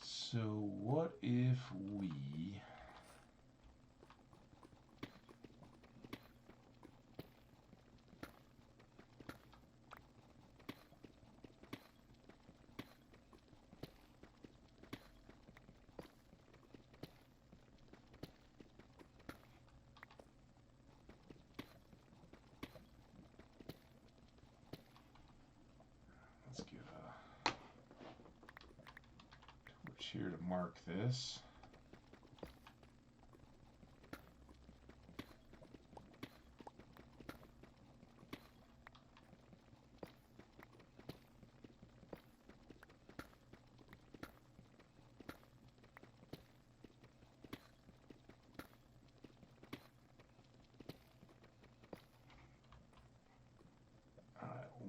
So what if we here to mark this.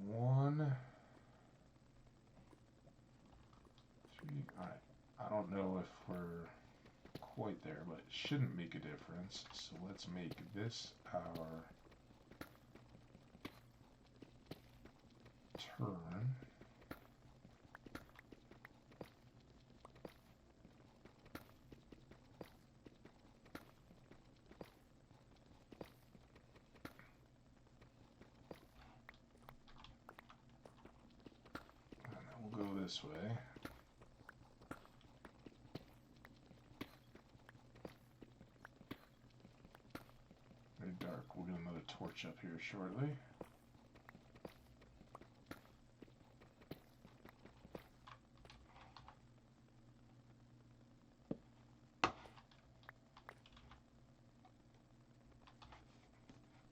One, three. All right. I don't know if we're quite there, but it shouldn't make a difference. So let's make this our turn. We'll go this way. Very dark. We'll get another torch up here shortly.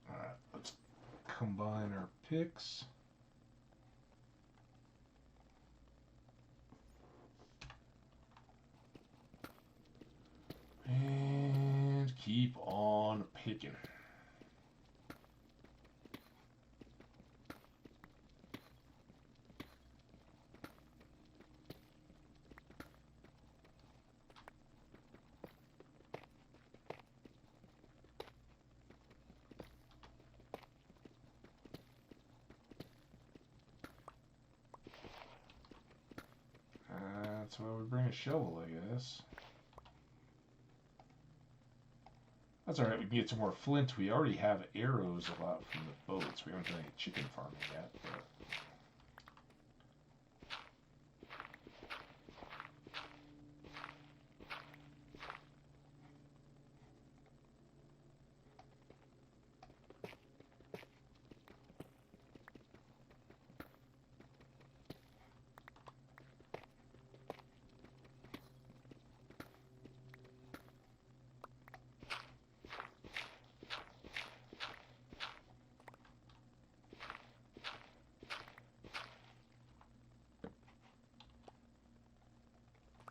Alright, let's combine our picks. And keep on picking. That's why we bring a shovel, I guess. That's alright, we can get some more flint. We already have arrows a lot from the boats. We haven't done any chicken farming yet, but...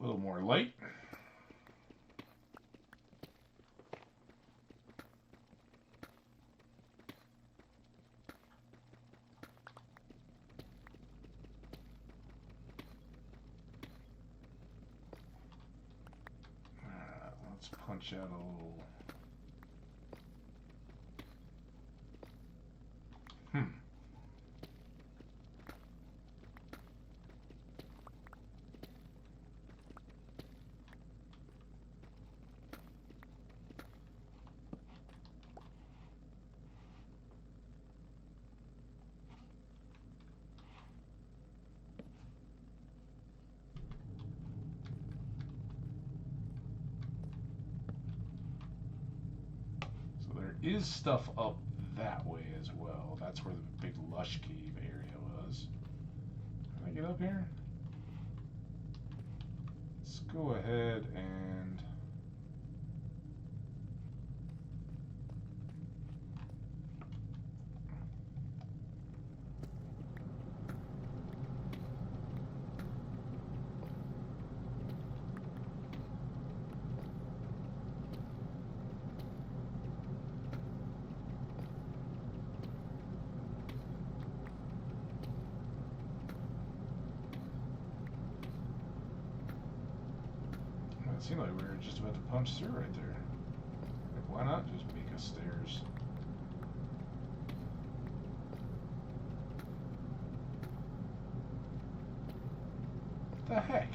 a little more light. Let's punch out a little. Is stuff up that way as well. That's where the big lush cave area was. Can I get up here? Let's go ahead and... It seemed like we were just about to punch through right there. Like, why not just make us stairs? What the heck?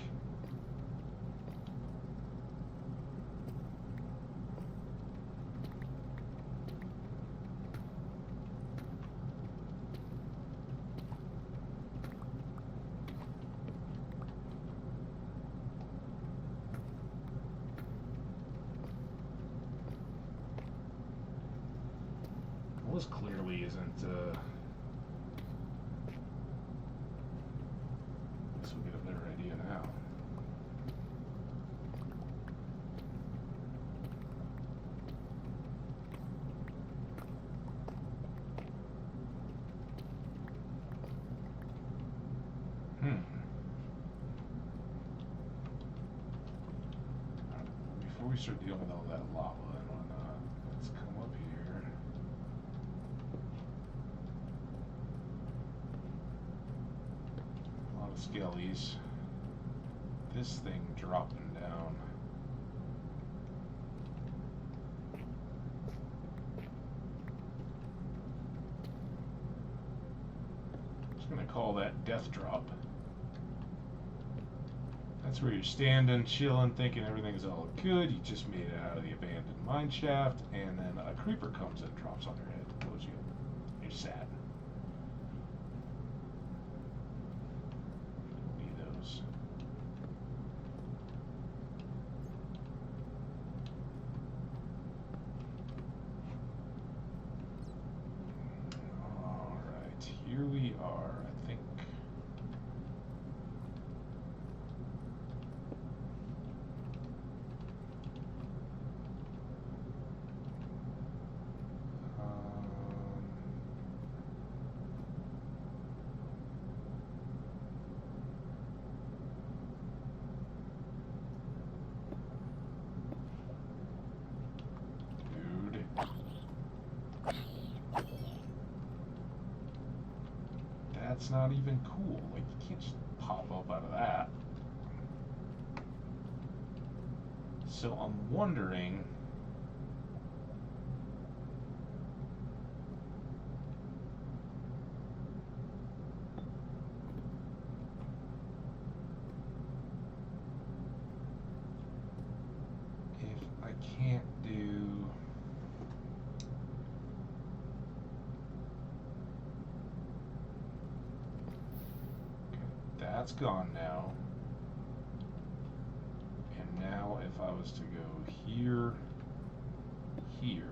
This clearly isn't, I guess we'll get a better idea now. before we start dealing with all that lava and whatnot, let's come up here. A lot of skellies. This thing dropping down. Just gonna call that death drop. That's where you're standing, chilling, thinking everything's all good. You just made it out of the abandoned mine shaft, and then a creeper comes and drops on your head. Kills you. You're sad. Don't need those. Alright, here we are, I think. That's not even cool. Like, you can't just pop up out of that. So I'm wondering... if I can't do... That's gone now. And now if I was to go here, here,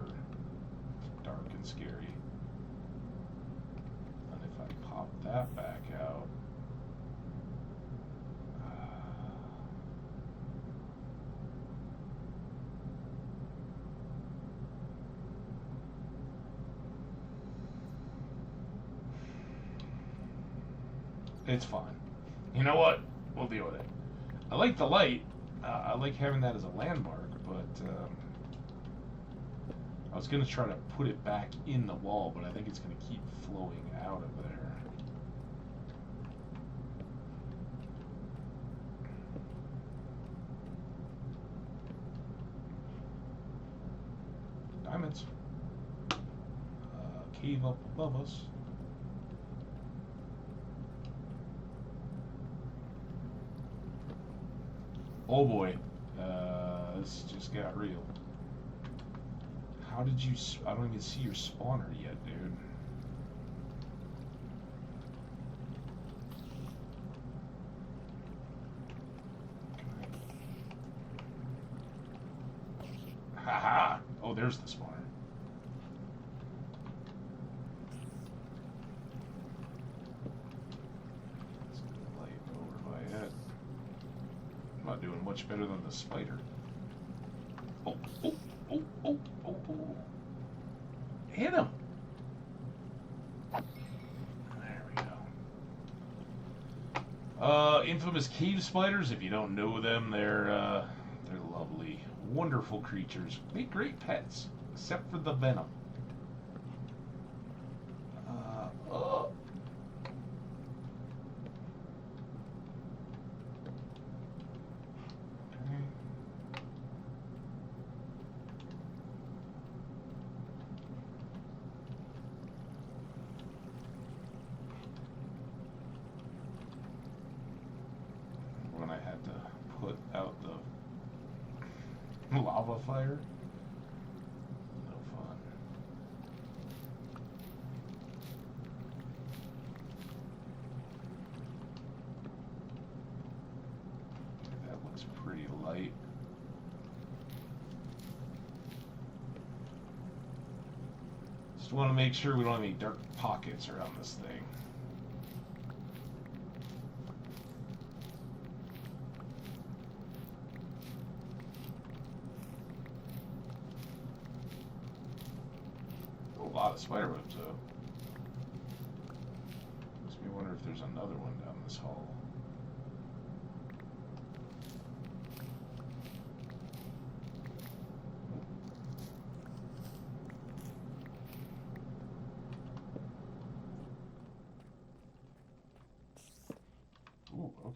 dark and scary. And if I pop that back out, it's fine. You know what? We'll deal with it. I like the light. I like having that as a landmark, but I was going to try to put it back in the wall, but I think it's going to keep flowing out of there. Diamonds. Cave up above us. Oh boy, this just got real. How did you... I don't even see your spawner yet, dude. Haha! Oh, there's the spawner. Let's get the light over my head. I'm not doing much better than the spider. Oh, oh, oh, oh, oh, oh. Hit him! There we go. Infamous cave spiders, if you don't know them, they're lovely, wonderful creatures. Make great pets, except for the venom. When I had to put out the lava fire. No fun. That looks pretty light. Just want to make sure we don't have any dark pockets around this thing. A lot of spider webs up. Makes me wonder if there's another one down this hall.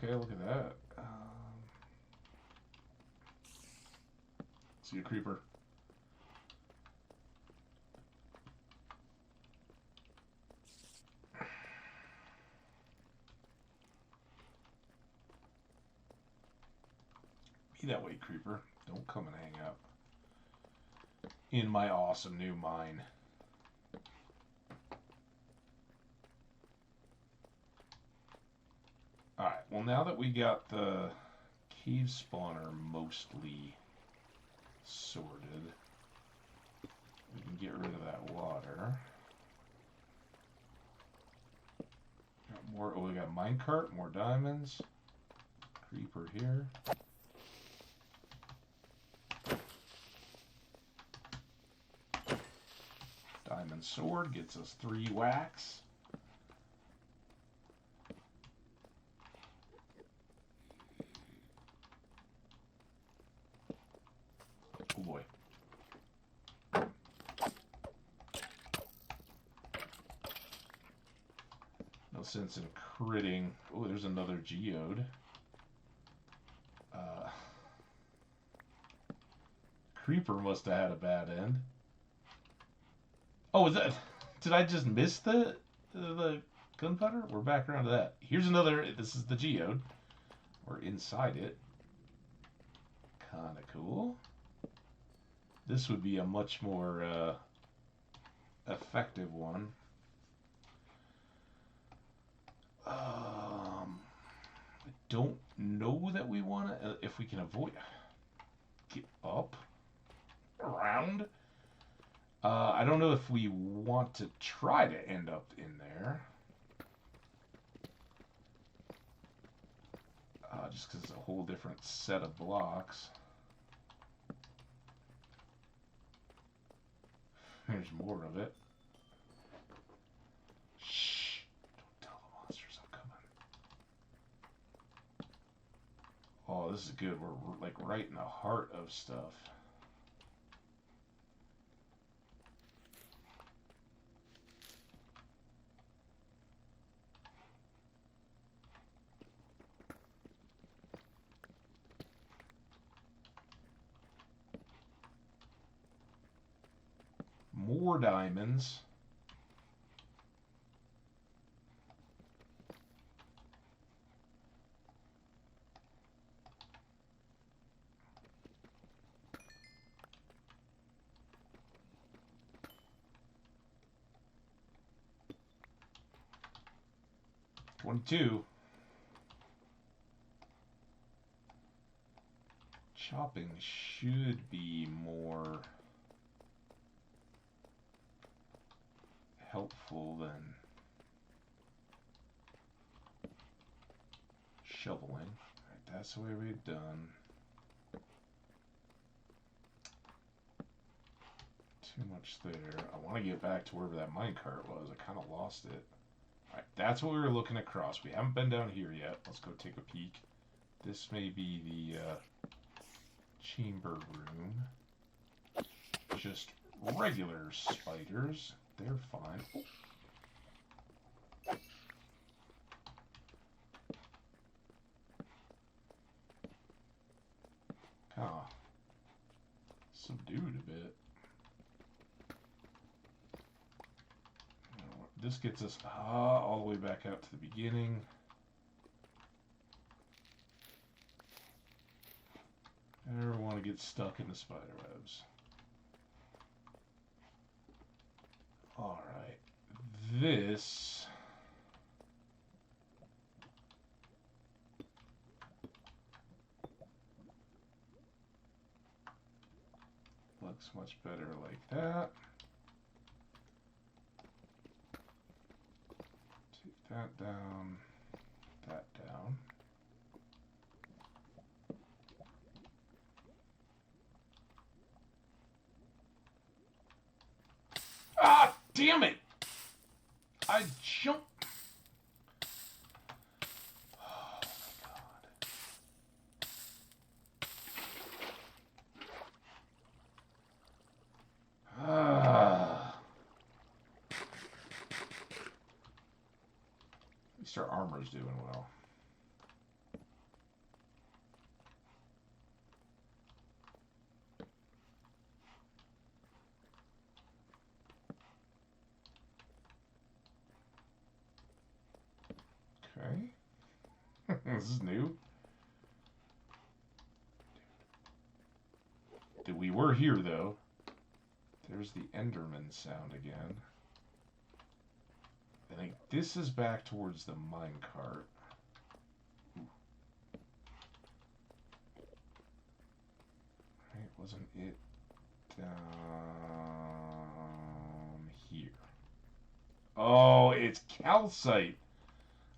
okay, look at that. See a creeper. Be that way, creeper. Don't come and hang out in my awesome new mine. Alright, well now that we got the cave spawner mostly sorted, we can get rid of that water. Got more, oh, we got minecart, more diamonds. Creeper here. Diamond sword gets us 3 wax. Oh boy. No sense in critting. Oh, there's another geode. Creeper must have had a bad end. Oh, is that? Did I just miss the gunpowder? We're back around to that. Here's another. This is the geode. We're inside it. Kind of cool. This would be a much more effective one. I don't know that we want to. If we can avoid. Get up. Around. I don't know if we want to try to end up in there. Just because it's a whole different set of blocks. There's more of it. Shh! Don't tell the monsters I'm coming. Oh, this is good. We're like right in the heart of stuff. More diamonds. $22. Chopping should be more helpful than shoveling. Alright, that's the way we've done. Too much there. I want to get back to wherever that minecart was. I kind of lost it. Alright, that's what we were looking across. We haven't been down here yet. Let's go take a peek. This may be the chamber room. Just regular spiders. They're fine. Oh. Kind of subdued a bit. This gets us all the way back out to the beginning. I never want to get stuck in the spider webs. Alright. This looks much better like that. Take that down, that down. Ah, damn it! I jumped. Oh my god. At least our armor's doing well. This is new. We were here, though. There's the Enderman sound again. I think this is back towards the minecart. Right, wasn't it down here? Oh, it's calcite.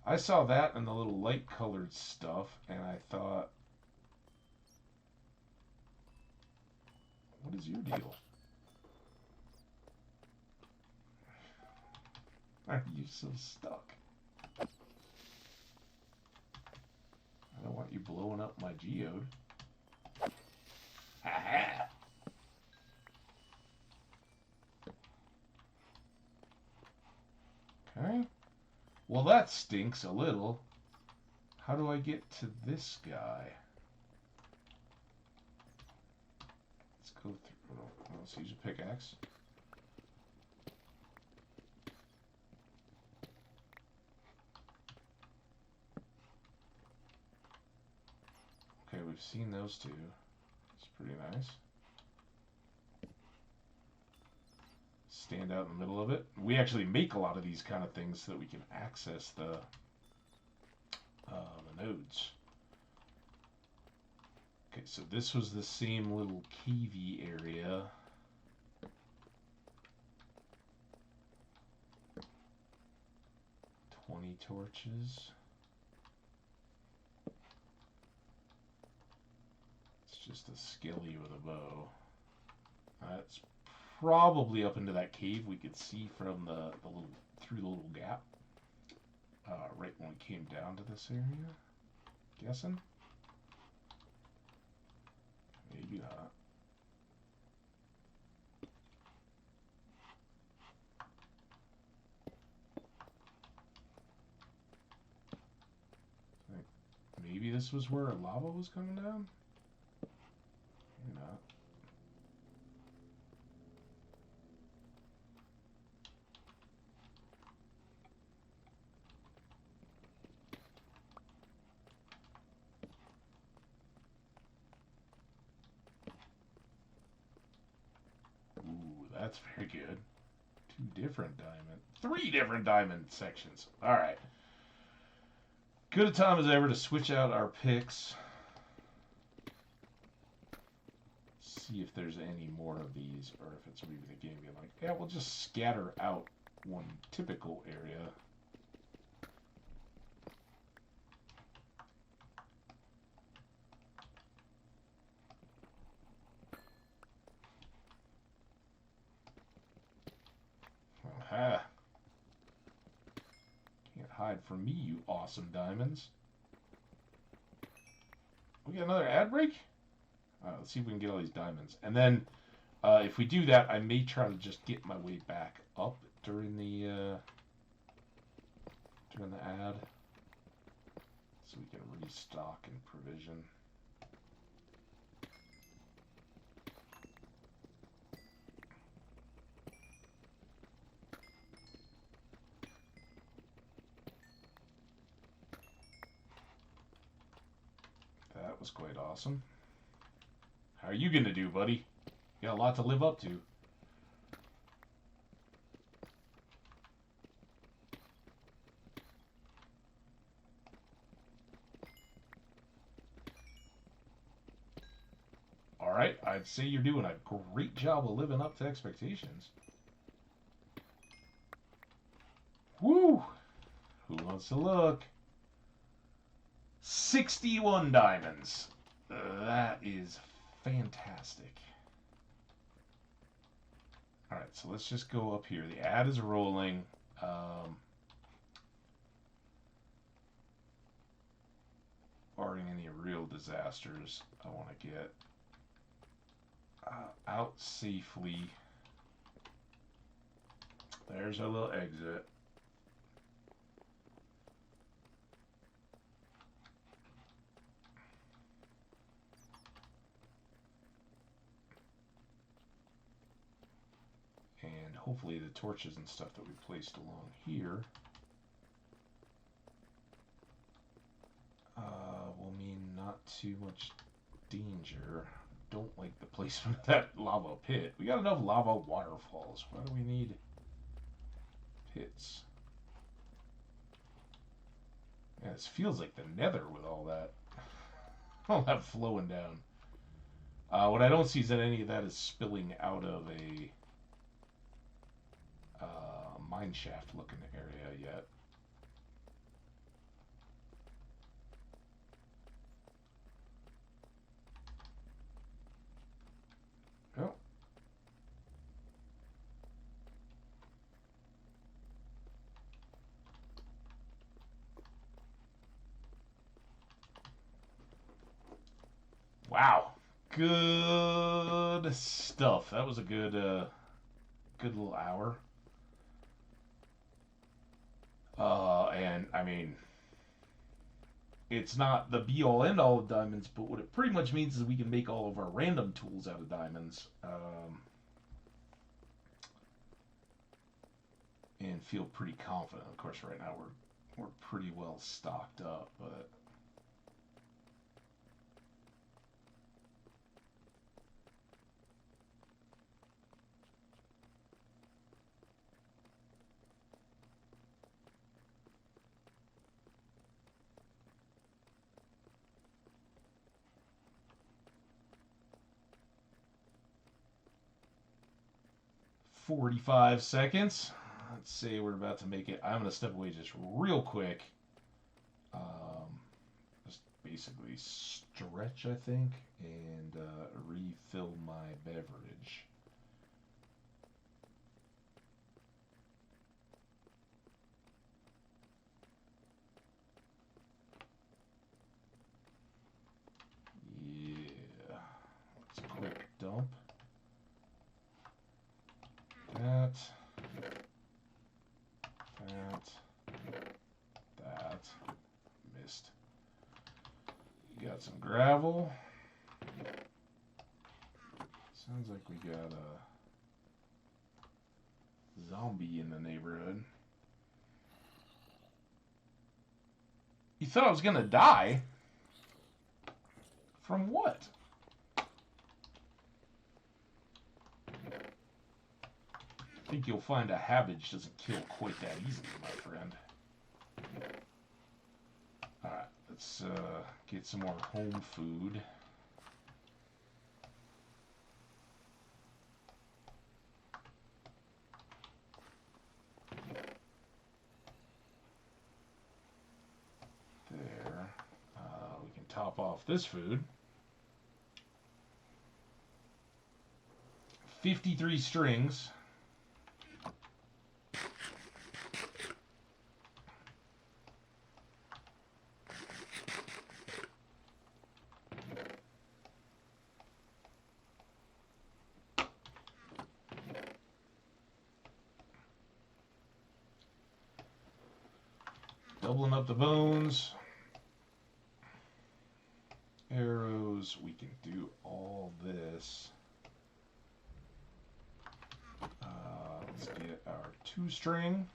I saw that in the little light-colored stuff, and I thought, what is your deal? Why are you so stuck? I don't want you blowing up my geode. Ha ha! Okay. Well, that stinks a little. How do I get to this guy? Let's go through. Let's use a pickaxe. Okay, we've seen those two. It's pretty nice. Stand out in the middle of it. We actually make a lot of these kind of things so that we can access the nodes. Okay, so this was the same little cavey area. Torches. It's just a skilly with a bow. That's probably up into that cave we could see from the little through the little gap. Right when we came down to this area. Guessing? Maybe not. Maybe this was where lava was coming down? Maybe not. Ooh, that's very good. 3 different diamond sections. Alright. Good a time as ever to switch out our picks. See if there's any more of these, or if it's maybe the game being like, yeah, we'll just scatter out one typical area. Aha. Can't hide from me, you awesome diamonds. We got another ad break? Let's see if we can get all these diamonds. And then, if we do that, I may try to just get my way back up during the ad. So we can restock and provision. That was quite awesome. How are you gonna do, buddy? You got a lot to live up to. Alright, I'd say you're doing a great job of living up to expectations. Woo! Who wants to look? 61 diamonds. That is fantastic. Alright, so let's just go up here. The ad is rolling. Barring any real disasters, I want to get out safely. There's our little exit. And hopefully the torches and stuff that we placed along here too much danger. Don't like the placement of that lava pit. We got enough lava waterfalls. Why do we need pits? Yeah, this feels like the nether with all that flowing down. What I don't see is that any of that is spilling out of a mine shaft looking area yet. Oh. Wow. Good stuff. That was a good little hour. And I mean, it's not the be all end all of diamonds, but what it pretty much means is we can make all of our random tools out of diamonds. And feel pretty confident. Of course, right now we're pretty well stocked up, but. $45. Let's say we're about to make it. I'm going to step away just real quick. Just basically stretch, I think, and refill my beverage. Yeah. Let's quick dump. That. Missed. You got some gravel. Sounds like we got a zombie in the neighborhood. You thought I was gonna die? From what? I think you'll find a Hambbage doesn't kill quite that easily, my friend. Alright, let's get some more home food. There. We can top off this food. 53 strings. Doubling up the bones. Arrows. We can do all this. Let's get our 2-string.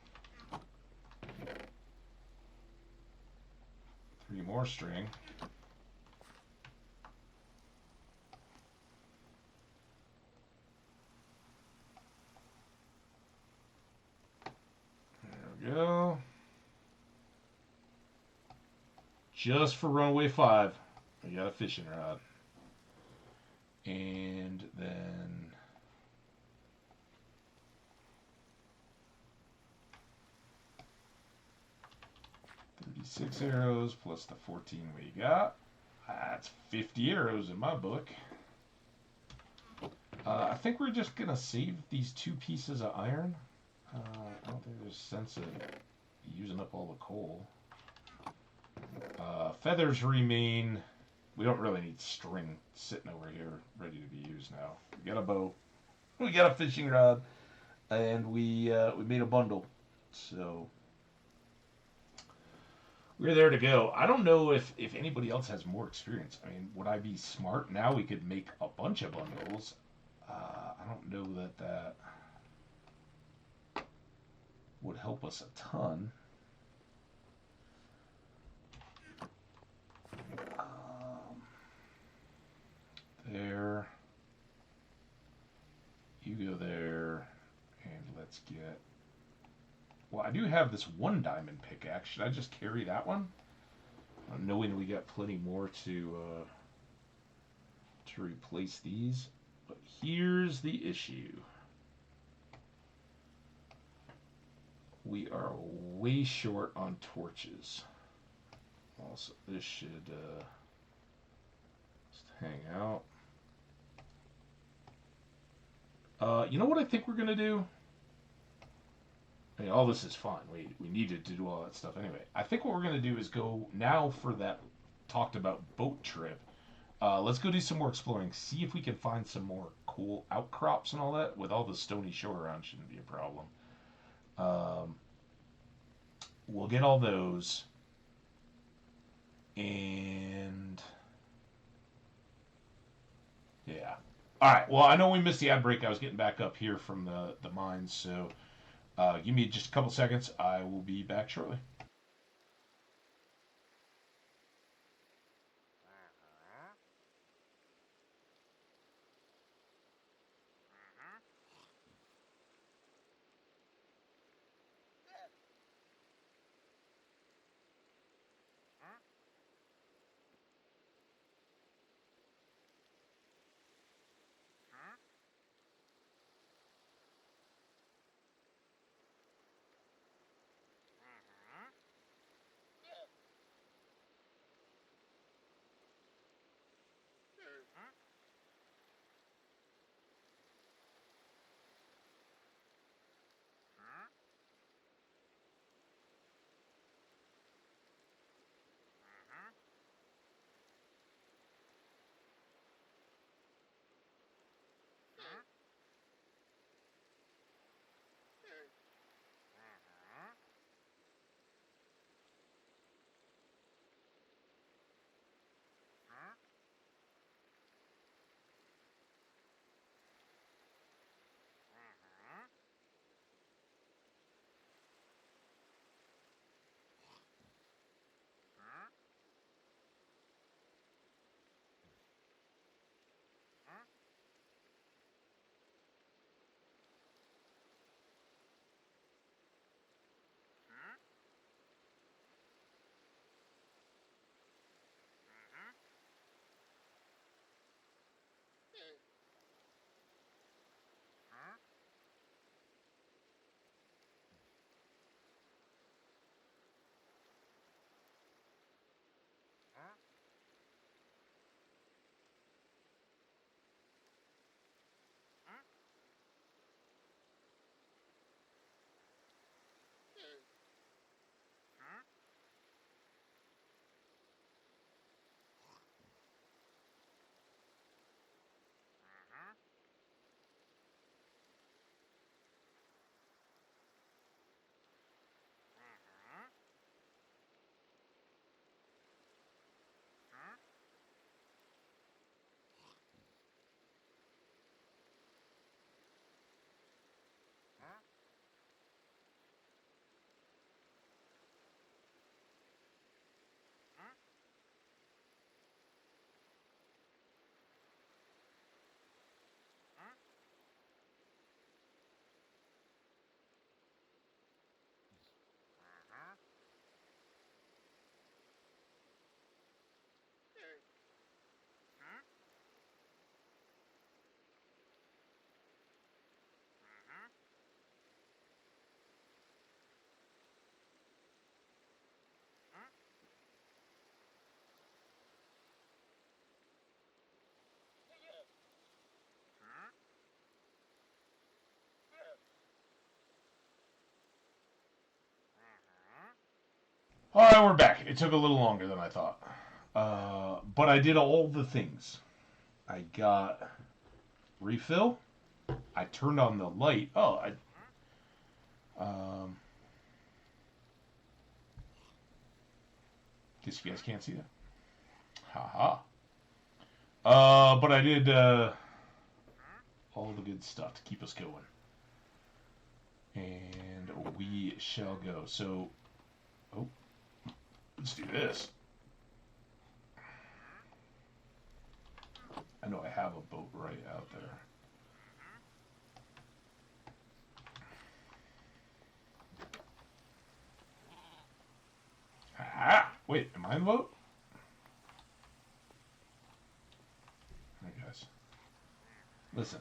3 more string. There we go. Just for runaway 5, we got a fishing rod. And then 36 arrows plus the 14 we got. That's 50 arrows in my book. I think we're just going to save these 2 pieces of iron. I don't think there's sense of using up all the coal. Feathers remain. We don't really need string sitting over here ready to be used now. We got a bow. We got a fishing rod. And we made a bundle. So we're there to go. I don't know if anybody else has more experience. I mean, would I be smart? Now we could make a bunch of bundles. I don't know that would help us a ton. let's get... Well, I do have this 1 diamond pickaxe. Should I just carry that one? Knowing we got plenty more to replace these. But here's the issue. We are way short on torches. Also, this should just hang out. You know what I think we're going to do? I mean, all this is fun. We needed to do all that stuff anyway. I think what we're going to do is go now for that talked about boat trip. Let's go do some more exploring. See if we can find some more cool outcrops and all that. With all the stony shore around, shouldn't be a problem. We'll get all those. And... yeah. Alright, well, I know we missed the ad break. I was getting back up here from the mines, so give me just a couple seconds. I will be back shortly. Alright, we're back. It took a little longer than I thought. But I did all the things. I got refill. I turned on the light. Guess you guys can't see that. Haha. But I did all the good stuff to keep us going. And we shall go. So, let's do this. I know I have a boat right out there. Wait, am I in the boat? Hey guys, listen.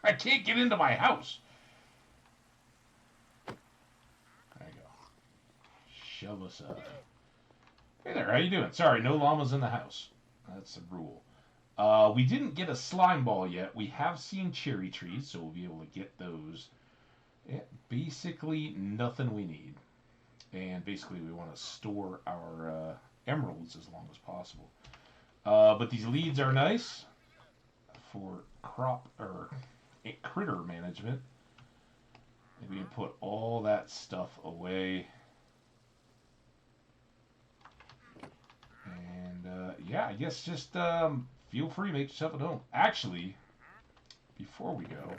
I can't get into my house. There you go. Shove us up. Hey there, how you doing? Sorry, no llamas in the house. That's the rule. We didn't get a slime ball yet. We have seen cherry trees, so we'll be able to get those. Yeah, basically nothing we need. And basically we want to store our emeralds as long as possible. But these leads are nice for crop or critter management. And we can put all that stuff away. And yeah, I guess just feel free to make yourself at home. Actually, before we go,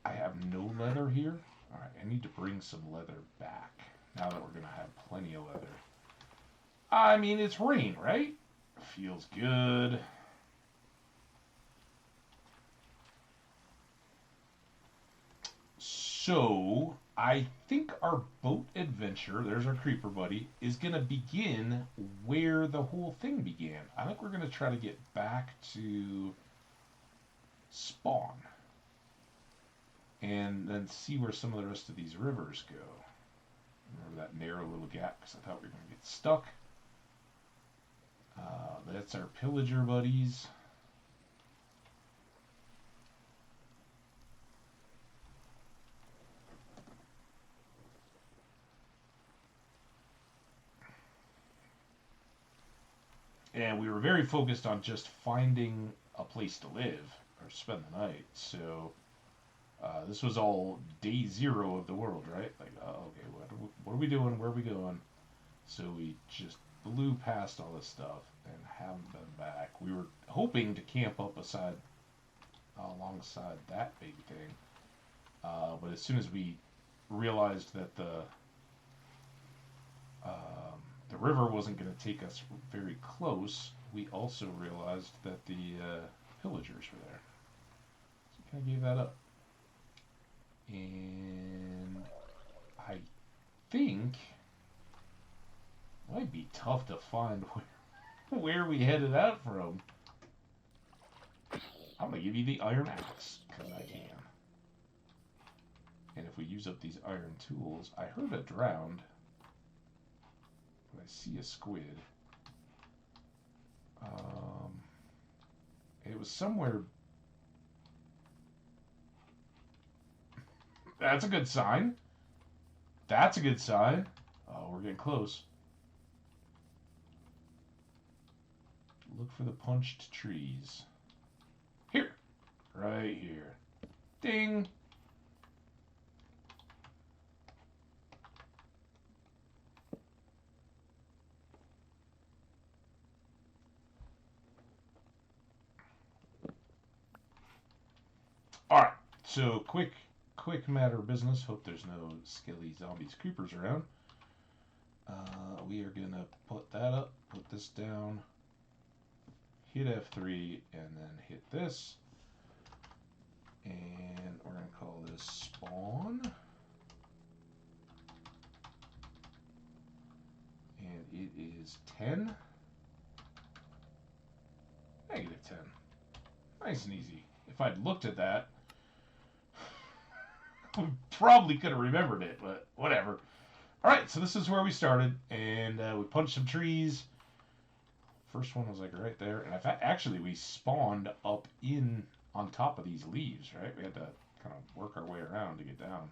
I have no leather here. Alright, I need to bring some leather back. Now that we're going to have plenty of leather. I mean, it's rain, right? Feels good. So, I think our boat adventure, there's our creeper buddy, is going to begin where the whole thing began. I think we're going to try to get back to spawn. And then see where some of the rest of these rivers go. Remember that narrow little gap because I thought we were going to get stuck. That's our pillager buddies. And we were very focused on just finding a place to live or spend the night. So this was all day zero of the world, right? Like, okay, what are we doing? Where are we going? So we just blew past all this stuff and haven't been back. We were hoping to camp up alongside that big thing, but as soon as we realized that the river wasn't going to take us very close, we also realized that the pillagers were there. So we kind of gave that up. And I think it might be tough to find where we headed out from. I'm going to give you the iron axe, because I can. And if we use up these iron tools, I heard a drowned. I see a squid. It was somewhere. That's a good sign. That's a good sign. Oh, we're getting close. Look for the punched trees. Here. Right here. Ding. Alright, so quick matter of business. Hope there's no skelly zombies creepers around. We are gonna put that up, put this down, hit F3, and then hit this. And we're gonna call this spawn. And it is 10. -10. Nice and easy. If I'd looked at that, we probably could have remembered it, but whatever. Alright, so this is where we started, and we punched some trees. First one was like right there, and in fact, actually we spawned up in on top of these leaves, right? We had to kind of work our way around to get down.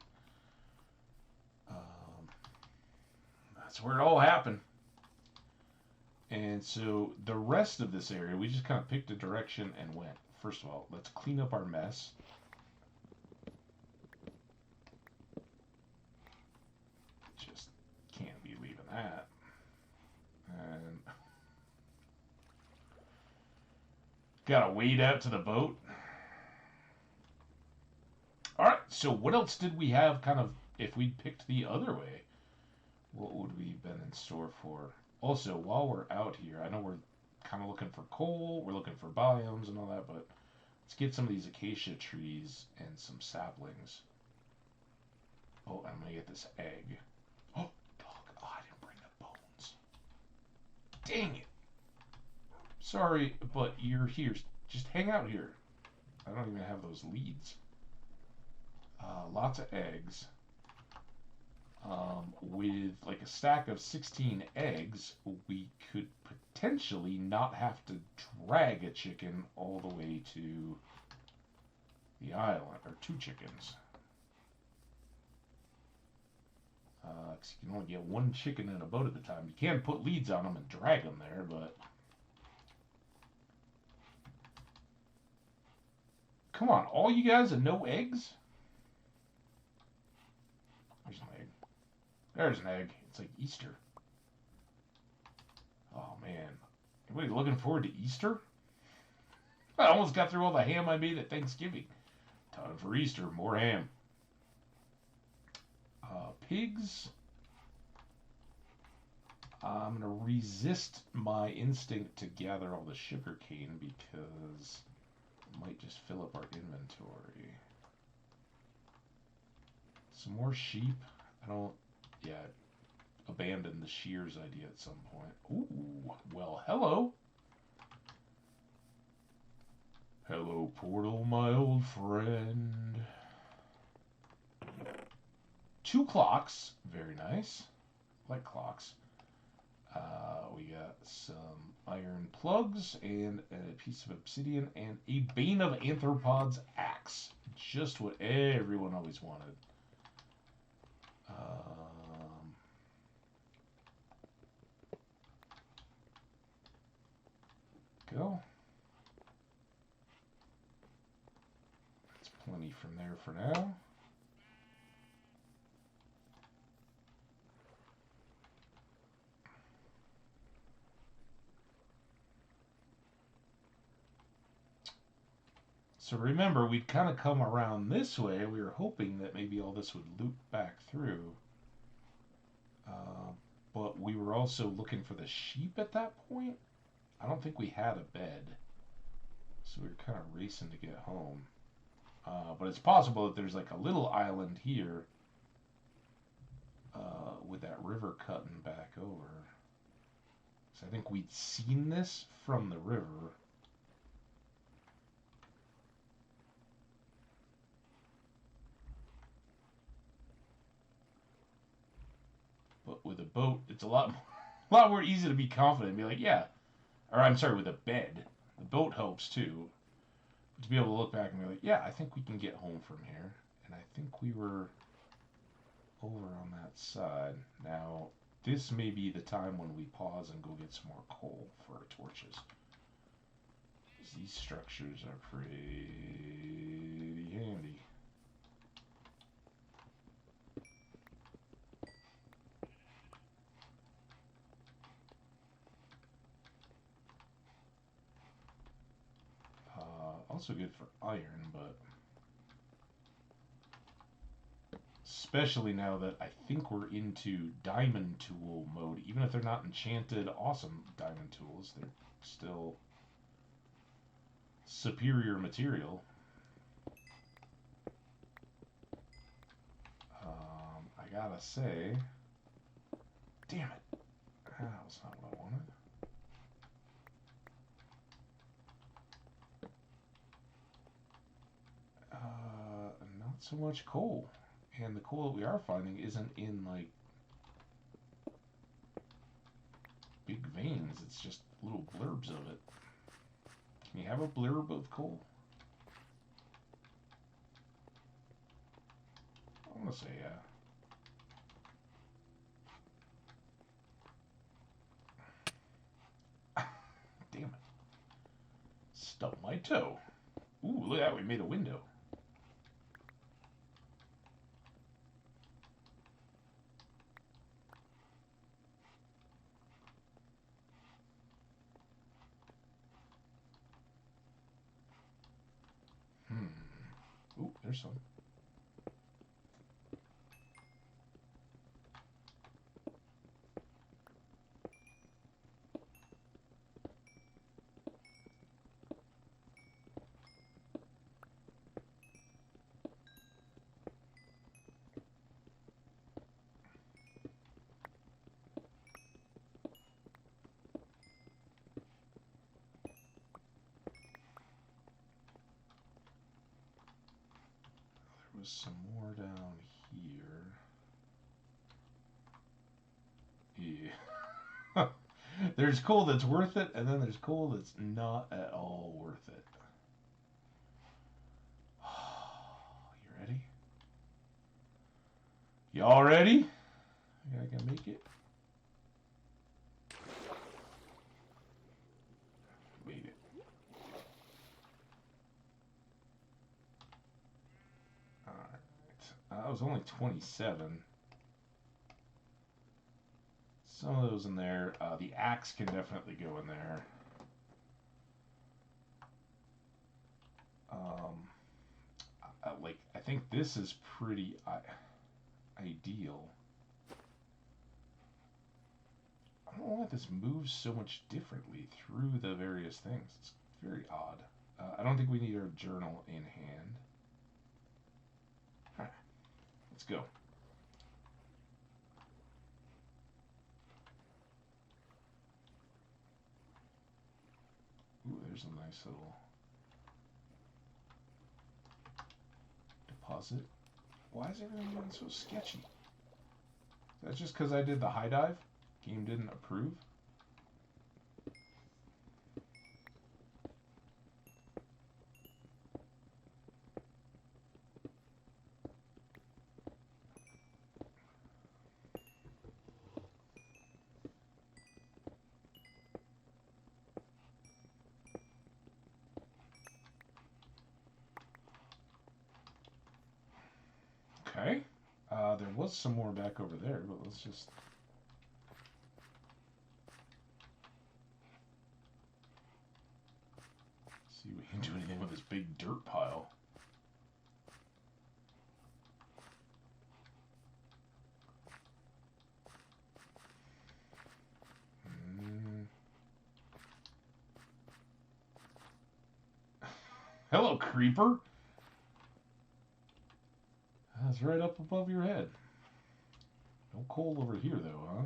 That's where it all happened. And so the rest of this area, we just kind of picked a direction and went. First of all, let's clean up our mess. Just can't be leaving that. And gotta wade out to the boat. Alright, so what else did we have kind of, if we picked the other way, what would we have been in store for? Also, while we're out here, I know we're kind of looking for coal, we're looking for biomes and all that, but let's get some of these acacia trees and some saplings. Oh, I'm gonna get this egg. Oh, Dang it. Sorry, but you're here. Just hang out here. I don't even have those leads. Lots of eggs. With like a stack of 16 eggs, we could potentially not have to drag a chicken all the way to the island, or 2 chickens. 'Cause you can only get 1 chicken in a boat at a time. You can put leads on them and drag them there, but... Come on, all you guys and no eggs? There's an egg. There's an egg. It's like Easter. Oh, man. Anybody looking forward to Easter? I almost got through all the ham I made at Thanksgiving. Time for Easter. More ham. Pigs. I'm going to resist my instinct to gather all the sugar cane because it might just fill up our inventory. Some more sheep. I don't... Yeah, abandon the shears idea at some point. Ooh, well, hello. Hello, Portal, my old friend. 2 clocks. Very nice. I like clocks. We got some iron plugs and a piece of obsidian and a Bane of Arthropods axe. Just what everyone always wanted. Go. That's plenty from there for now. So remember, we'd kind of come around this way. We were hoping that maybe all this would loop back through. But we were also looking for the sheep at that point. I don't think we had a bed. So we were kind of racing to get home. But it's possible that there's like a little island here with that river cutting back over. So I think we'd seen this from the river. But with a boat, it's a lot more easy to be confident and be like, yeah. Or I'm sorry, with a bed. The boat helps too. But to be able to look back and be like, yeah, I think we can get home from here. And I think we were over on that side. Now, this may be the time when we pause and go get some more coal for our torches. These structures are pretty handy. Also good for iron, but especially now that I think we're into diamond tool mode. Even if they're not enchanted, awesome diamond tools, they're still superior material. I gotta say, damn it, that was not what I wanted. Not so much coal. And the coal that we are finding isn't in, like, big veins. It's just little blurbs of it. Can you have a blurb of coal? I'm gonna say yeah. Damn it. Stubbed my toe. Ooh, look at that. We made a window. Ooh, there's some. was some more down here. Yeah. There's coal that's worth it, and then there's coal that's not at all worth it. You ready? Y'all ready? I can make it. Made it. Alright. I was only 27. Some of those in there. The axe can definitely go in there. I think this is pretty ideal. I don't know why this moves so much differently through the various things. It's very odd. I don't think we need our journal in hand. Alright, let's go. Ooh, there's a nice little deposit. Why is everything getting so sketchy? That's just because I did the high dive? Game didn't approve? Okay. There was some more back over there, but let's just... see if we can do anything with this big dirt pile. Hello, creeper! That's right up above your head. No coal over here, though, huh?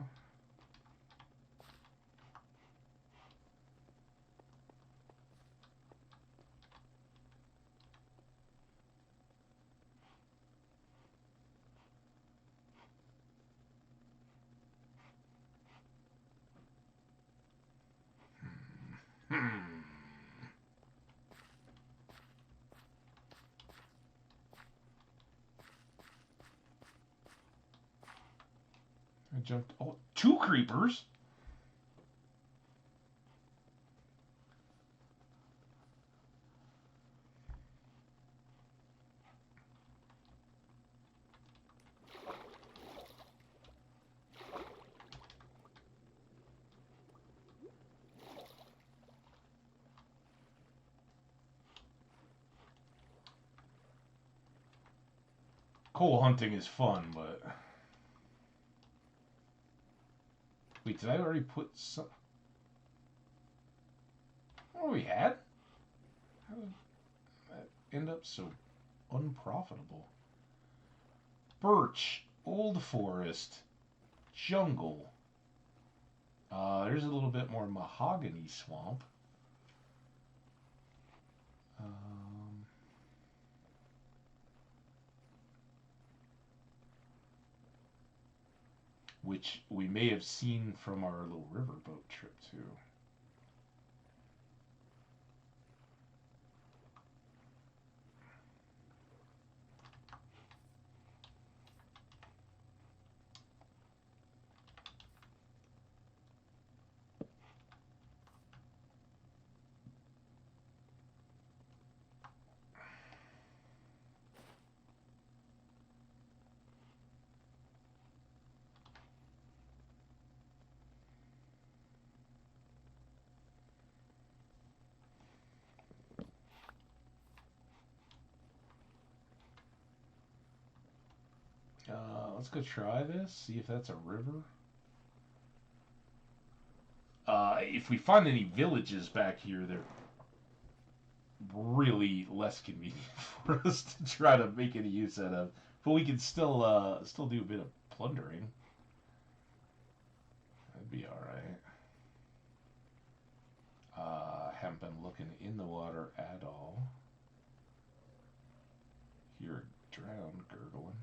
I jumped... Oh, 2 creepers? Coal hunting is fun, but... Wait, did I already put some... What we had? How did that end up so unprofitable? Birch, old forest, jungle. There's a little bit more mahogany swamp. Which we may have seen from our little riverboat trip too. Let's go try this, see if that's a river. If we find any villages back here, they're really less convenient for us to try to make any use out of. But we can still do a bit of plundering. That'd be alright. Haven't been looking in the water at all. Hear a around gurgling.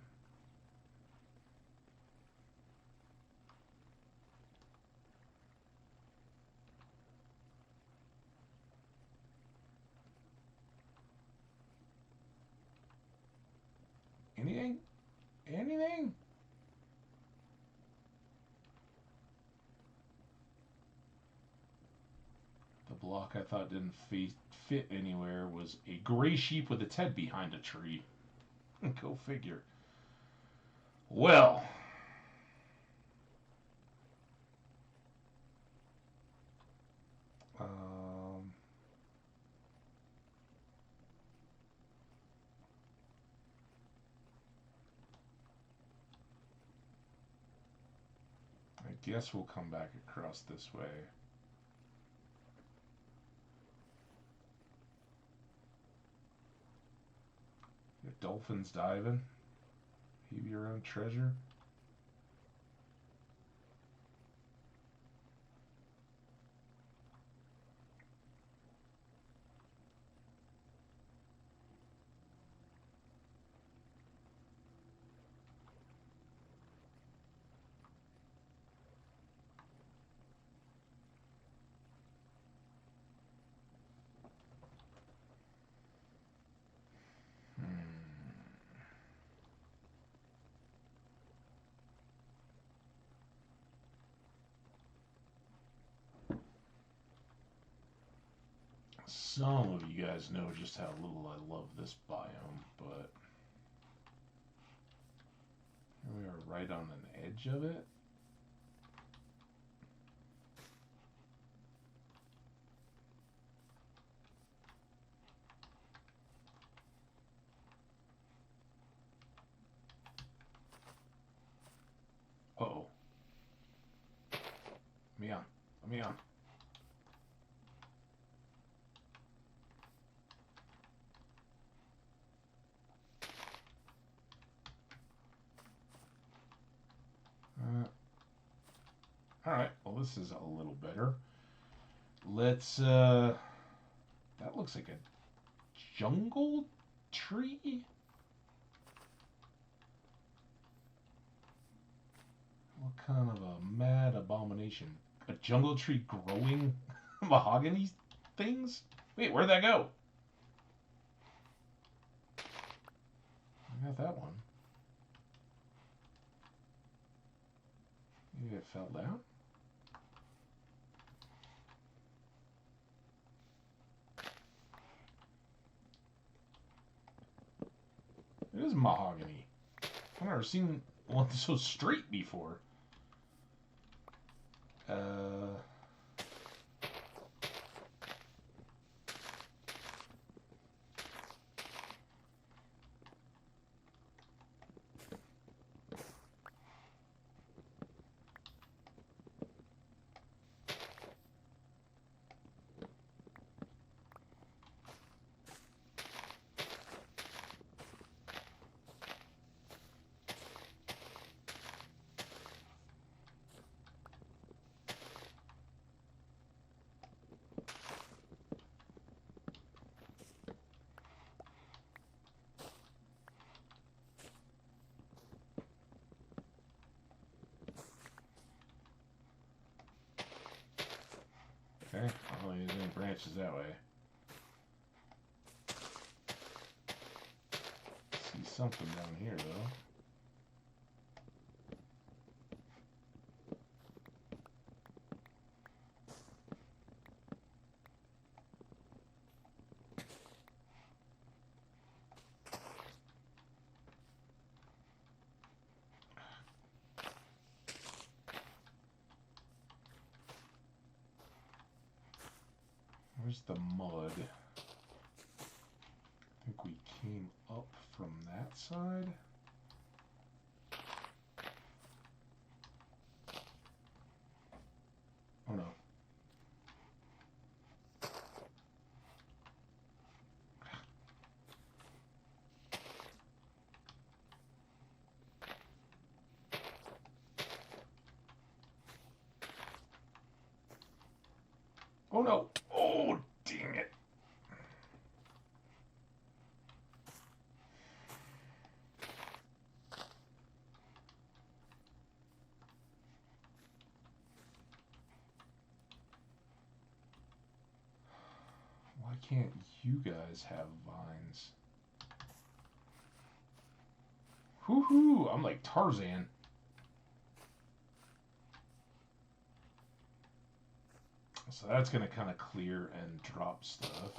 Anything? Anything? The block I thought didn't fit anywhere was a gray sheep with its head behind a tree. Go figure. Well. I guess we'll come back across this way. The dolphins diving. Maybe around treasure. Some of you guys know just how little I love this biome, but here we are right on an edge of it. Uh-oh. Let me on. Let me on. Alright, well this is a little better. Let's, that looks like a jungle tree? What kind of a mad abomination? A jungle tree growing mahogany things? Wait, where'd that go? I got that one. Maybe it fell down? It is mahogany. I've never seen one so straight before. Okay, I don't think there's any branches that way. See something down here though. Where's the mud? I think we came up from that side. Oh no. Oh no. Oh, dang it. can't you guys have vines? Woohoo! I'm like Tarzan. So that's going to kind of clear and drop stuff.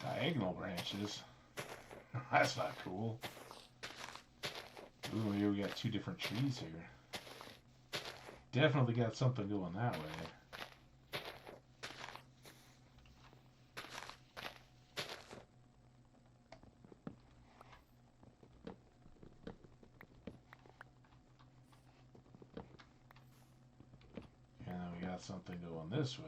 Diagonal branches? That's not cool. Ooh, here we got two different trees here. Definitely got something going that way. And then we got something going this way.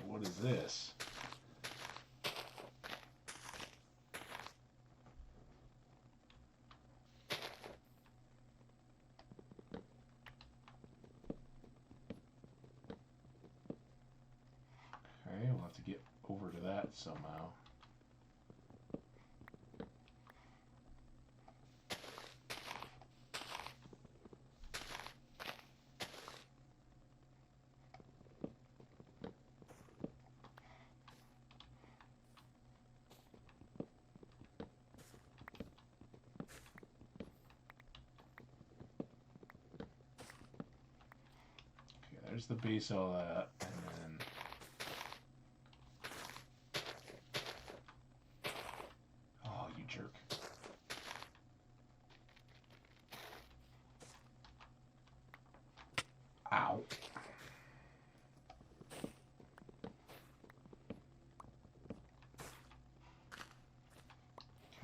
What is this? Okay, we'll have to get over to that somehow. There's the base of all that, and then... Oh, you jerk. Ow.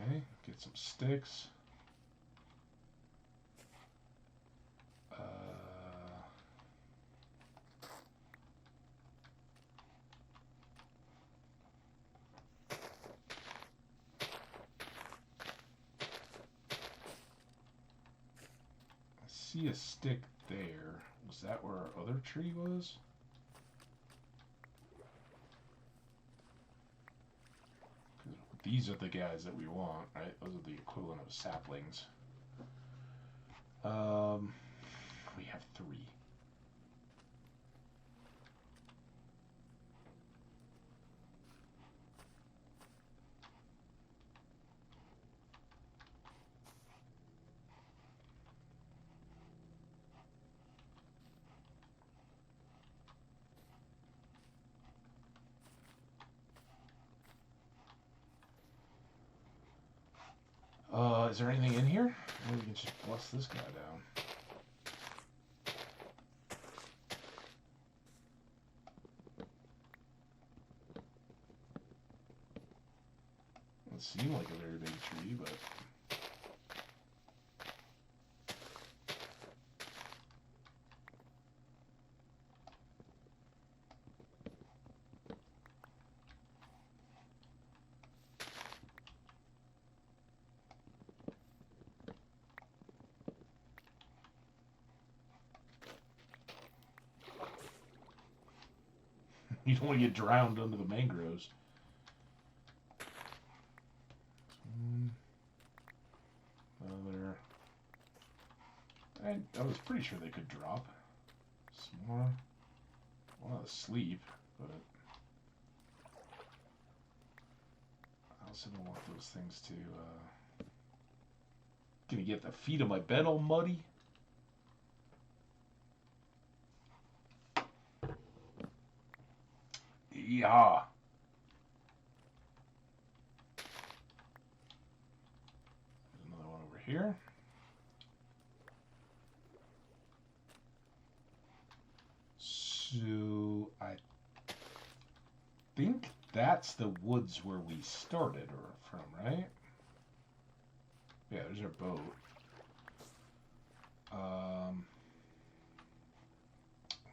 Okay, get some sticks. See a stick there. Was that where our other tree was? These are the guys that we want, right? Those are the equivalent of saplings. We have 3. Is there anything in here? Maybe we can just bust this guy down. Doesn't seem like a very big tree, but... You don't want to get drowned under the mangroves. Another. I was pretty sure they could drop. Some more. Well, asleep, but. also don't want those things to, gonna get the feet of my bed all muddy. Yeah. There's another one over here. So I think that's the woods where we started or from, right? Yeah, there's our boat.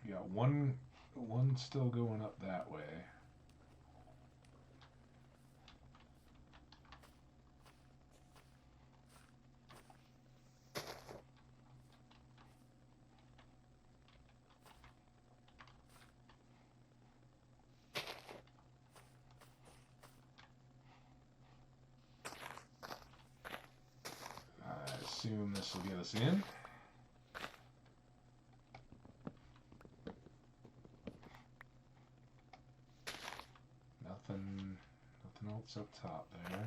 We got one still going up that way. I assume this will get us in. Nothing else up top there.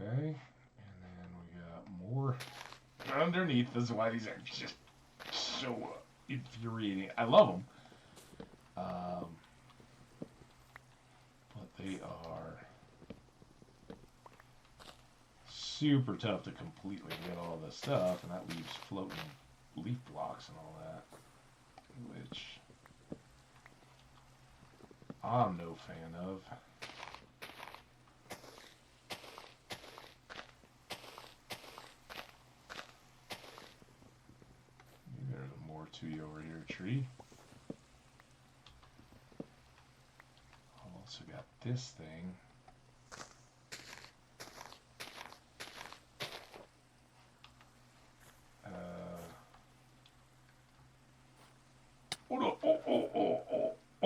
Okay, and then we got more underneath. This is why these are just so infuriating. I love them, but they are super tough to completely get all this stuff, and that leaves floating leaf blocks and all that, which I'm no fan of. To you over here, tree. I've also got this thing. Oh no! Oh!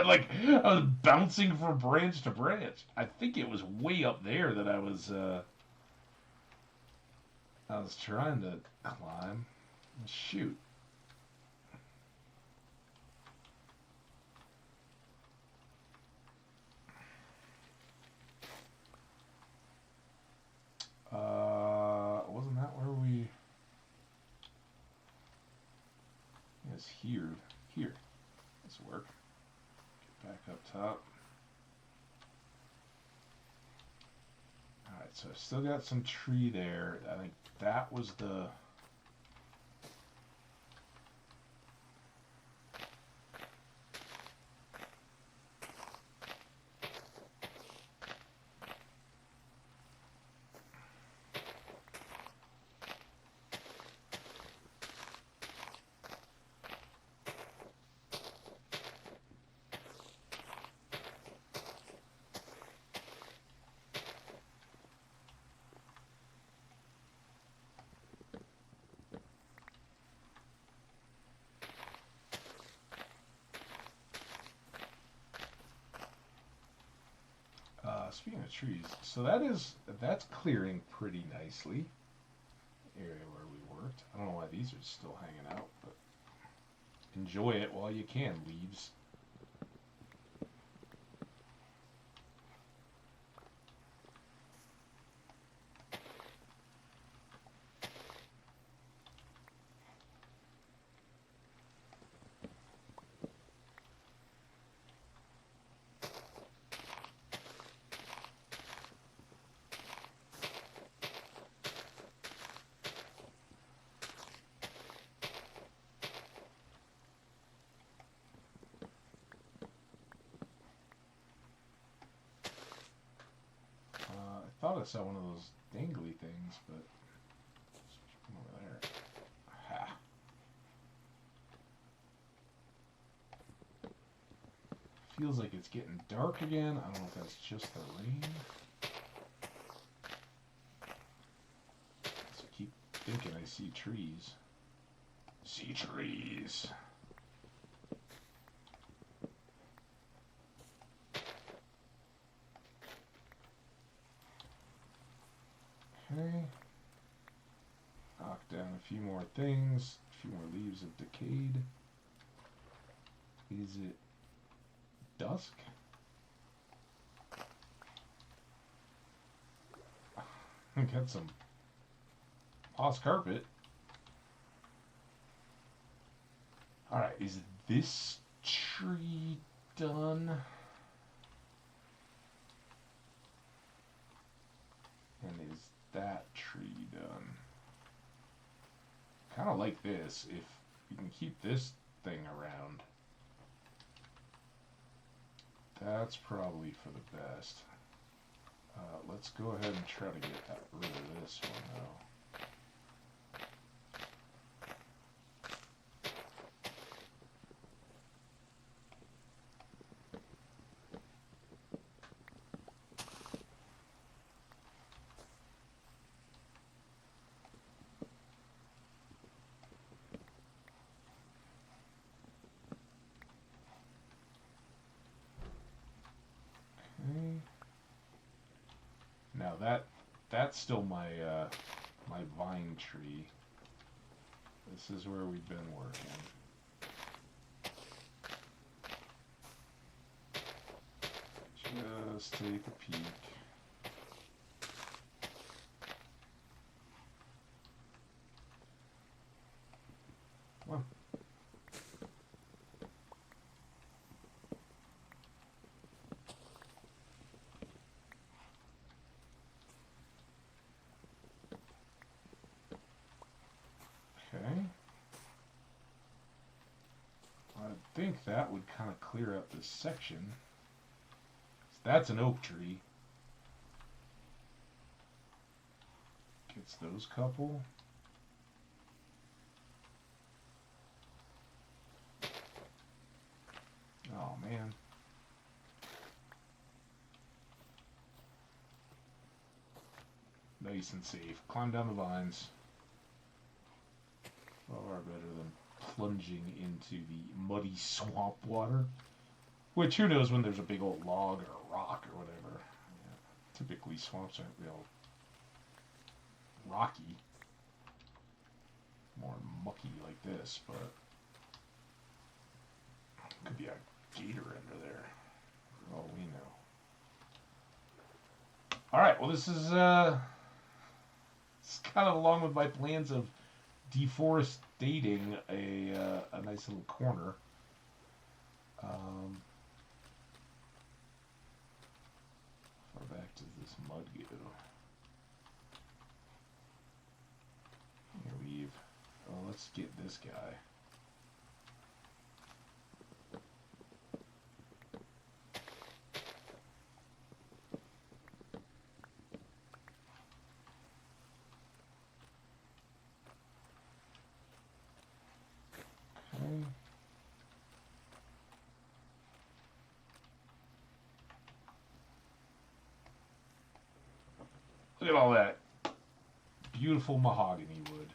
Like I was bouncing from branch to branch. I think it was way up there that I was trying to climb. Shoot. Wasn't that where we... Yes, here. Here. This will work. Get back up top. Alright, so I've still got some tree there. I think that was the... Speaking of trees, so that's clearing pretty nicely. The area where we worked. I don't know why these are still hanging out, but enjoy it while you can, leaves. I thought I saw one of those dangly things, but come over there. Ha. feels like it's getting dark again. I don't know if that's just the rain. I keep thinking I see trees. See trees. Okay. Knock down a few more things. A few more leaves have decayed. Is it dusk? I got some moss carpet. Alright, is this tree done? And is that tree done? Kind of like this, if you can keep this thing around. That's probably for the best. Let's go ahead and try to get rid of this one, though. Now that's still my my vine tree. This is where we've been working. Just take a peek. Come on. Okay. I think that would kind of clear up this section. That's an oak tree. Gets those couple. Oh man. Nice and safe. Climb down the vines. Far better than plunging into the muddy swamp water. Which, who knows when there's a big old log or a rock or whatever. Yeah. Typically, swamps aren't real rocky. More mucky like this, but could be a gator under there. For all we know. Alright, well this is it's kind of along with my plans of deforesting a nice little corner. Far back does this mud go? Here we've. Oh, let's get this guy. Okay. Look at all that beautiful mahogany wood.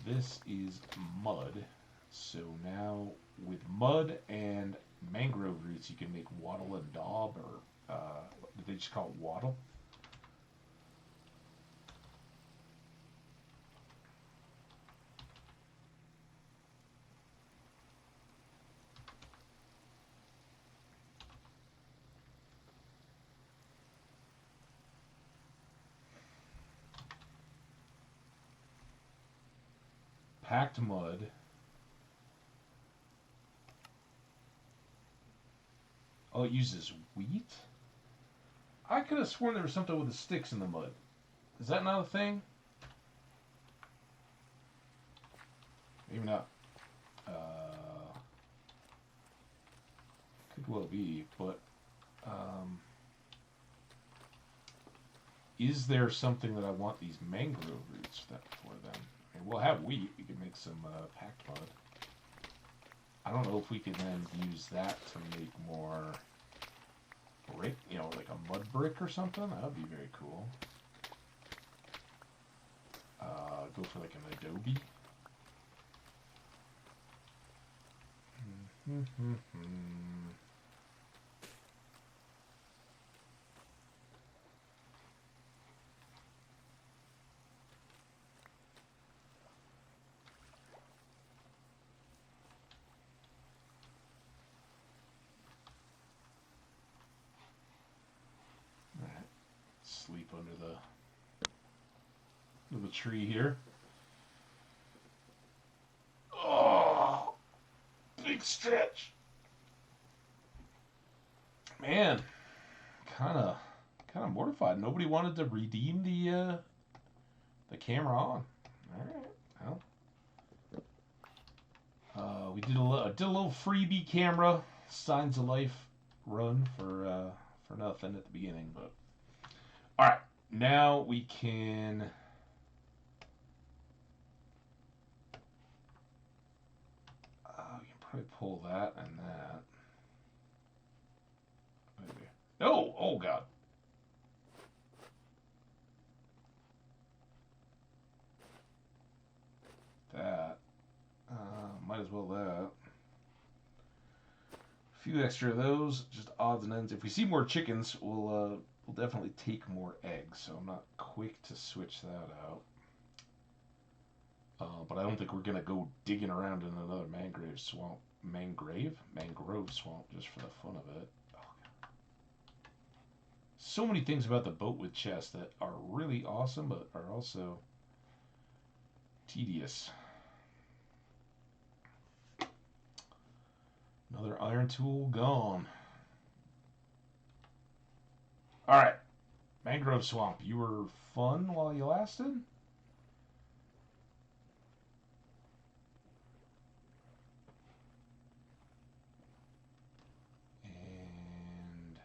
This is mud. So now with mud and mangrove roots, you can make wattle and daub, or did they just call it wattle? Packed mud. Oh, it uses wheat? I could have sworn there was something with the sticks in the mud. Is that not a thing? Maybe not. Could well be, but is there something that I want these mangrove roots for then? I mean, we'll have wheat. We can make some packed mud. I don't know if we can then use that to make more brick, you know, like a mud brick or something. That would be very cool. Go for like an adobe. Sleep under the tree here. Oh, big stretch. Man, kind of mortified. Nobody wanted to redeem the camera on. All right, well, we did a little freebie camera signs of life run for nothing at the beginning, but all right, now we can. We can probably pull that and that. Maybe. No! Oh god. That. Might as well that. A few extra of those, just odds and ends. If we see more chickens, we'll definitely take more eggs. So I'm not quick to switch that out. But I don't think we're gonna go digging around in another mangrove swamp. Mangrove swamp, just for the fun of it. Oh, so many things about the boat with chests that are really awesome, but are also tedious. Another iron tool gone. Alright. Mangrove swamp. You were fun while you lasted? And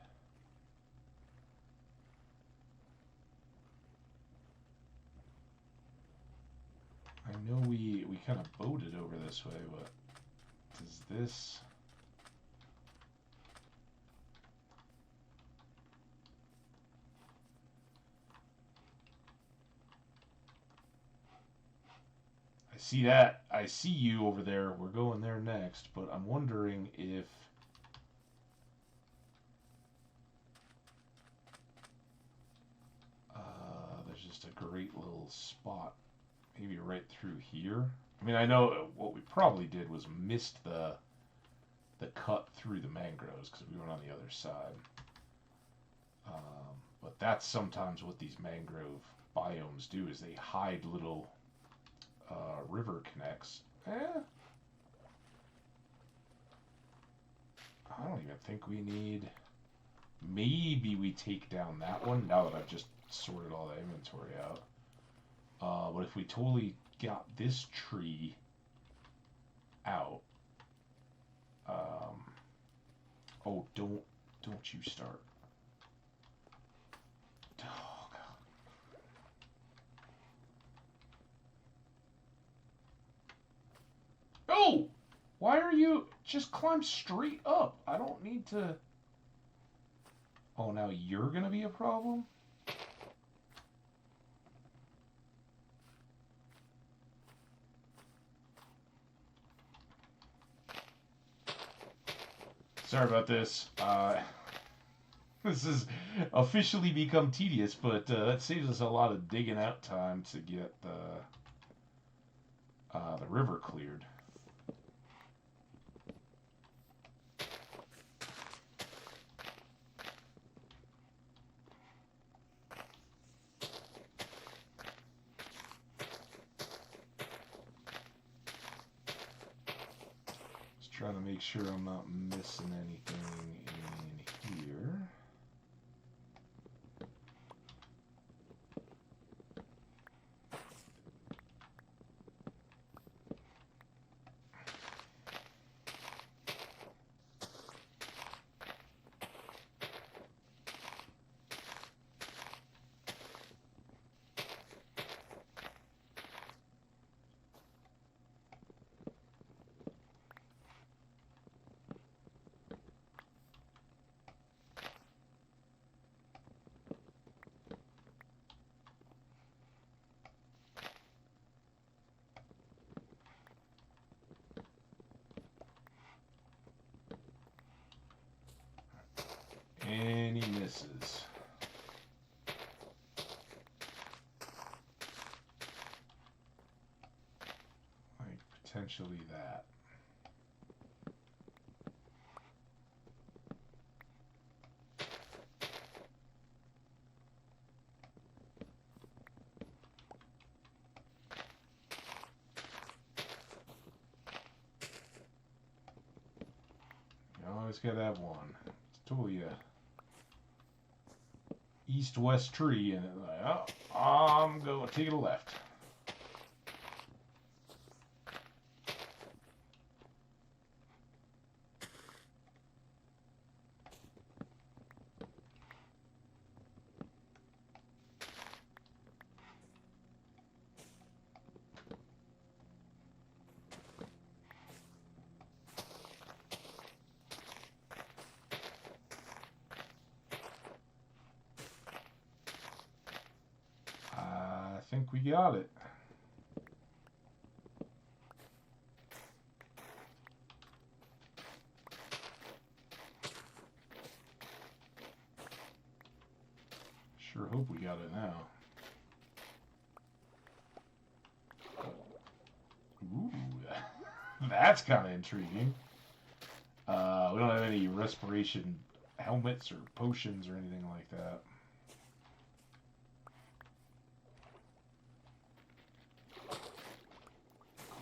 I know we kind of boated over this way, but does this... I see that. I see you over there. We're going there next, but I'm wondering if... there's just a great little spot. Maybe right through here. I mean, I know what we probably did was missed the cut through the mangroves because we went on the other side. But that's sometimes what these mangrove biomes do, is they hide little river connects. I don't even think we need... Maybe we take down that one now that I've just sorted all the inventory out. But if we totally got this tree out... oh, don't you start. Oh, God. No! Why are you... Just climb straight up. I don't need to... Oh, now you're gonna be a problem? Sorry about this. This has officially become tedious, but that saves us a lot of digging out time to get the river cleared. Just trying to make sure I'm not missing anything in here. potentially that. You always gotta have one. It's totally a east-west tree, and it's like, oh, I'm going to take it a left. I think we got it. Sure hope we got it now. Ooh, that's kind of intriguing. We don't have any respiration helmets or potions or anything like that.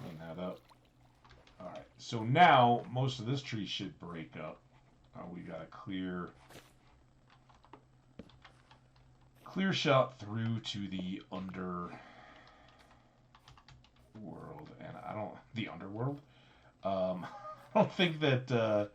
Clean that up. Alright, so now most of this tree should break up. We got a clear shot through to the underworld, and the underworld. I don't think that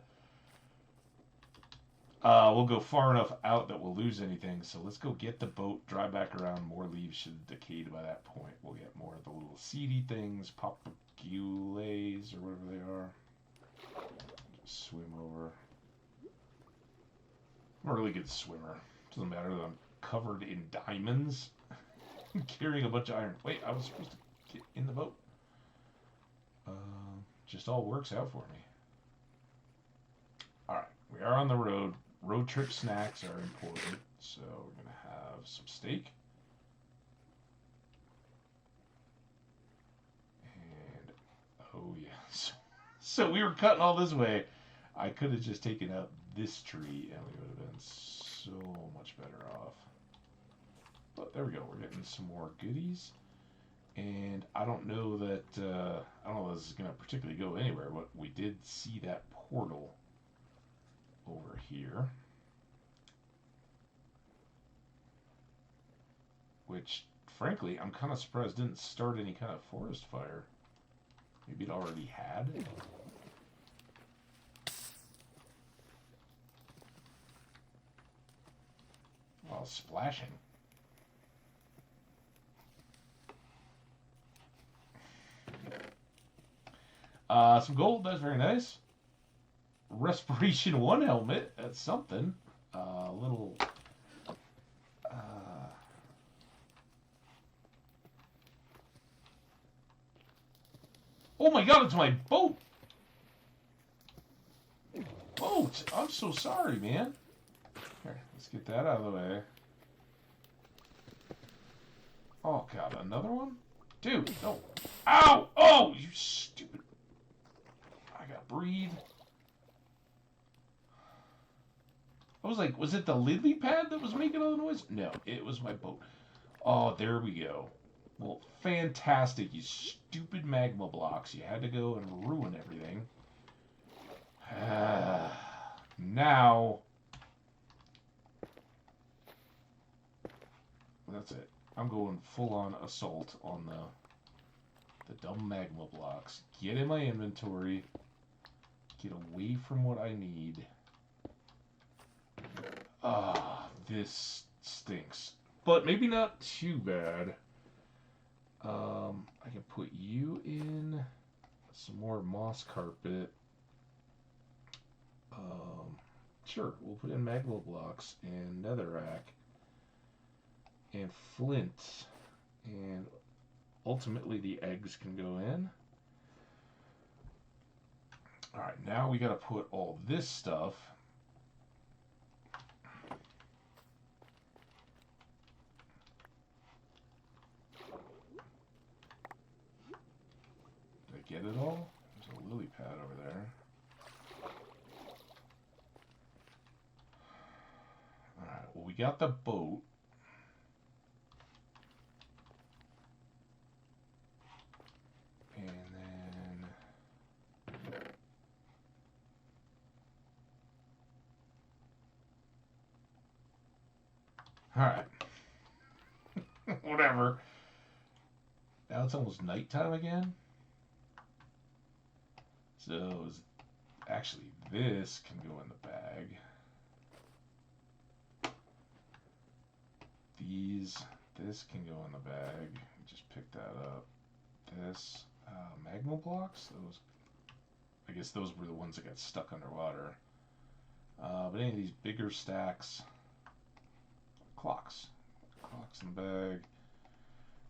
we'll go far enough out that we'll lose anything. So let's go get the boat, drive back around. More leaves should have decayed by that point. We'll get more of the little seedy things, papagules or whatever they are. Just swim over. I'm a really good swimmer. Doesn't matter that I'm covered in diamonds. I'm carrying a bunch of iron. Wait, I was supposed to get in the boat. Just all works out for me. Alright, we are on the road. Road trip snacks are important. So we're going to have some steak. And, oh yeah. So we were cutting all this way. I could have just taken out this tree and we would have been so much better off. But there we go. We're getting some more goodies. And I don't know that, I don't know if this is going to particularly go anywhere, but we did see that portal over here. Which, frankly, I'm kind of surprised didn't start any kind of forest fire. Maybe it already had. Well, splashing. Some gold, that's very nice. Respiration 1 helmet, that's something. Little... Oh my god, it's my boat! Boat! I'm so sorry, man. Here, let's get that out of the way. Oh god, another one? Dude, no. Ow! Oh, you stupid... I gotta breathe. I was like, was it the lily pad that was making all the noise? No, it was my boat. Oh, there we go. Well, fantastic, you stupid magma blocks. You had to go and ruin everything. Now... That's it. I'm going full-on assault on the dumb magma blocks. Get in my inventory. Get away from what I need. This stinks. But maybe not too bad. I can put you in some more moss carpet. Sure, we'll put in magma blocks and netherrack and flint, and ultimately the eggs can go in. Alright, now we gotta put all this stuff get it all? There's a lily pad over there. Alright, well, we got the boat. And then... Alright. Whatever. Now it's almost nighttime again. So, actually, this can go in the bag. This can go in the bag. Just pick that up. This, magma blocks. I guess those were the ones that got stuck underwater. But any of these bigger stacks, clocks in the bag.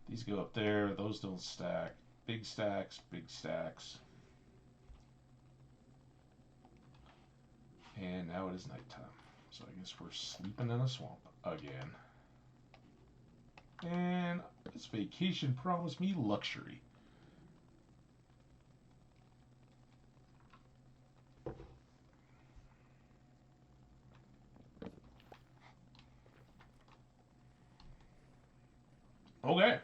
These go up there. Those don't stack. Big stacks, big stacks. And now it is nighttime. So I guess we're sleeping in a swamp again. And this vacation promised me luxury. Okay.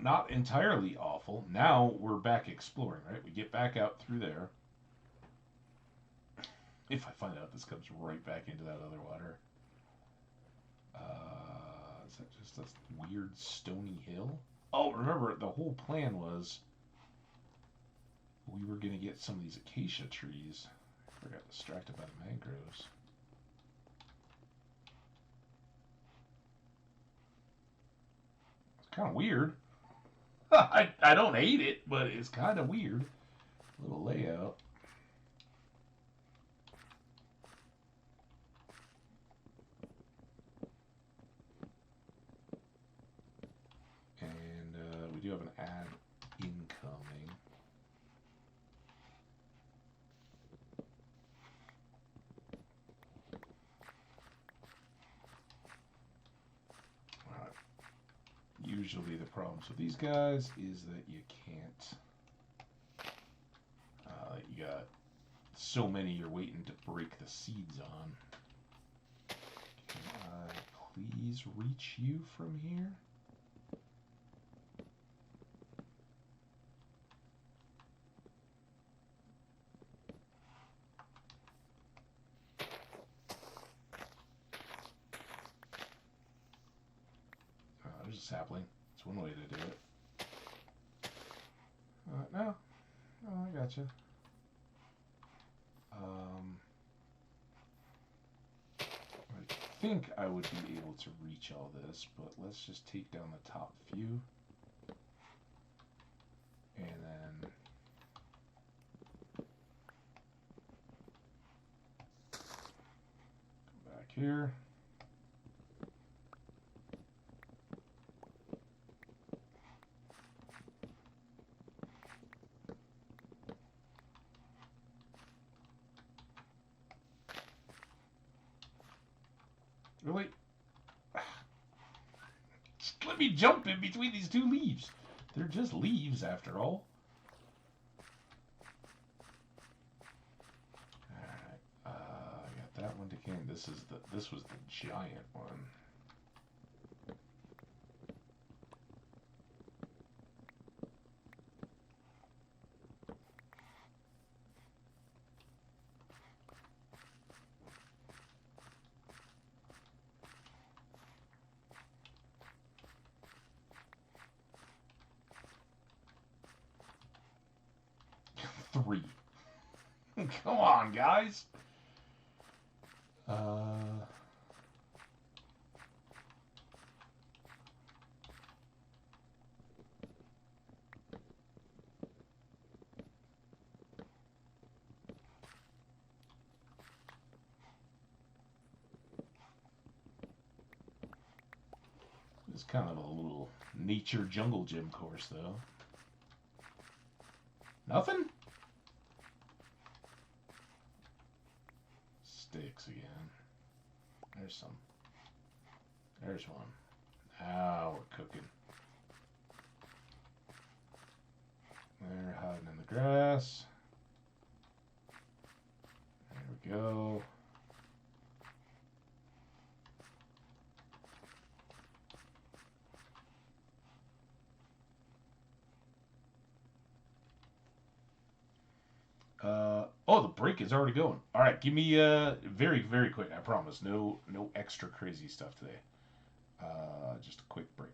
Not entirely awful. Now we're back exploring, right? We get back out through there. If I find out this comes right back into that other water. Is that just a weird stony hill? Oh, remember, the whole plan was we were going to get some of these acacia trees. I got distracted by the mangroves. It's kind of weird. I don't hate it, but it's kind of weird. Little layout. And we do have an ad incoming. Usually the problems with these guys is that you can't, you got so many you're waiting to break the seeds on. Can I please reach you from here? There's a sapling. It's one way to do it. No. Oh, I gotcha. I think I would be able to reach all this, but let's just take down the top few. And then... come back here. Really? Just let me jump in between these two leaves. They're just leaves after all. Alright. I got that one decaying. This was the giant one. Three. Come on, guys. It's kind of a little nature jungle gym course, though. Nothing? Sticks again. There's some. There's one. Now we're cooking. Oh, the break is already going. All right, give me very very quick. I promise. No extra crazy stuff today. Just a quick break.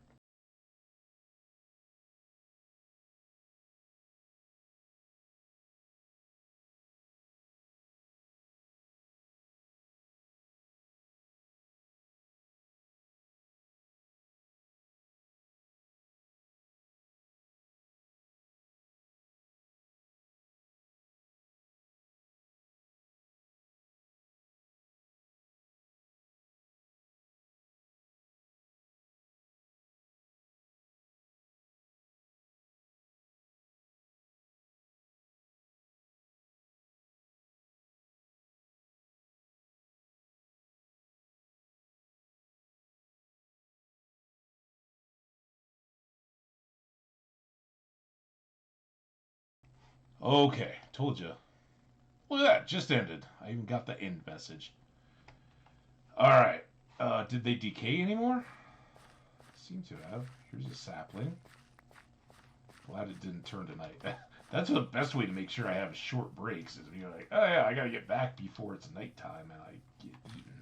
Okay, told you. Look at that, just ended. I even got the end message. All right. Did they decay anymore? Seem to have. Here's a sapling. Glad it didn't turn to night. That's the best way to make sure I have short breaks. Is you're like, oh yeah, I gotta get back before it's nighttime and I get eaten.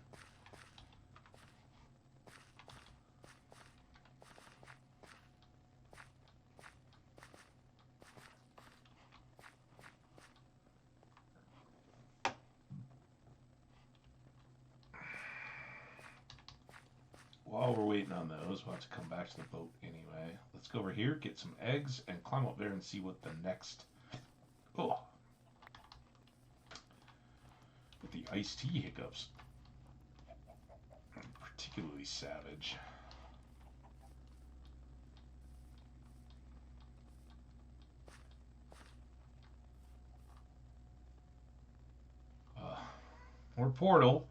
While we're waiting on those, we'll have to come back to the boat anyway. Let's go over here, get some eggs, and climb up there and see what the next. Oh, with the iced tea hiccups, particularly savage. More portal.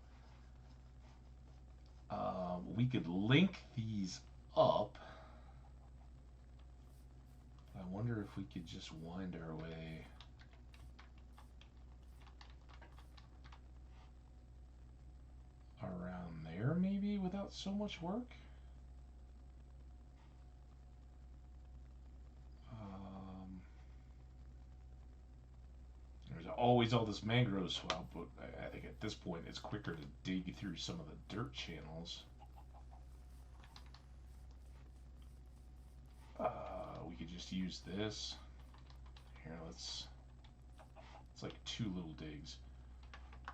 We could link these up. I wonder if we could just wind our way. Around there, maybe, without so much work? There's always all this mangrove swamp, but I think at this point it's quicker to dig through some of the dirt channels. We could just use this. Here, it's like two little digs.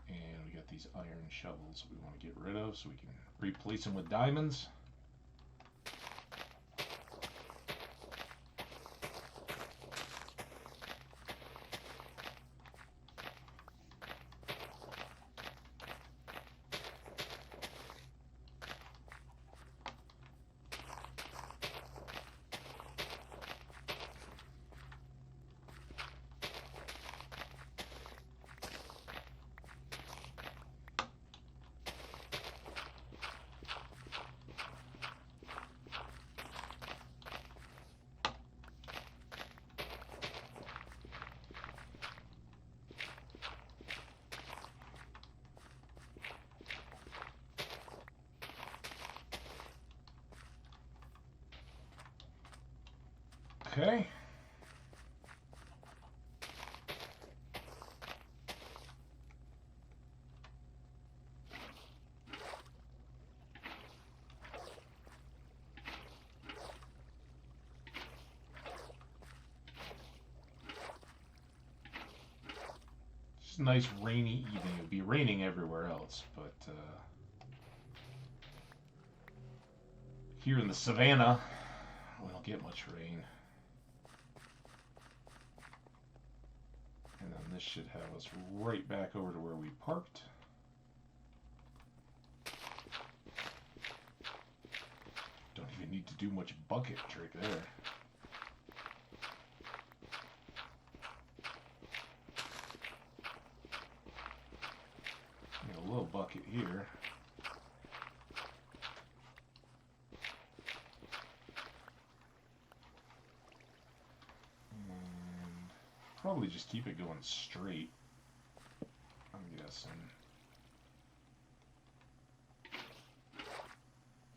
And we got these iron shovels we want to get rid of so we can replace them with diamonds. Okay. Just a nice rainy evening. It would be raining everywhere else, but here in the savannah, we don't get much rain. And then this should have us right back over to where we parked. Don't even need to do much bucket trick there. A little bucket here. And probably just keep it going straight, I'm guessing.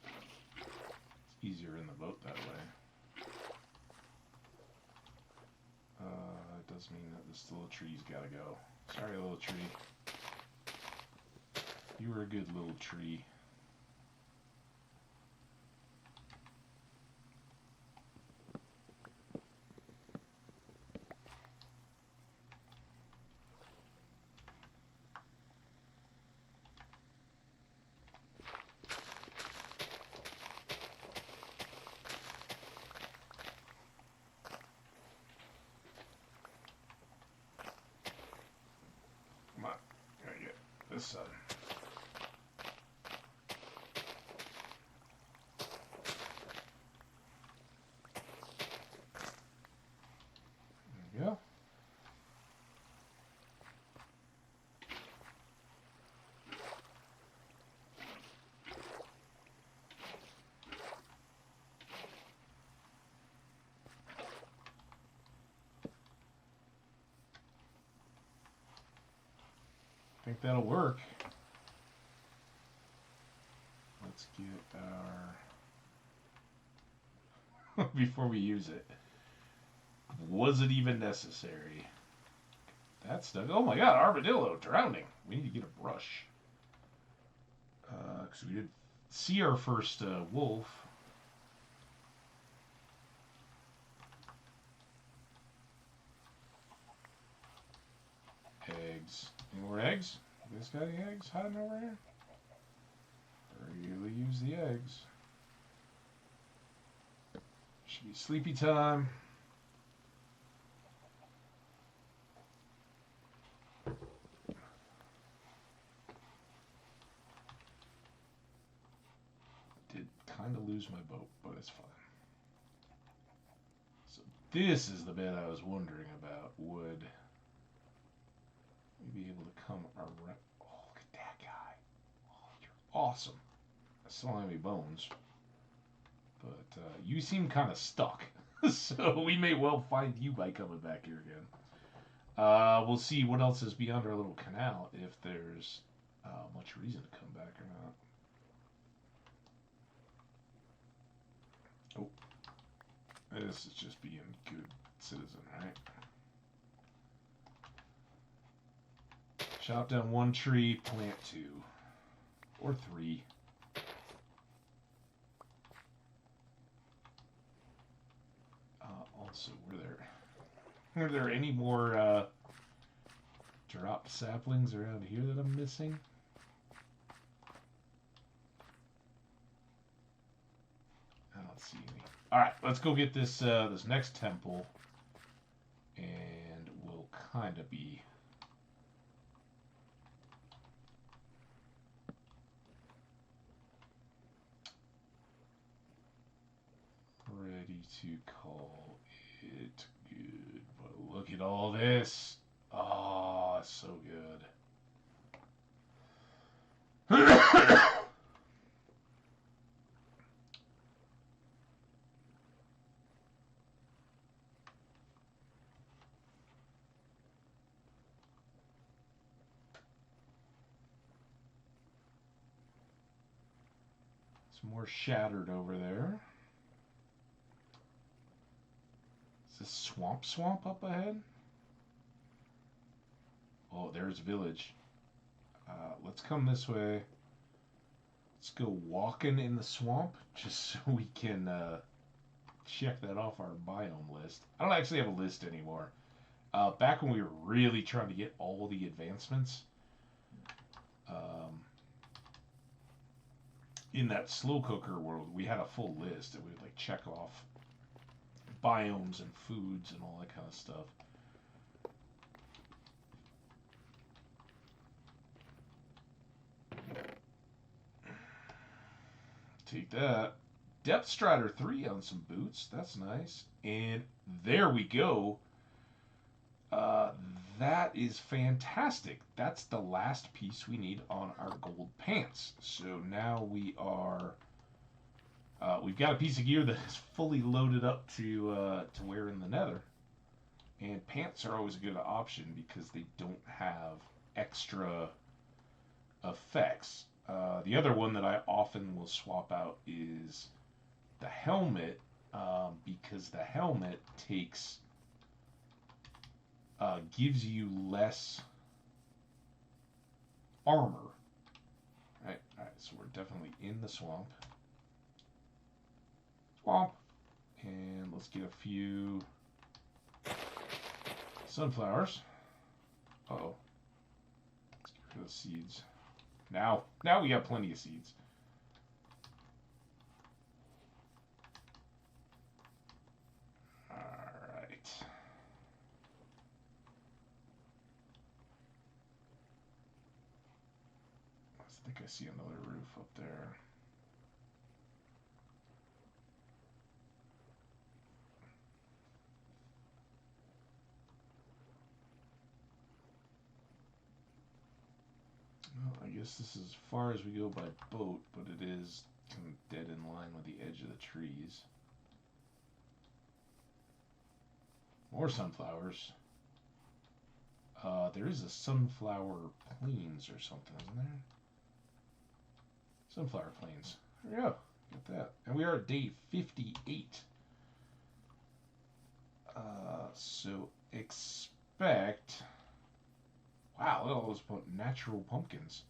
It's easier in the boat that way. It does mean that this little tree's gotta go. Sorry, little tree. You were a good little tree. Come on. Gotta get this side. There we go. I think that'll work. Let's get our... before we use it. Was it even necessary? That's stuck. Oh my god, armadillo drowning. We need to get a brush. Because we did see our first wolf. Eggs. Any more eggs? This got any eggs hiding over here? Really use the eggs. Should be sleepy time. Did kind of lose my boat, but it's fine. So this is the bit I was wondering about. Would we be able to come around? Oh, look at that guy. Oh, you're awesome. I still don't have any bones. But you seem kind of stuck. So we may well find you by coming back here again. We'll see what else is beyond our little canal, if there's much reason to come back or not. Oh. This is just being a good citizen, right? Chop down one tree, plant two. Or three. Also, were there any more dropped saplings around here that I'm missing? I don't see any. Alright, let's go get this this next temple. And we'll kind of be... ready to call it good. But look at all this. Oh, it's so good. Some more shattered over there. Is this swamp up ahead? Oh, there's village. Let's come this way. Let's go walking in the swamp just so we can check that off our biome list. I don't actually have a list anymore. Back when we were really trying to get all the advancements, in that slow cooker world, we had a full list that we would like check off biomes and foods and all that kind of stuff. Take that. Depth Strider 3 on some boots. That's nice. And there we go. That is fantastic. That's the last piece we need on our gold pants. So now we are... we've got a piece of gear that is fully loaded up to wear in the nether. And pants are always a good option because they don't have extra effects. The other one that I often will swap out is the helmet, because the helmet takes gives you less armor. Alright, so we're definitely in the swamp. Swamp. And let's get a few sunflowers. Uh-oh. Let's get rid of the seeds. Now we got plenty of seeds. Alright. I think I see another roof up there. Well, I guess this is as far as we go by boat, but it is kind of dead in line with the edge of the trees. More sunflowers. There is a sunflower plains or something, isn't there? Sunflower plains. There we go. Got that. And we are at day 58. So expect... Wow, look at all those natural pumpkins.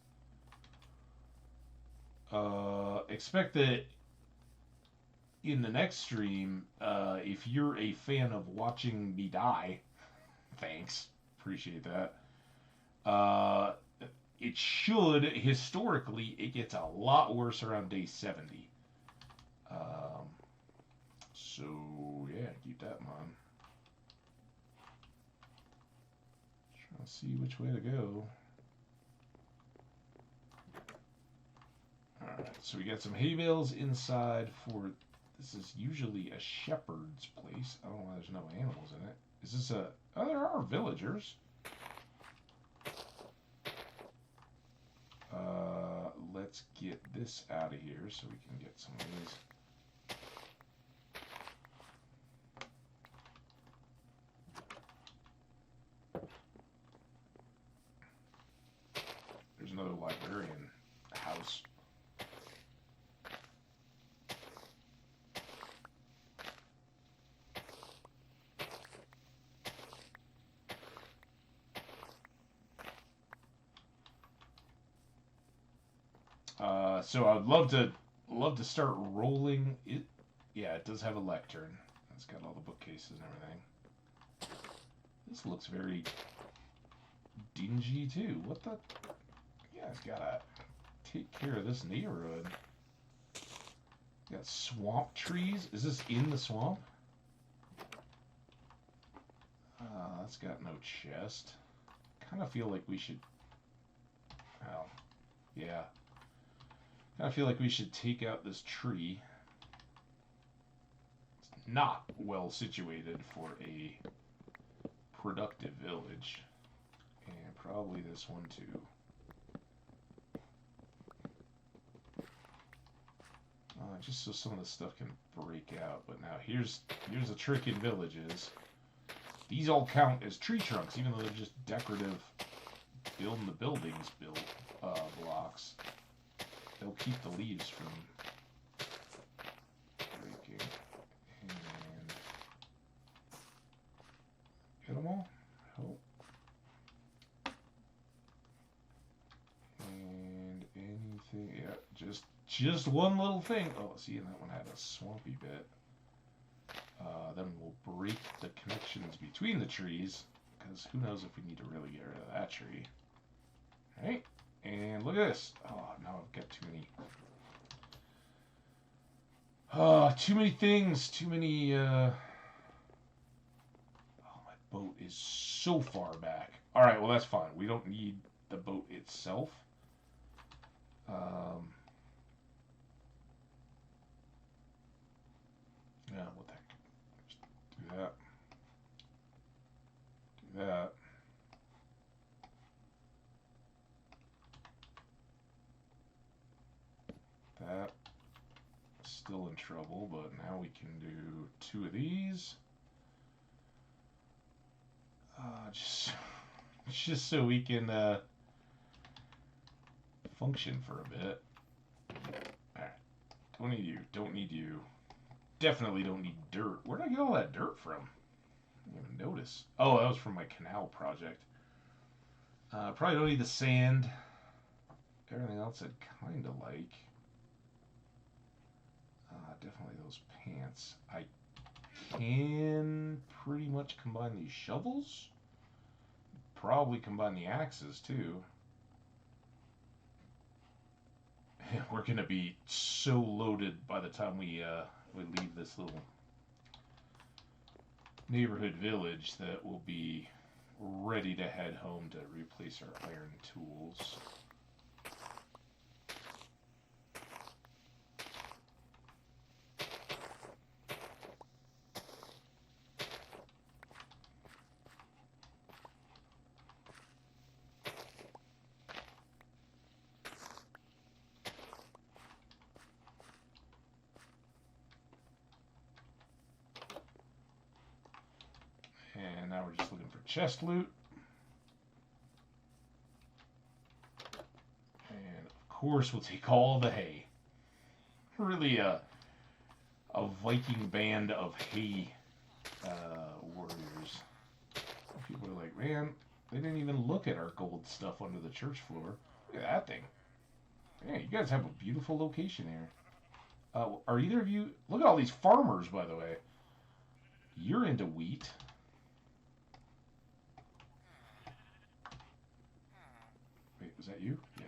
Expect that in the next stream, if you're a fan of watching me die, thanks, appreciate that. It should, historically, it gets a lot worse around day 70. So, yeah, keep that in mind. Trying to see which way to go. Alright, so we got some hay bales inside for... This is usually a shepherd's place. I don't know why there's no animals in it. Is this a... Oh, there are villagers. Let's get this out of here so we can get some of these. There's another librarian house. So I'd love to start rolling it. Yeah, it does have a lectern. It's got all the bookcases and everything. This looks very dingy too. What the? Yeah, it's gotta take care of this neighborhood. Got swamp trees. Is this in the swamp? That's got no chest. Kind of feel like we should. Oh, yeah. I feel like we should take out this tree. It's not well situated for a productive village. And probably this one too. Just so some of the stuff can break out. But now here's the trick in villages. These all count as tree trunks, even though they're just decorative building the buildings blocks. They'll keep the leaves from breaking. And get them all? Hope. And anything, yeah, just one little thing. Oh, see, and that one had a swampy bit. Then we'll break the connections between the trees, because who knows if we need to really get rid of that tree. All right. And look at this. Oh, now I've got too many things. Too many, Oh, my boat is so far back. Alright, well, that's fine. We don't need the boat itself. Yeah, what the heck? Just do that. Do that. That. Still in trouble, but now we can do 2 of these. Just so we can function for a bit. Alright. Don't need you. Don't need you. Definitely don't need dirt. Where did I get all that dirt from? I didn't even notice. Oh, that was from my canal project. Probably don't need the sand. Everything else I'd kind of like. Definitely those pants. I can pretty much combine these shovels. Probably combine the axes too. We're gonna be so loaded by the time we leave this little neighborhood village that we'll be ready to head home to replace our iron tools. And now we're just looking for chest loot. And of course we'll take all the hay. Really a Viking band of hay warriors. People are like, man, they didn't even look at our gold stuff under the church floor. Look at that thing. Man, you guys have a beautiful location here. Are either of you... Look at all these farmers, by the way. You're into wheat. Wait, was that you? Yeah.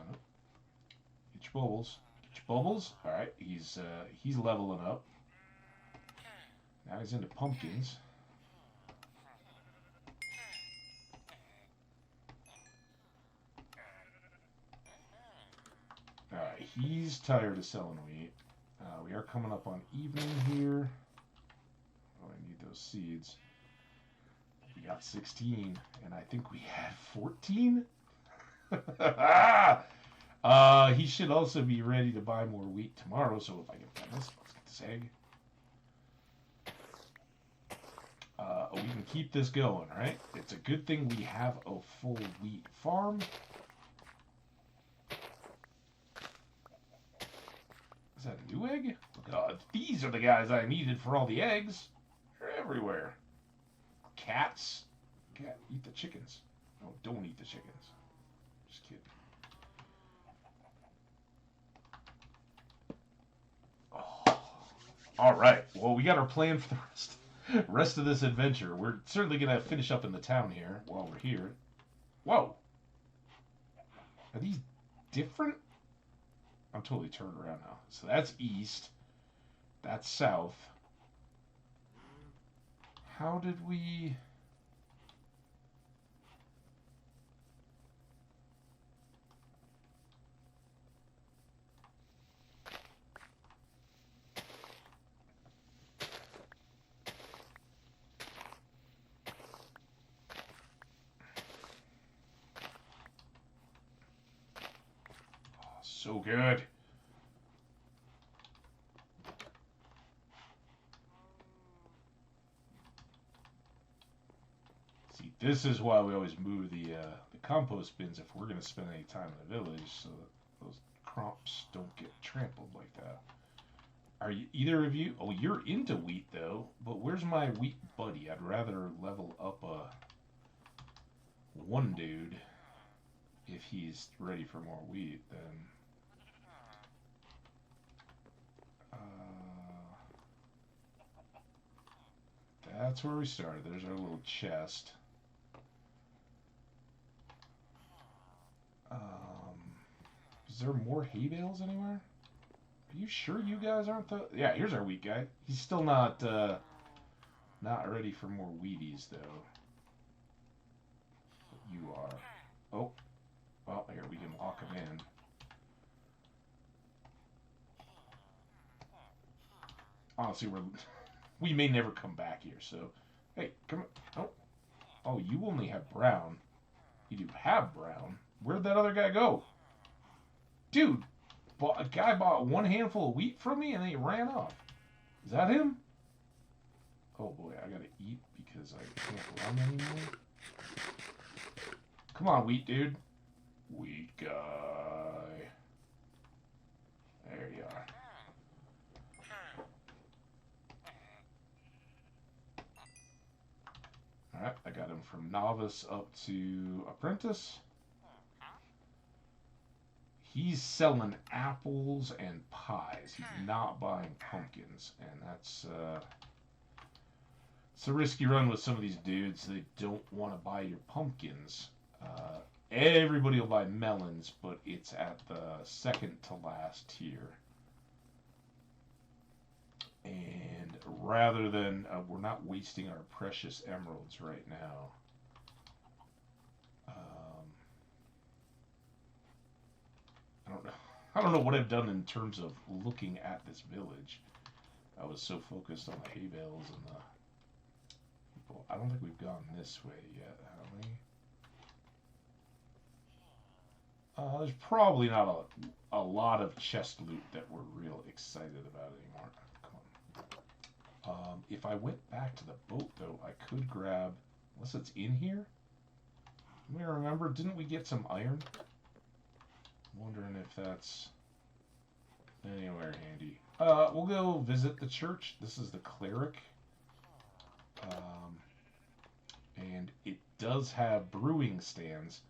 Nope. Get your bubbles. Get your bubbles. All right, he's leveling up. Now he's into pumpkins. All right, he's tired of selling wheat. We are coming up on evening here. Oh, I need those seeds. We got 16, and I think we had 14. He should also be ready to buy more wheat tomorrow, so if I can find this, let's get this egg. We can keep this going, right? It's a good thing we have a full wheat farm. Is that a new egg? Look at these are the guys I needed for all the eggs. They're everywhere. Cats? Cat, eat the chickens. No, don't eat the chickens. Just kidding. Oh. All right. Well, we got our plan for the rest of this adventure. We're certainly going to finish up in the town here while we're here. Whoa. Are these different? I'm totally turned around now. So that's east. That's south. How did we... So good. See, this is why we always move the compost bins if we're going to spend any time in the village, so that those crops don't get trampled like that. Are you, either of you? Oh, you're into wheat though, but where's my wheat buddy? I'd rather level up one dude if he's ready for more wheat than. That's where we started. There's our little chest. Is there more hay bales anywhere? Are you sure you guys aren't the... Yeah, here's our wheat guy. He's still not ready for more Wheaties, though. But you are. Oh. Well, here, we can lock him in. Honestly, we may never come back here, so... Hey, come on. Oh. Oh, you only have brown. You do have brown. Where'd that other guy go? Dude, a guy bought one handful of wheat from me and then he ran off. Is that him? Oh boy, I gotta eat because I can't run anymore. Come on, wheat dude. Wheat guy. There you are. Alright, I from novice up to apprentice. He's selling apples and pies. He's not buying pumpkins, and that's it's a risky run with some of these dudes. They don't want to buy your pumpkins. Everybody will buy melons, but it's at the second to last tier. And rather than we're not wasting our precious emeralds right now. I don't know what I've done in terms of looking at this village. I was so focused on the hay bales and the people. I don't think we've gone this way yet, have we? There's probably not a lot of chest loot that we're real excited about anymore. Come on. If I went back to the boat, though, I could grab... Unless it's in here? Let me remember, didn't we get some iron? I'm wondering if that's anywhere handy. We'll go visit the church. This is the cleric. And it does have brewing stands.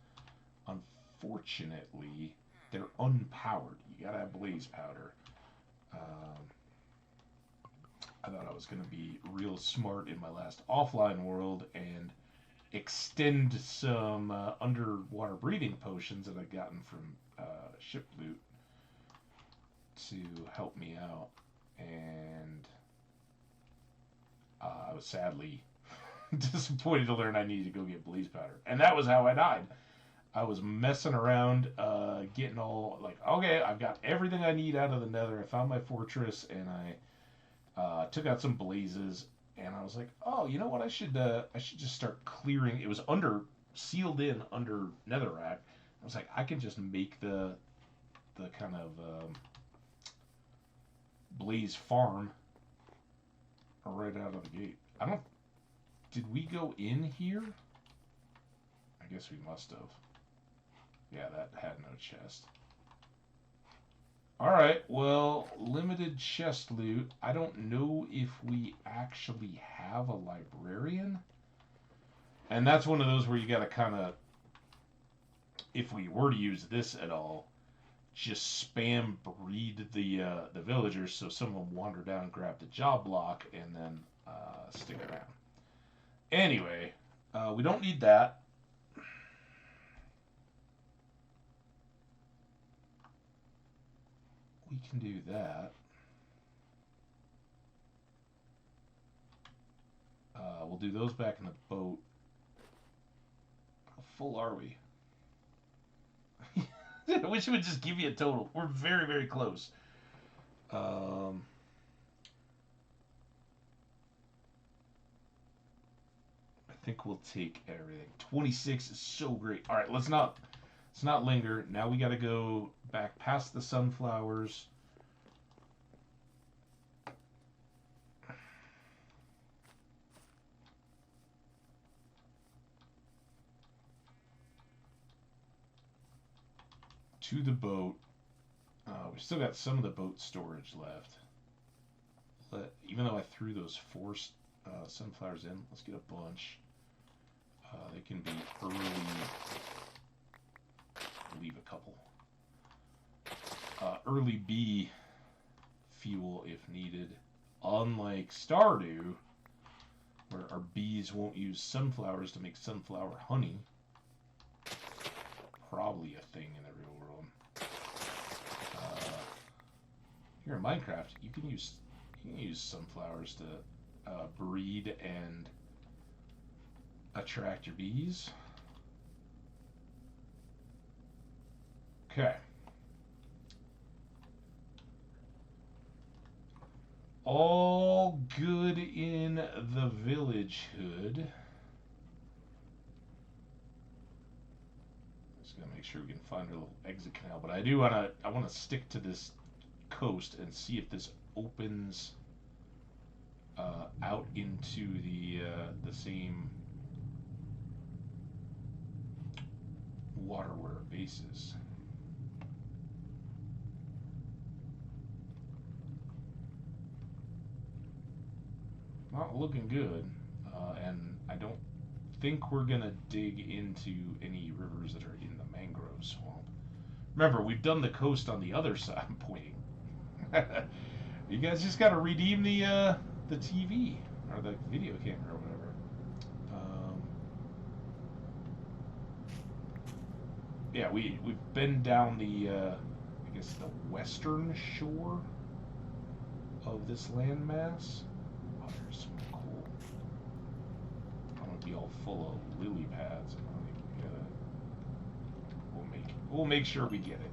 Unfortunately, they're unpowered. You gotta have blaze powder. I thought I was gonna be real smart in my last offline world and extend some underwater breathing potions that I'd gotten from ship loot to help me out, and I was sadly disappointed to learn I needed to go get blaze powder, and that was how I died. I was messing around, getting all like, okay, I've got everything I need out of the nether. I found my fortress, and I took out some blazes, and I was like, oh, you know what? I should just start clearing. It was sealed in under netherrack. I was like, I can just make the kind of blaze farm right out of the gate. Did we go in here? I guess we must have. Yeah, that had no chest. Alright, well, limited chest loot. I don't know if we actually have a librarian. And that's one of those where you gotta kind of, if we were to use this at all, just spam breed the villagers so some of them wander down, grab the job block, and then stick around. Anyway, we don't need that. We can do that. We'll do those back in the boat. How full are we? I wish it would just give you a total. We're very, very close. I think we'll take everything. 26 is so great. All right, let's not linger. Now we got to go back past the sunflowers. To the boat. We've still got some of the boat storage left. Even though I threw those 4 sunflowers in, let's get a bunch. They can be early. Leave a couple. Early bee fuel if needed. Unlike Stardew, where our bees won't use sunflowers to make sunflower honey. Probably a thing in the real world. Here in Minecraft, you can use sunflowers to breed and attract your bees. Okay. All good in the village hood. Just gonna make sure we can find our little exit canal, but I wanna stick to this coast and see if this opens out into the same water where our base is. Not looking good, and I don't think we're gonna dig into any rivers that are in the mangrove swamp. Remember, we've done the coast on the other side. I'm pointing. You guys just gotta redeem the TV or the video camera or whatever. Yeah, we've been down the I guess the western shore of this landmass. Oh, there's some cool. I'm gonna be all full of lily pads. I don't even get it. We'll make sure we get it.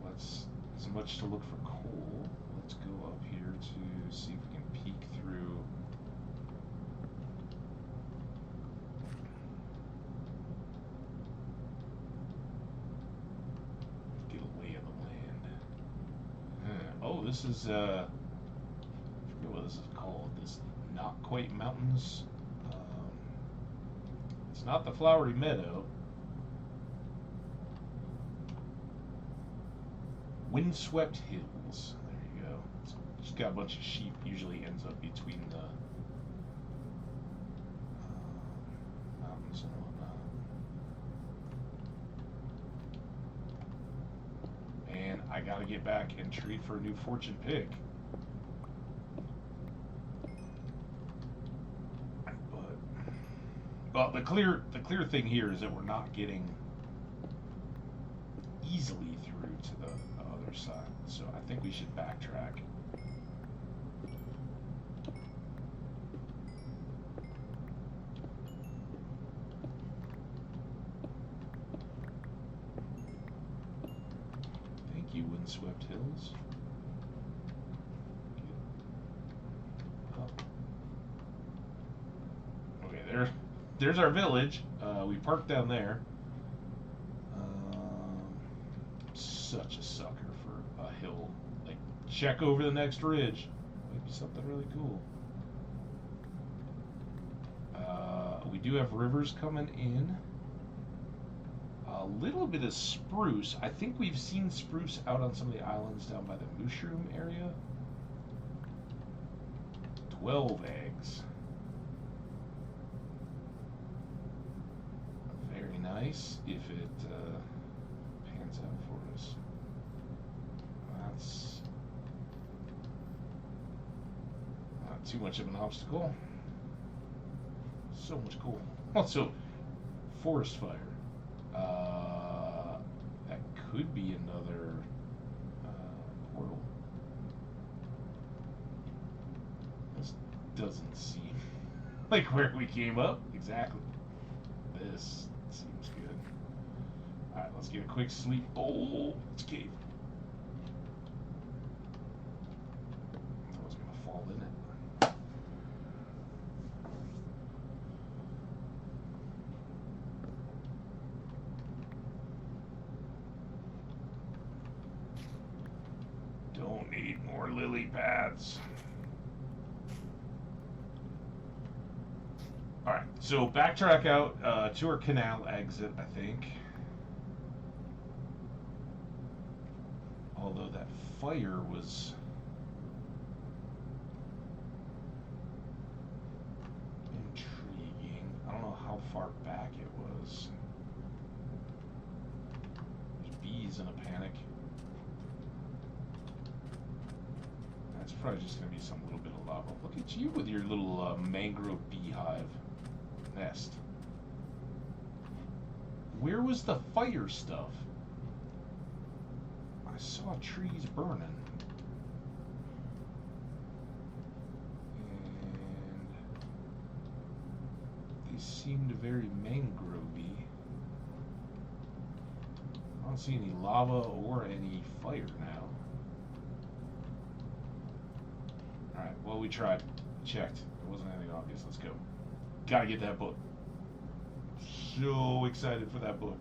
Let's as much to look for coal. Let's go up here to see if we can peek through. Oh, this is, I forget what this is called. This Not Quite Mountains. It's not the Flowery Meadow. Windswept Hills. There you go. It's just got a bunch of sheep. Usually ends up between the mountains and whatnot. And I gotta get back and trade for a new fortune pick. But the clear thing here is that we're not getting easily through to the other side. So I think we should backtrack. Thank you, Windswept Hills. Oh. Okay, there's our village. We parked down there. Such a sucker for a hill. Like, check over the next ridge. Might be something really cool. We do have rivers coming in. A little bit of spruce. I think we've seen spruce out on some of the islands down by the mushroom area. 12 eggs. Very nice if it pans out for us. That's not too much of an obstacle. So much cool. Also, forest fire. That could be another portal. This doesn't seem like where we came up. Exactly. This seems good. Alright, let's get a quick sleep. Oh, it's cave. I thought I was going to fall in it. Don't need more lily pads. Alright, so backtrack out to our canal exit, I think. Although that fire was intriguing. I don't know how far back it was. There's bees in a panic. That's probably just going to be some little bit of lava. Look at you with your little mangrove beehive nest. Where was the fire stuff? I saw trees burning. And they seemed very mangrove-y. I don't see any lava or any fire now. Alright, well, we tried. Checked. It wasn't anything obvious. Let's go. Gotta get that book. So excited for that book.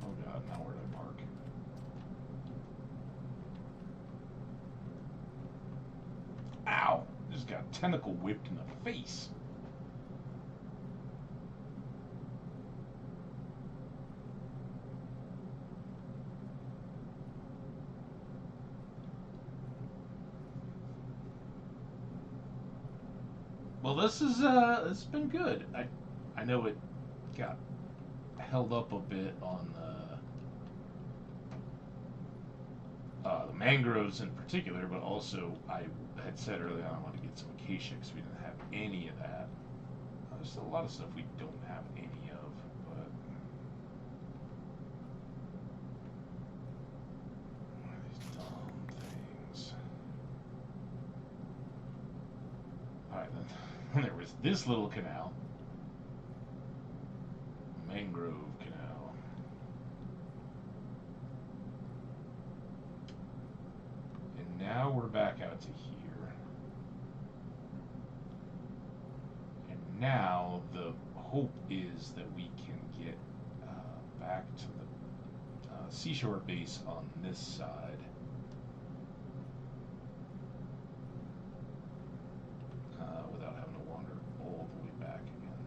Oh god, now where do I park? Ow! Just got tentacle whipped in the face. Well, it's been good. I know it got held up a bit on the mangroves in particular, but also I had said earlier on I wanted to get some acacia because we didn't have any of that. There's a lot of stuff we don't have any of, but what are these dumb things? Alright, then there was this little canal. Mangrove canal. And now we're back out to here. And now the hope is that we can get back to the seashore base on this side. Without having to wander all the way back again.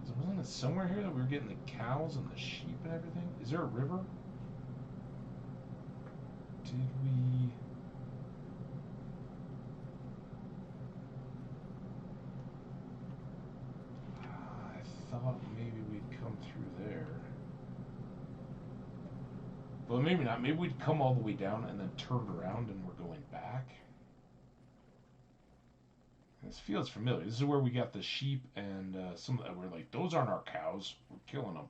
Because wasn't it somewhere here that we were getting the cows and the sheep and everything? Is there a river? Did we... I thought maybe we'd come through there. But maybe not. Maybe we'd come all the way down and then turn around and we're going back. This feels familiar. This is where we got the sheep and some of that. We're like, those aren't our cows. We're killing them.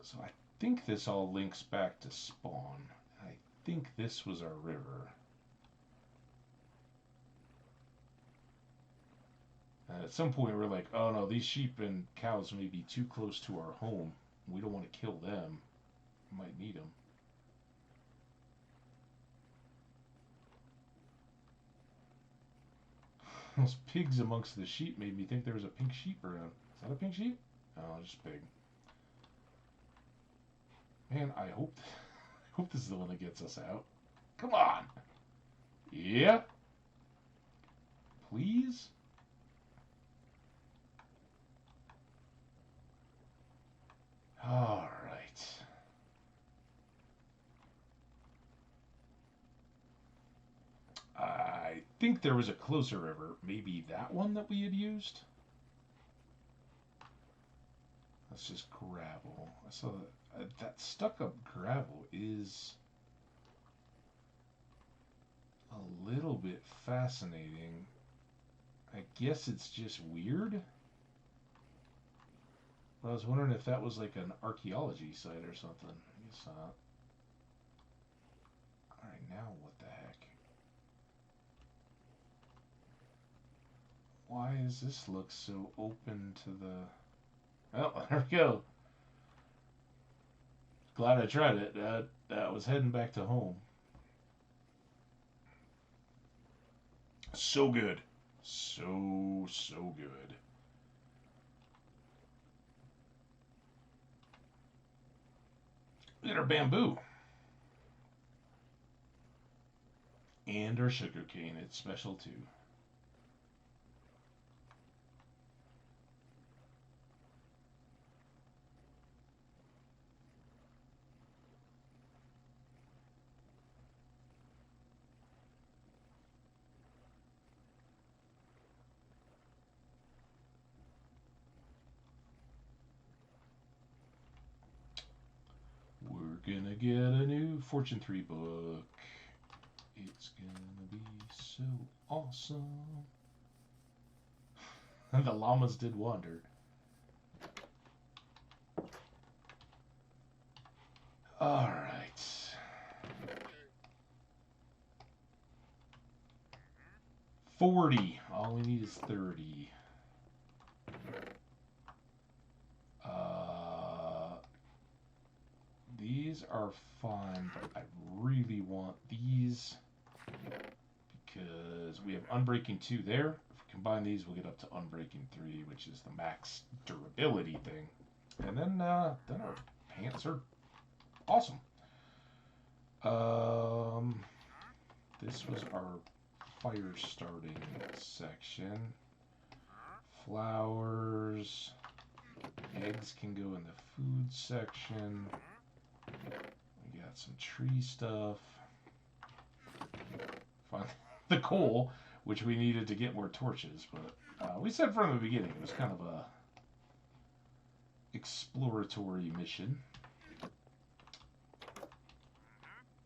So I think this all links back to spawn. I think this was our river. And at some point we're like, oh no, these sheep and cows may be too close to our home. We don't want to kill them. We might need them. Those pigs amongst the sheep made me think there was a pink sheep around. Is that a pink sheep? Oh, just pig. Man, I hope this is the one that gets us out. Come on. Yeah. Please. All right. I think there was a closer river. Maybe that one that we had used? That's just gravel. I saw that stuck-up gravel is a little bit fascinating. I guess it's just weird. But I was wondering if that was like an archaeology site or something. I guess not. Alright, now what the heck? Why does this look so open to the... Oh, there we go. Glad I tried it. That was heading back to home. So good. So good. Look at our bamboo. And our sugarcane. It's special too. We're gonna get a new Fortune 3 book. It's gonna be so awesome. The llamas did wander. Alright. $40. All we need is 30. These are fine, but I really want these because we have Unbreaking 2 there. If we combine these, we'll get up to Unbreaking 3, which is the max durability thing. And then our pants are Awesome. This was our fire starting section. Flowers. Eggs can go in the food section. We got some tree stuff. Find the coal, which we needed to get more torches, but we said from the beginning it was kind of a exploratory mission.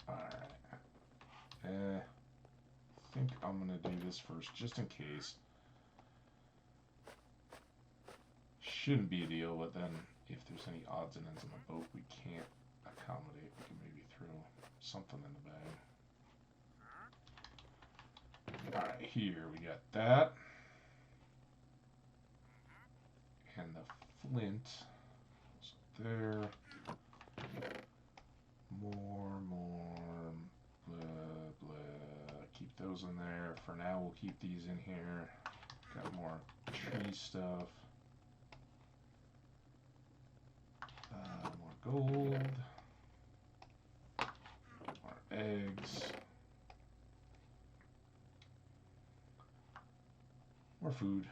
Alright. I think I'm going to do this first, just in case. Shouldn't be a deal, but then if there's any odds and ends on the boat we can't accommodate, we can maybe throw something in the bag. Alright, here we got that. And the flint. So there. More, blah, blah. Keep those in there. For now, we'll keep these in here. Got more tree stuff. More gold. More eggs. More food.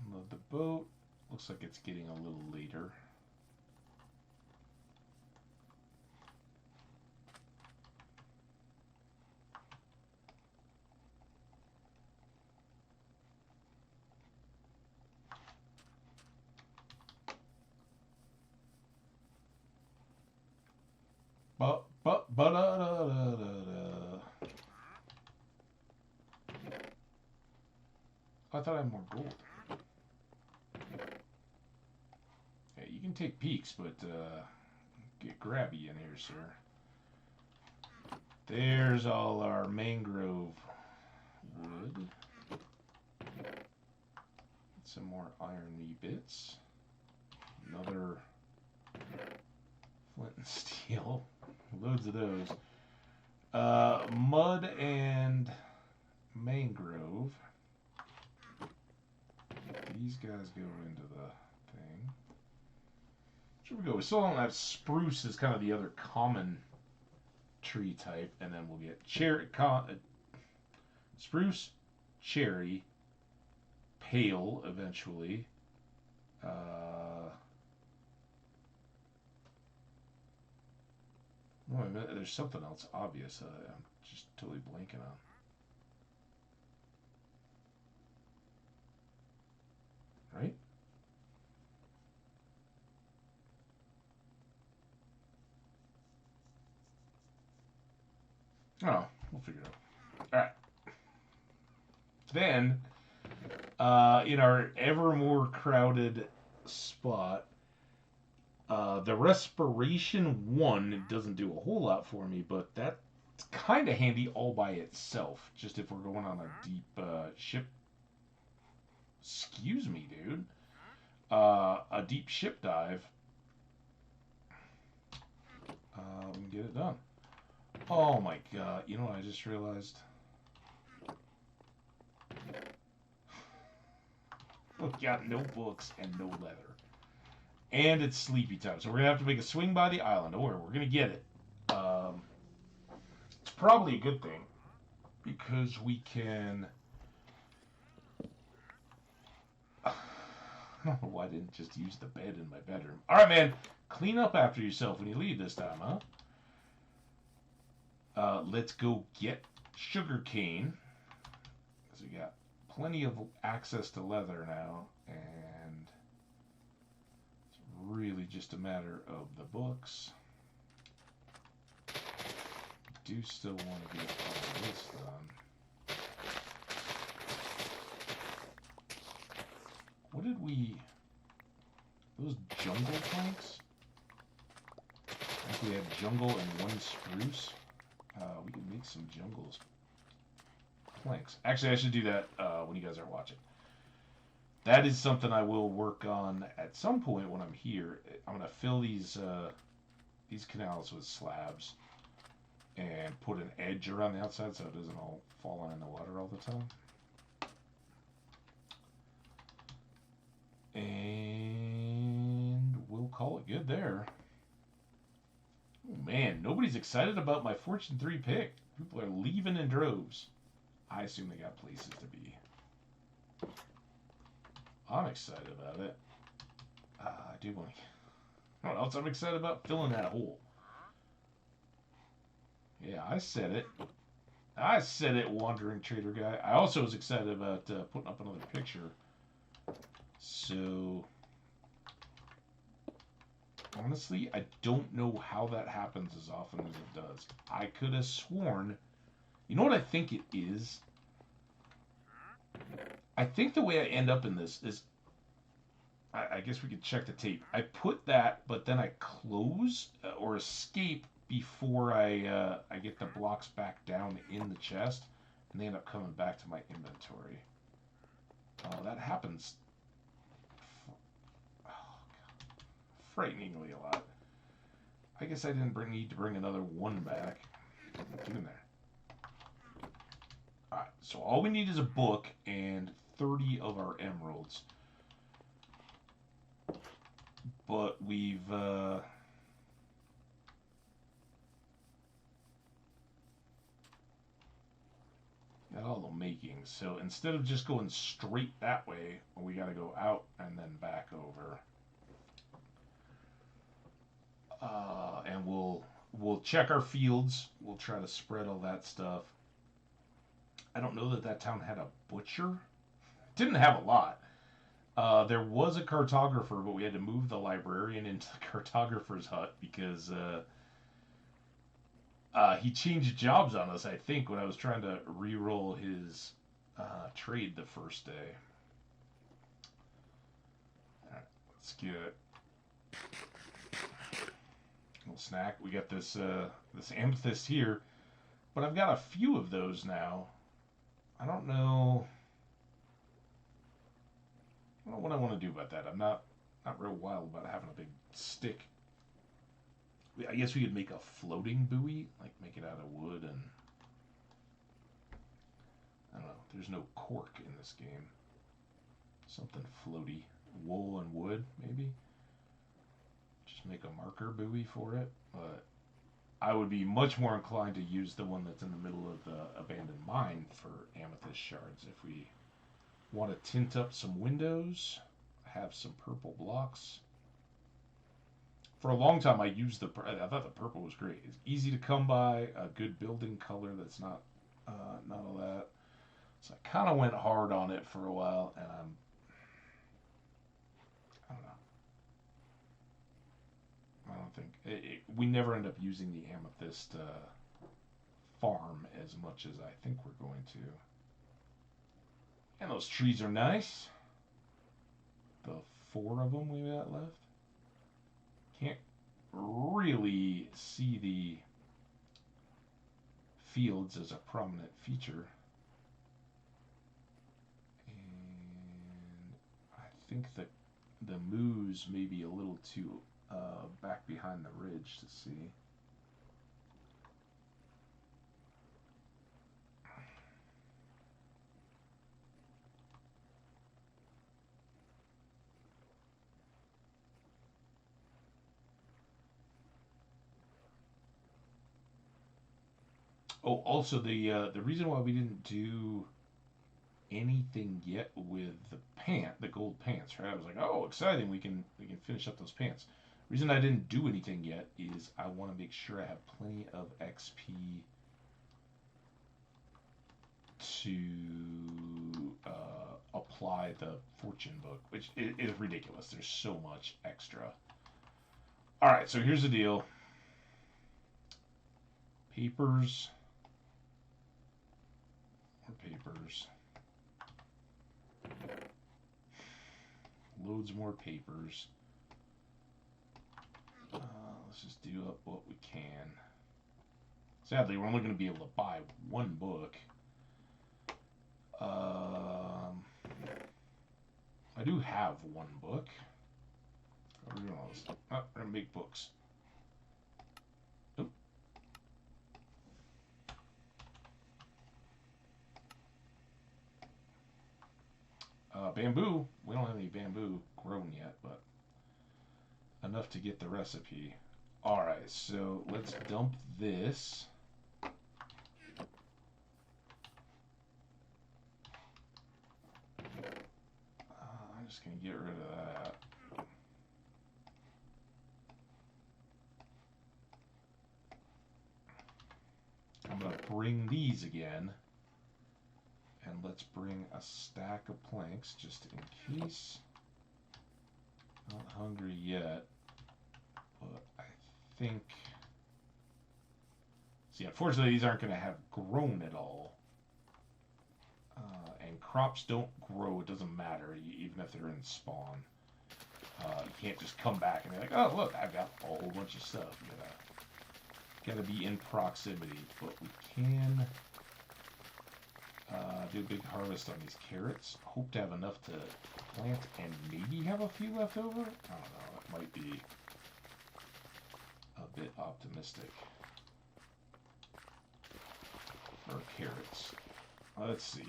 Unload the boat. Looks like it's getting a little later. I thought I had more gold. Yeah, you can take peeks, but get grabby in here, sir. There's all our mangrove wood. Some more irony bits. Another flint and steel. Loads of those. Mud and mangrove. These guys go into the thing. Here we go. We still don't have spruce as kind of the other common tree type, and then we'll get cherry, spruce, cherry, pale eventually. Wait a minute, there's something else obvious I'm just totally blanking on. Right? Oh, we'll figure it out. Alright. Then, in our ever more crowded spot, the Respiration 1 doesn't do a whole lot for me, but that's kind of handy all by itself. Just if we're going on a deep ship. Excuse me, dude. A deep ship dive. We can get it done. Oh my god. You know what I just realized? We've got no books and no leather. And it's sleepy time. So we're going to have to make a swing by the island. Don't worry, we're going to get it. It's probably a good thing. Because we can... I don't know why I didn't just use the bed in my bedroom. Alright, man. Clean up after yourself when you leave this time, huh? Let's go get sugarcane. Because we got plenty of access to leather now. And it's really just a matter of the books. Do still want to get all this done. What did we... Those jungle planks? I think we have jungle and one spruce. We can make some jungles planks. Actually, I should do that when you guys are watching. That is something I will work on at some point when I'm here. I'm going to fill these canals with slabs. and put an edge around the outside so it doesn't all fall in the water all the time. And we'll call it good there. Oh man, nobody's excited about my Fortune 3 pick. People are leaving in droves. I assume they got places to be. I'm excited about it. I do want to... What else I'm excited about? Filling that hole. Yeah, I said it. I said it, Wandering Trader Guy. I also was excited about putting up another picture. So... Honestly, I don't know how that happens as often as it does. I could have sworn... You know what I think it is? I think the way I end up in this is... I guess we could check the tape. I put that, but then I close or escape before I get the blocks back down in the chest, and they end up coming back to my inventory. That happens... Oh, God. Frighteningly a lot. I guess I didn't need to bring another one back. Get in there. Alright, so all we need is a book and 30 of our emeralds. But we've... got all the makings. So instead of just going straight that way, we got to go out and then back over. And we'll check our fields. We'll try to spread all that stuff. I don't know that town had a butcher. Didn't have a lot. There was a cartographer, but we had to move the librarian into the cartographer's hut because he changed jobs on us, I think, when I was trying to re-roll his trade the first day. Alright, let's get a little snack. We got this this amethyst here, but I've got a few of those now. I don't know what I want to do about that. I'm not real wild about having a big stick. I guess we could make a floating buoy, like make it out of wood and... I don't know. There's no cork in this game. Something floaty. Wool and wood, maybe? Just make a marker buoy for it. But I would be much more inclined to use the one that's in the middle of the abandoned mine for amethyst shards. If we want to tint up some windows, have some purple blocks. For a long time, I used I thought the purple was great. It's easy to come by, a good building color that's not all that. So I kind of went hard on it for a while, and I don't know. I don't think we never end up using the amethyst farm as much as I think we're going to. And those trees are nice. The 4 of them we got left. Can't really see the fields as a prominent feature. And I think that the moose may be a little too back behind the ridge to see. Oh, also the reason why we didn't do anything yet with the gold pants, right? I was like, oh, exciting, we can finish up those pants. The reason I didn't do anything yet is I want to make sure I have plenty of XP to apply the fortune book, which is ridiculous. There's so much extra. All right, so here's the deal. Papers. Papers. Loads more papers. Let's just do up what we can. Sadly, we're only going to be able to buy one book. I do have one book. We're going to make books. Oop. bamboo. We don't have any bamboo grown yet, but enough to get the recipe. Alright, so let's dump this. I'm just going to get rid of that. I'm going to bring these again. And let's bring a stack of planks just in case. Not hungry yet, but I think. See, unfortunately, these aren't going to have grown at all. And crops don't grow, it doesn't matter, even if they're in spawn. You can't just come back and be like, oh, look, I've got a whole bunch of stuff. You gotta be in proximity, but we can do a big harvest on these carrots. Hope to have enough to plant and maybe have a few left over. I don't know, it might be a bit optimistic for carrots. Let's see.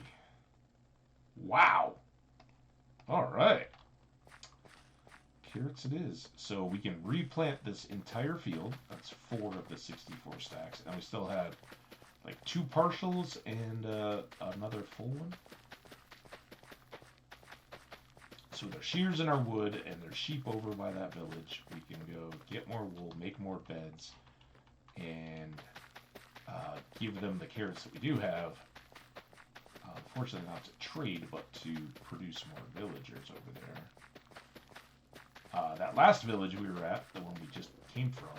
Wow! Alright. Carrots it is. So we can replant this entire field. That's 4 of the 64 stacks. And we still have like 2 partials and another full one. So there's shears in our wood and there's sheep over by that village. We can go get more wool, make more beds, and give them the carrots that we do have. Unfortunately not to trade, but to produce more villagers over there. That last village we were at, the one we just came from,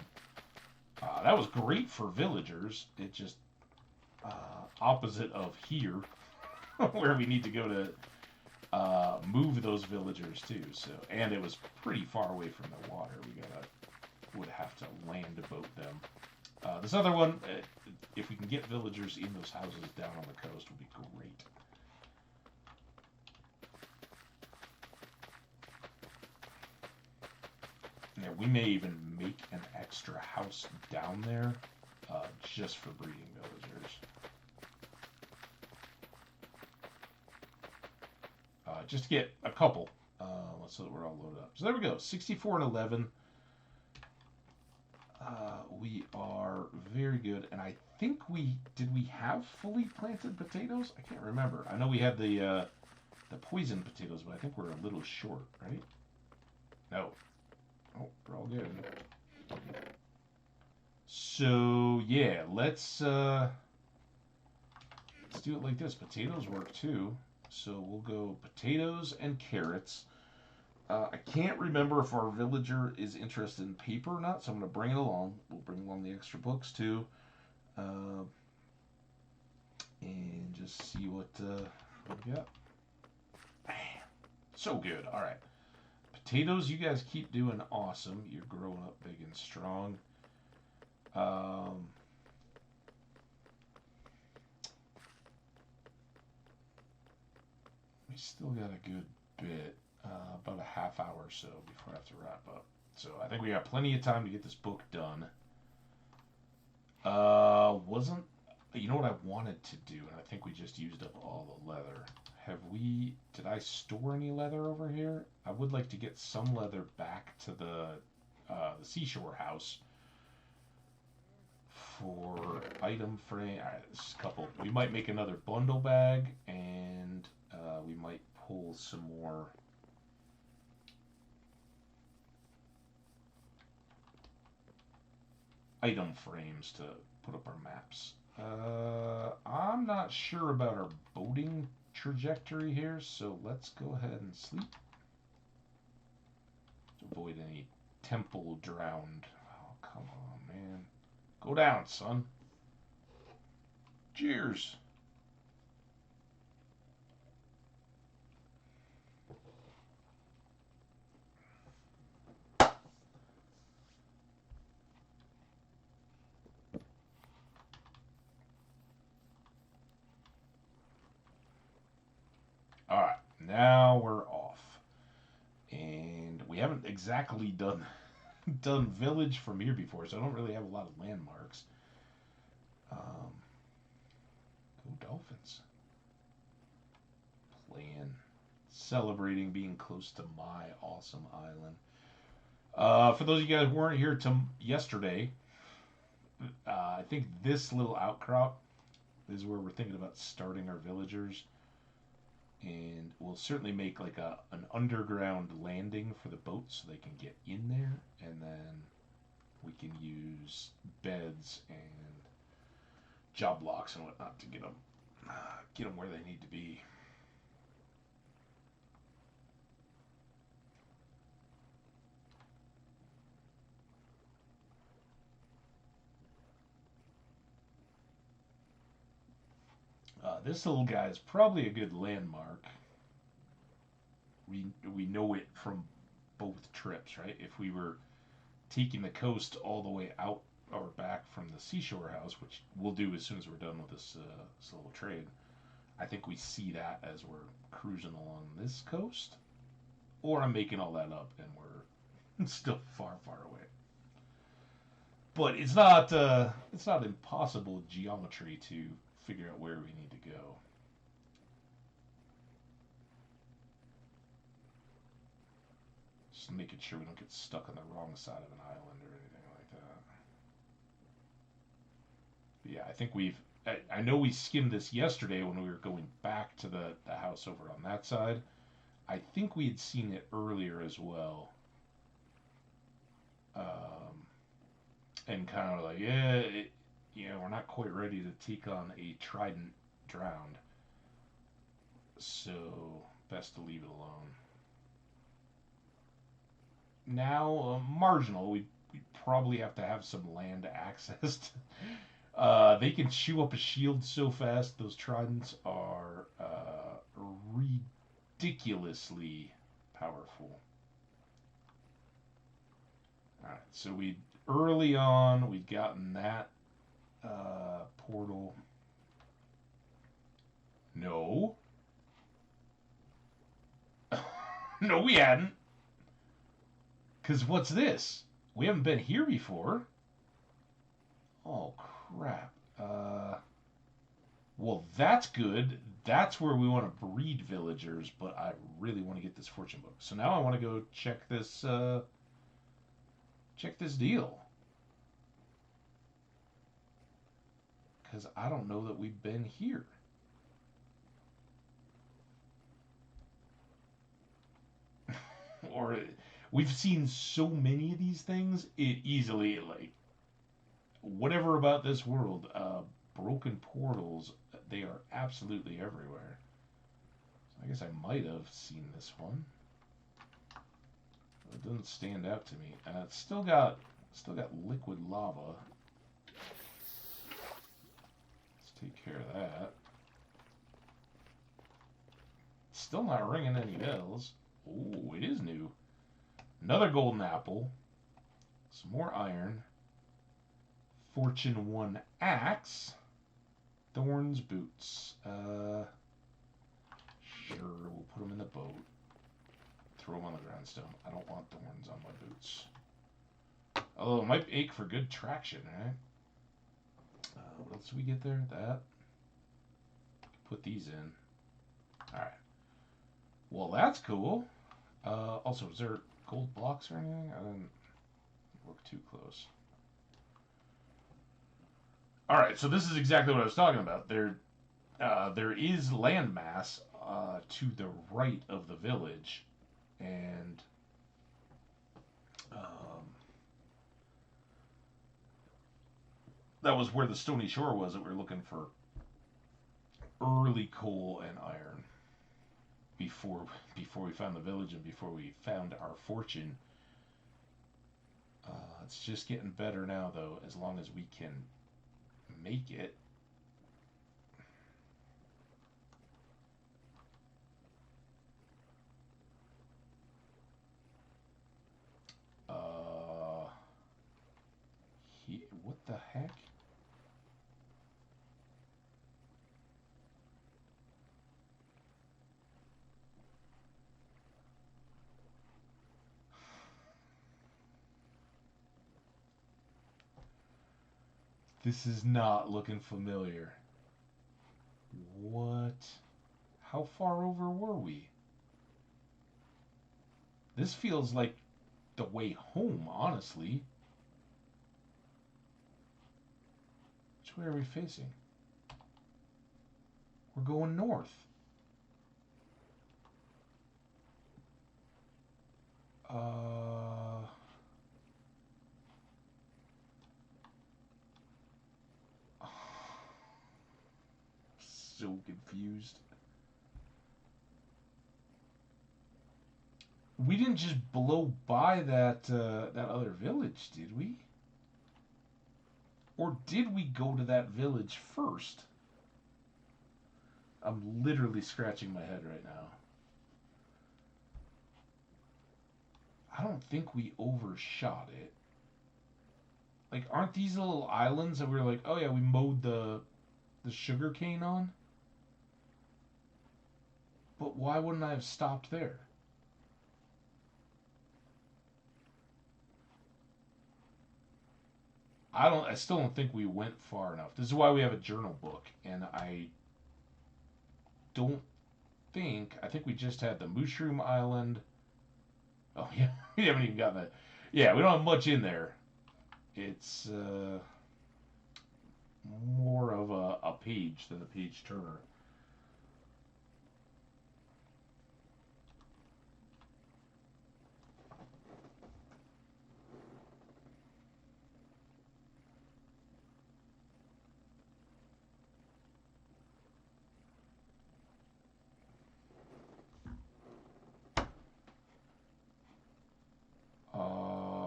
that was great for villagers. It just opposite of here, where we need to go to move those villagers to. So, and it was pretty far away from the water. We would have to land boat them. This other one, if we can get villagers in those houses down on the coast, would be great. Yeah, we may even make an extra house down there just for breeding villagers. Just to get a couple, so that we're all loaded up. So there we go, 64 and 11. We are very good, and I think did we have fully planted potatoes? I can't remember. I know we had the poison potatoes, but I think we're a little short, right? No. Oh, we're all good. So yeah, let's do it like this. Potatoes work too. So we'll go potatoes and carrots. I can't remember if our villager is interested in paper or not, so I'm going to bring it along. We'll bring along the extra books too. And just see what we got. Man, so good. All right. Potatoes, you guys keep doing awesome. You're growing up big and strong. We still got a good bit, about a half hour or so before I have to wrap up. So I think we got plenty of time to get this book done. You know what I wanted to do, and I think we just used up all the leather. Did I store any leather over here? I would like to get some leather back to the seashore house for item frame. All right, this is a couple. We might make another bundle bag, and we might pull some more item frames to put up our maps. I'm not sure about our boating trajectory here, so let's go ahead and sleep to avoid any temple drowned. Oh, come on, man. Go down, son. Cheers. Alright, now we're off. And we haven't exactly done village from here before, so I don't really have a lot of landmarks. Go Dolphins. Playing celebrating being close to my awesome island. For those of you guys who weren't here yesterday, I think this little outcrop is where we're thinking about starting our villagers, and we'll certainly make like an underground landing for the boat so they can get in there, and then we can use beds and job blocks and whatnot to get them where they need to be. This little guy is probably a good landmark. We know it from both trips, right? If we were taking the coast all the way out or back from the seashore house, which we'll do as soon as we're done with this little trade, I think we see that as we're cruising along this coast, or I'm making all that up and we're still far, far away. But it's not impossible geometry to figure out where we need to go. Just making sure we don't get stuck on the wrong side of an island or anything like that. But yeah, I think I know we skimmed this yesterday when we were going back to the house over on that side. I think we had seen it earlier as well. And kind of like, we're not quite ready to take on a trident drowned. So, best to leave it alone. Now, marginal. We probably have to have some land access. They can chew up a shield so fast. Those tridents are ridiculously powerful. All right, so early on we'd gotten that portal. No, no, we hadn't. Cause what's this? We haven't been here before. Oh crap. Well, that's good. That's where we want to breed villagers, but I really want to get this fortune book. So now I want to go check this deal. Because I don't know that we've been here. Or we've seen so many of these things, it easily, like, whatever about this world, broken portals, they are absolutely everywhere. So I guess I might have seen this one. It doesn't stand out to me. It's still got liquid lava. Let's take care of that. Still not ringing any bells. Oh, it is new. Another golden apple. Some more iron. Fortune 1 axe. Thorns boots. Sure, we'll put them in the boat. Throw them on the grindstone. I don't want thorns on my boots. Although it might ache for good traction, right? What else do we get there? That. Put these in. Alright. Well, that's cool. Also, is there gold blocks or anything? I didn't look too close. Alright, so this is exactly what I was talking about. There is landmass to the right of the village, and that was where the stony shore was that we were looking for early coal and iron before we found the village and before we found our fortune. It's just getting better now, though, as long as we can make it. What the heck? This is not looking familiar. What? How far over were we? This feels like the way home, honestly. Which way are we facing? We're going north. Uh... So confused. We didn't just blow by that other village, did we? Or did we go to that village first? I'm literally scratching my head right now. I don't think we overshot it. Like, aren't these little islands that we were like, oh yeah, we mowed the sugar cane on? But why wouldn't I have stopped there? I still don't think we went far enough. This is why we have a journal book, and don't I think we just had the Mushroom Island. Oh yeah, we haven't even gotten that. Yeah, we don't have much in there. It's more of a page than a page turner. Uh,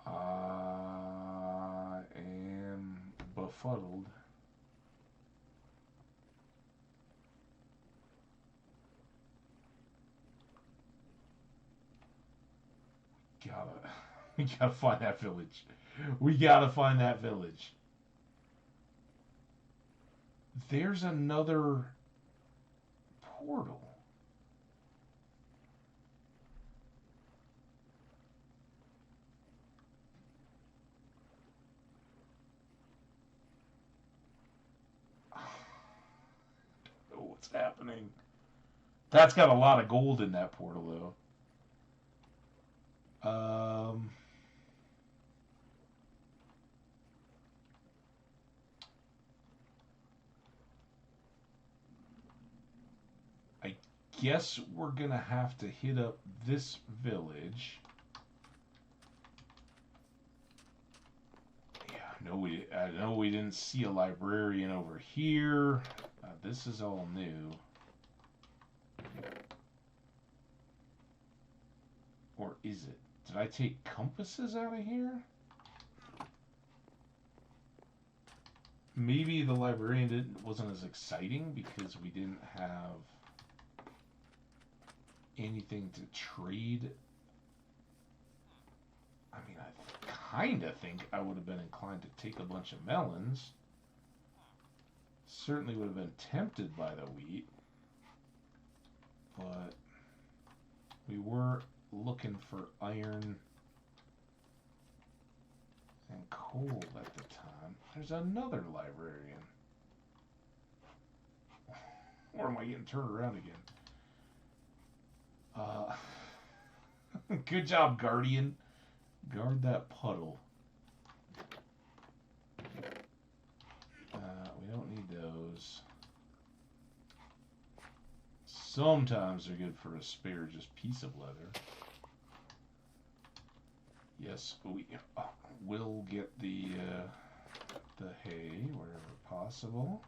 I am befuddled. Gotta, we gotta find that village. We gotta find that village. There's another portal. I don't know what's happening. That's got a lot of gold in that portal, though. I guess we're gonna have to hit up this village. Yeah, I know we didn't see a librarian over here. This is all new. Or is it? Did I take compasses out of here? Maybe the librarian wasn't as exciting because we didn't have anything to trade. I mean, I kind of think I would have been inclined to take a bunch of melons. Certainly would have been tempted by the wheat. But we were looking for iron and coal at the time. There's another librarian. Or am I getting turned around again? Good job, Guardian. Guard that puddle. We don't need those. Sometimes they're good for a spare just piece of leather. Yes, we will get the hay wherever possible.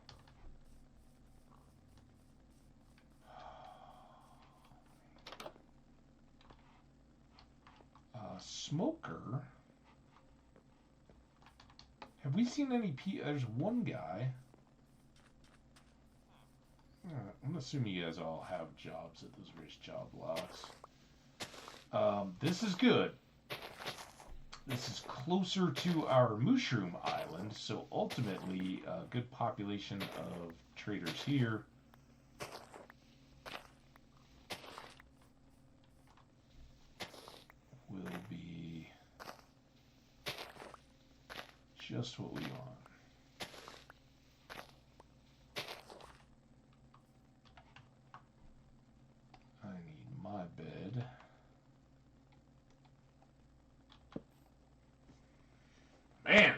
Smoker. Have we seen any There's one guy. I'm assuming you guys all have jobs at those various job blocks. This is good. This is closer to our Mushroom Island, so ultimately a good population of traders here. just what we want. I need my bed. Man!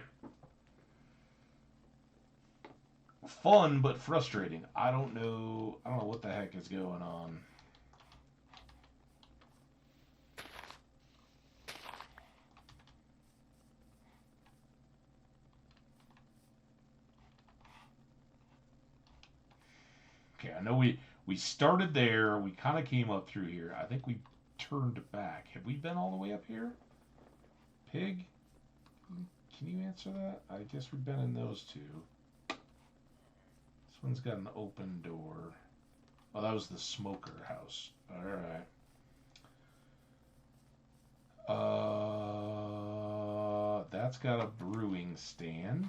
Fun, but frustrating. I don't know what the heck is going on. Okay, I know we started there. We kind of came up through here. I think we turned back. Have we been all the way up here? Pig? Can you answer that? I guess we've been in those two. This one's got an open door. Oh, that was the smoker house. Alright. That's got a brewing stand.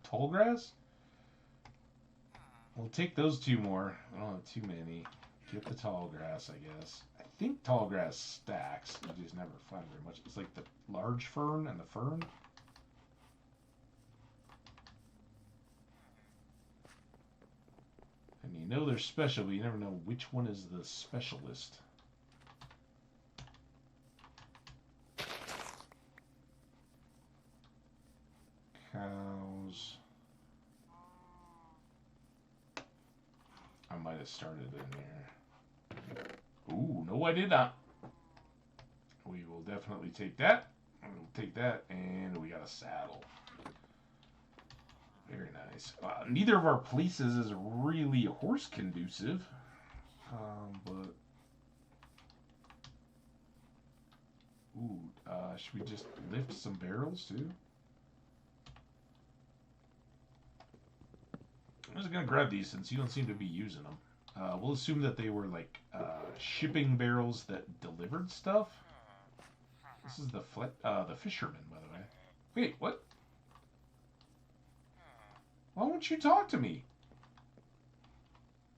Tall grass? We'll take those two more. I don't have too many. Get the tall grass, I guess. I think tall grass stacks. You just never find very much. It's like the large fern and the fern. And you know they're special, but you never know which one is the specialist. Cows. I might have started in there. Ooh, no I did not. We will definitely take that. We'll take that, and we got a saddle. Very nice. Neither of our places is really horse conducive, but ooh, should we just lift some barrels too? I'm just gonna grab these since you don't seem to be using them. We'll assume that they were like shipping barrels that delivered stuff. This is the fisherman, by the way. Wait, what? Why won't you talk to me?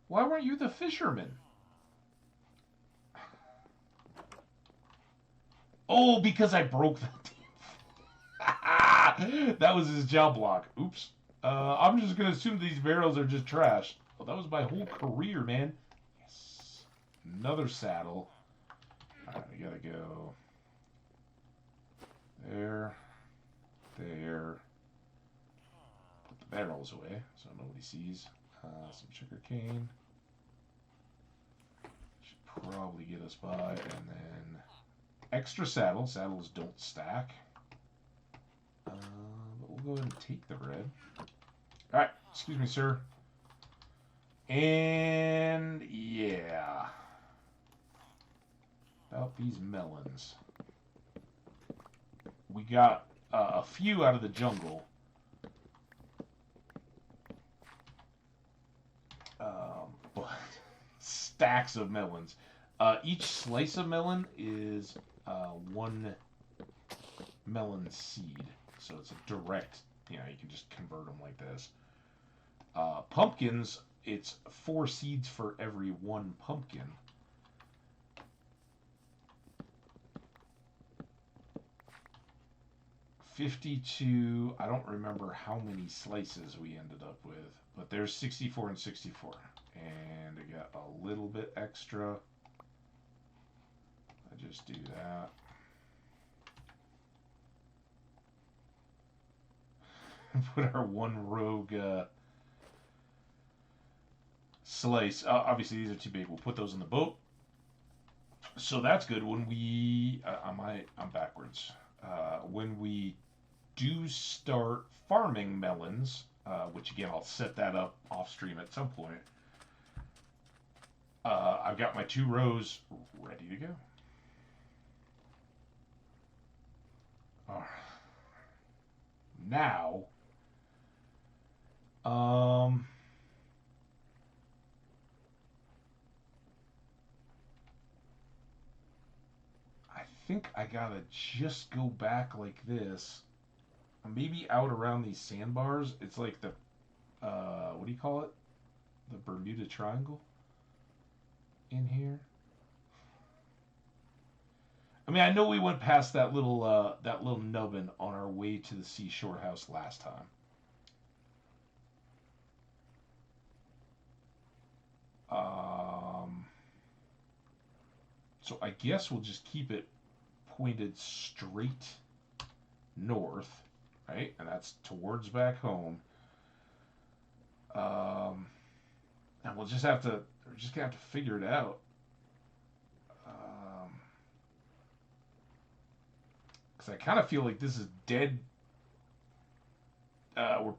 Why weren't you the fisherman? Oh, because I broke the that was his job block. Oops. I'm just gonna assume these barrels are just trash. Well, that was my whole career, man. Yes. Another saddle. Alright, we gotta go there, there. Put the barrels away so nobody sees. Some sugar cane. Should probably get us by, and then extra saddle. Saddles don't stack. But we'll go ahead and take the bread. Alright, excuse me, sir. And yeah. About these melons. We got a few out of the jungle. But stacks of melons. Each slice of melon is one melon seed. So it's a direct, you can just convert them like this. Pumpkins, it's 4 seeds for every 1 pumpkin. $52, I don't remember how many slices we ended up with, but there's 64 and 64. And I got a little bit extra. I just do that. Put our one rogue slice. Obviously, these are too big. We'll put those in the boat. So that's good. When we, I'm backwards. When we do start farming melons, which again I'll set that up off stream at some point. I've got my 2 rows ready to go. All right. Now, I think I gotta just go back like this, maybe out around these sandbars. It's like the, what do you call it? The Bermuda Triangle in here. I mean, I know we went past that little nubbin on our way to the seashore house last time. Um, so I guess we'll just keep it pointed straight north, right? And that's towards back home. Um, and we're just gonna have to figure it out. Because I kind of feel like this is dead. We're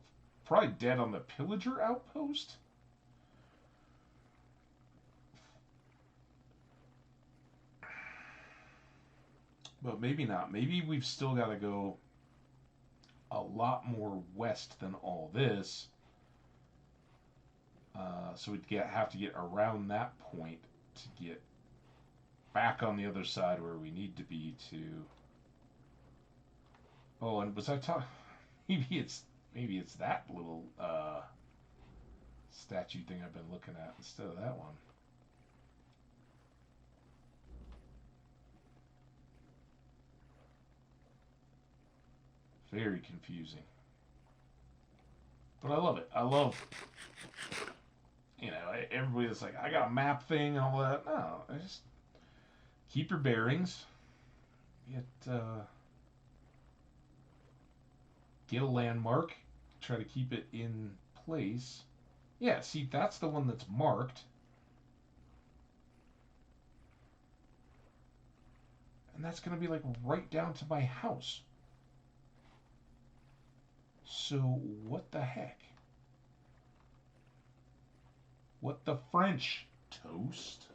probably dead on the pillager outpost. But maybe not. Maybe we've still got to go a lot more west than all this. So have to get around that point to get back on the other side where we need to be to. Oh, and was I talking? Maybe it's that little statue thing I've been looking at instead of that one. Very confusing. But I love it. I love, everybody that's like, I got a map thing and all that. No, just keep your bearings. Get a landmark. Try to keep it in place. Yeah, see, that's the one that's marked. And that's going to be like right down to my house. So, what the heck? What the French? Toast?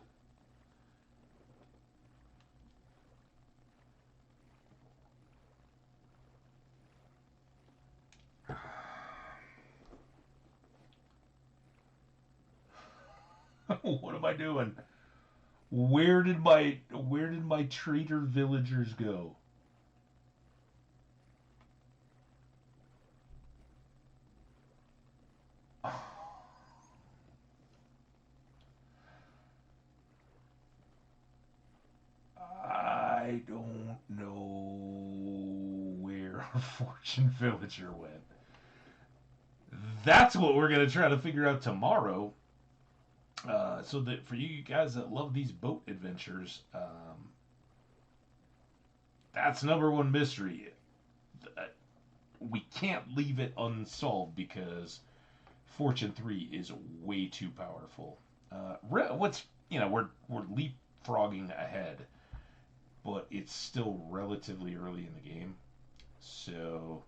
What am I doing? Where did my traitor villagers go? I don't know where our fortune villager went. That's what we're gonna try to figure out tomorrow. So that for you guys that love these boat adventures, that's number one mystery. We can't leave it unsolved because Fortune 3 is way too powerful. What's we're leapfrogging ahead, but it's still relatively early in the game, so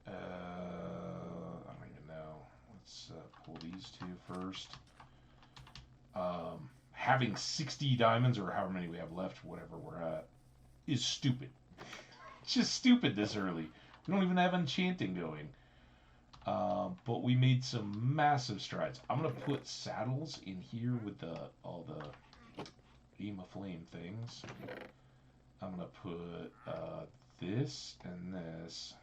I don't even know. Let's pull these two first. Having 60 diamonds or however many we have left, whatever we're at, is stupid. It's just stupid this early. We don't even have enchanting going. But we made some massive strides. I'm gonna put saddles in here with all the beam of flame things. I'm gonna put this and this.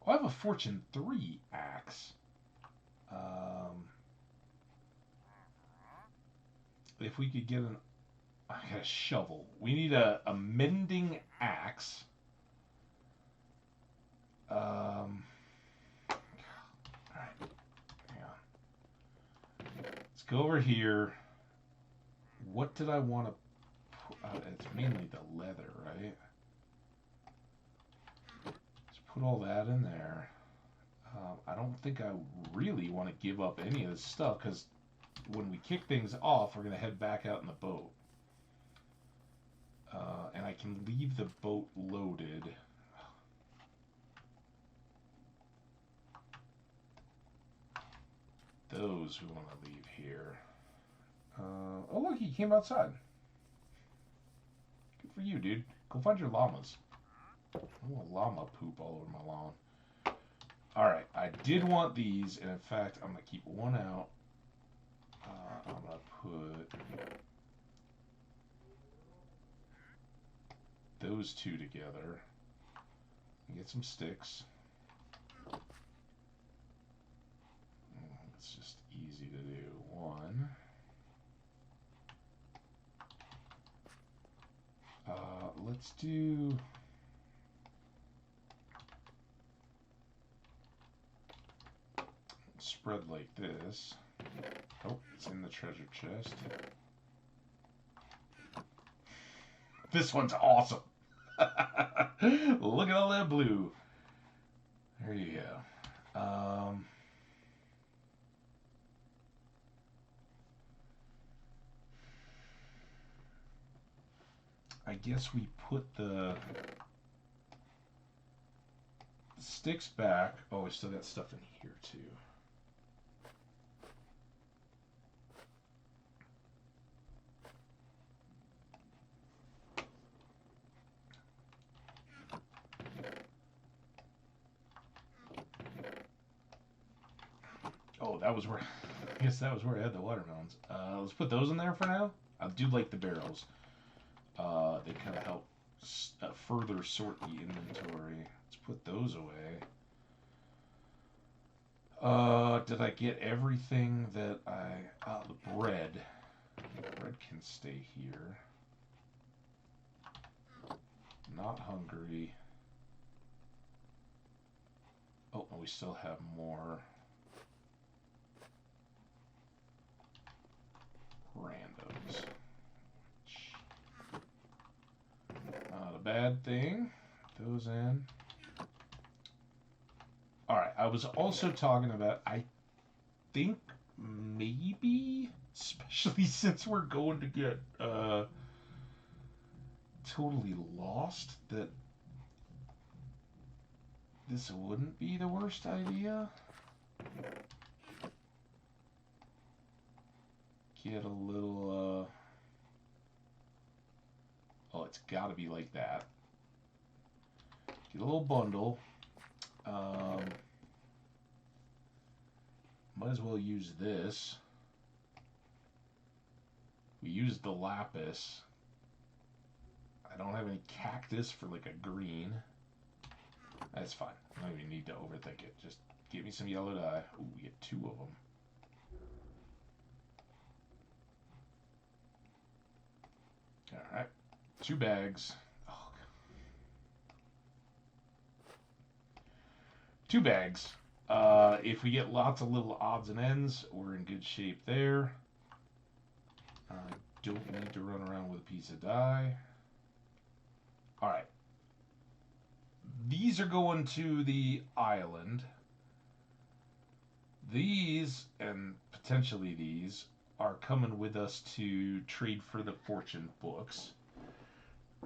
Oh, I have a Fortune 3 axe. If we could get I got a shovel. We need a mending axe. Alright, hang on. Let's go over here. What did I want to put? It's mainly the leather, right? Let's put all that in there. I don't think I really want to give up any of this stuff because when we kick things off, we're going to head back out in the boat. And I can leave the boat loaded. Those we want to leave here. Oh, look, he came outside. Good for you, dude. Go find your llamas. I want llama poop all over my lawn. Alright, I did want these, and in fact, I'm going to keep one out. I'm going to put those two together. Get some sticks. It's just easy to do. One. let's do... spread like this. Oh, it's in the treasure chest. This one's awesome. Look at all that blue. There you go. I guess we put the sticks back. Oh, we still got stuff in here too. Oh, that was where... I guess that was where I had the watermelons. Let's put those in there for now. I do like the barrels. They kind of help further sort the inventory. Let's put those away. Did I get everything that I... the bread. The bread can stay here. Not hungry. Oh, we still have more. Randoms. Not a bad thing. Those in. Alright, I was also talking about, I think maybe, especially since we're going to get totally lost, that this wouldn't be the worst idea. Get a little, oh, it's got to be like that. Get a little bundle. Might as well use this. We used the lapis. I don't have any cactus for like a green. That's fine. I don't even need to overthink it. Just give me some yellow dye. Ooh, we get 2 of them. Alright. 2 bags. Oh. 2 bags. If we get lots of little odds and ends, we're in good shape there. I don't need to run around with a piece of dye. Alright. These are going to the island. These, and potentially these, are coming with us to trade for the fortune books.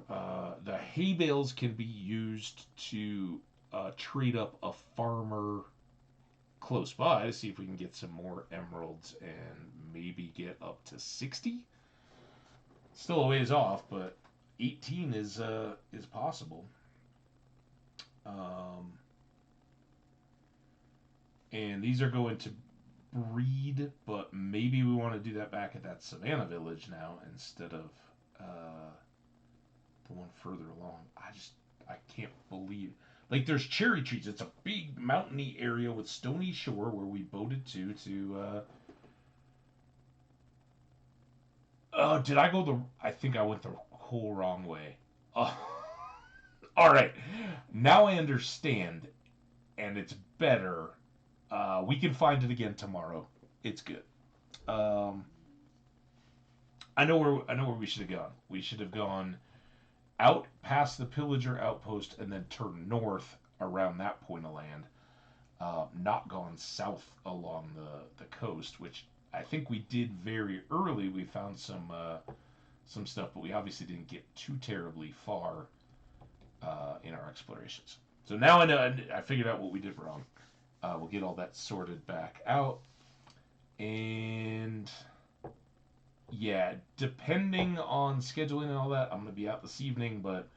The hay bales can be used to trade up a farmer close by to see if we can get some more emeralds and maybe get up to 60. Still a ways off, but 18 is possible. And these are going to breed, but maybe we want to do that back at that Savannah village now instead of the one further along. I can't believe, like, there's cherry trees. It's a big mountainy area with stony shore where we boated to oh, did I go I think I went the whole wrong way. All right, now I understand, and it's better. We can find it again tomorrow. It's good. I know where we should have gone. We should have gone out past the pillager outpost and then turned north around that point of land. Not gone south along the coast, which I think we did very early. We found some stuff, but we obviously didn't get too terribly far in our explorations. So now I know. I figured out what we did wrong. We'll get all that sorted back out. And yeah, depending on scheduling and all that, I'm going to be out this evening, but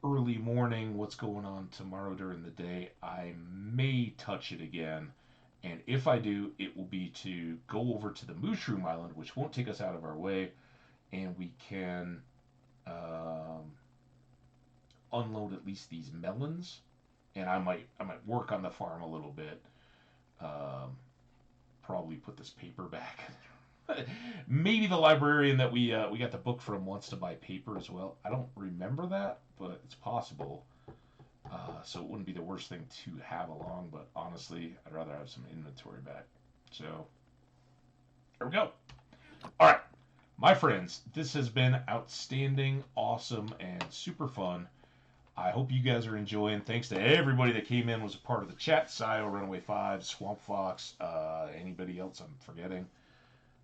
early morning, what's going on tomorrow during the day, I may touch it again. And if I do, it will be to go over to the Mushroom Island, which won't take us out of our way, and we can unload at least these melons. And I might work on the farm a little bit. Probably put this paper back. Maybe the librarian that we got the book from wants to buy paper as well. I don't remember that, but it's possible. So it wouldn't be the worst thing to have along, but honestly, I'd rather have some inventory back. So there we go. All right, my friends, this has been outstanding, awesome, and super fun. I hope you guys are enjoying. Thanks to everybody that came in, was a part of the chat. Sio, Runaway 5, Swamp Fox, anybody else I'm forgetting.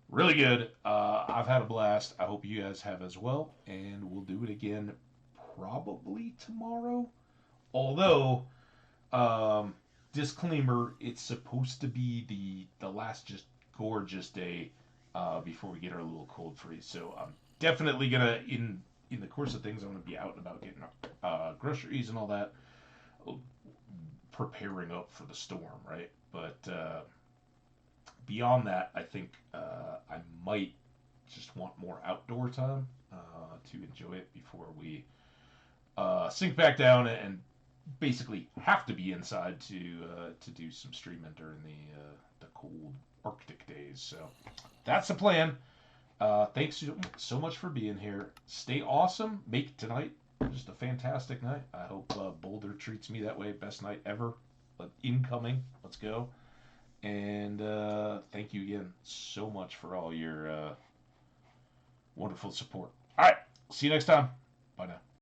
Really good. I've had a blast. I hope you guys have as well. And we'll do it again probably tomorrow. Although, um, disclaimer, it's supposed to be the last just gorgeous day before we get our little cold freeze. So I'm definitely gonna in the course of things, I'm gonna be out and about getting groceries and all that, preparing up for the storm, right? But beyond that, I think I might just want more outdoor time to enjoy it before we sink back down and basically have to be inside to do some streaming during the cold Arctic days. So that's the plan. Thanks so much for being here. Stay awesome. Make tonight just a fantastic night. I hope Boulder treats me that way. Best night ever. Incoming. Let's go. And thank you again so much for all your wonderful support. All right. See you next time. Bye now.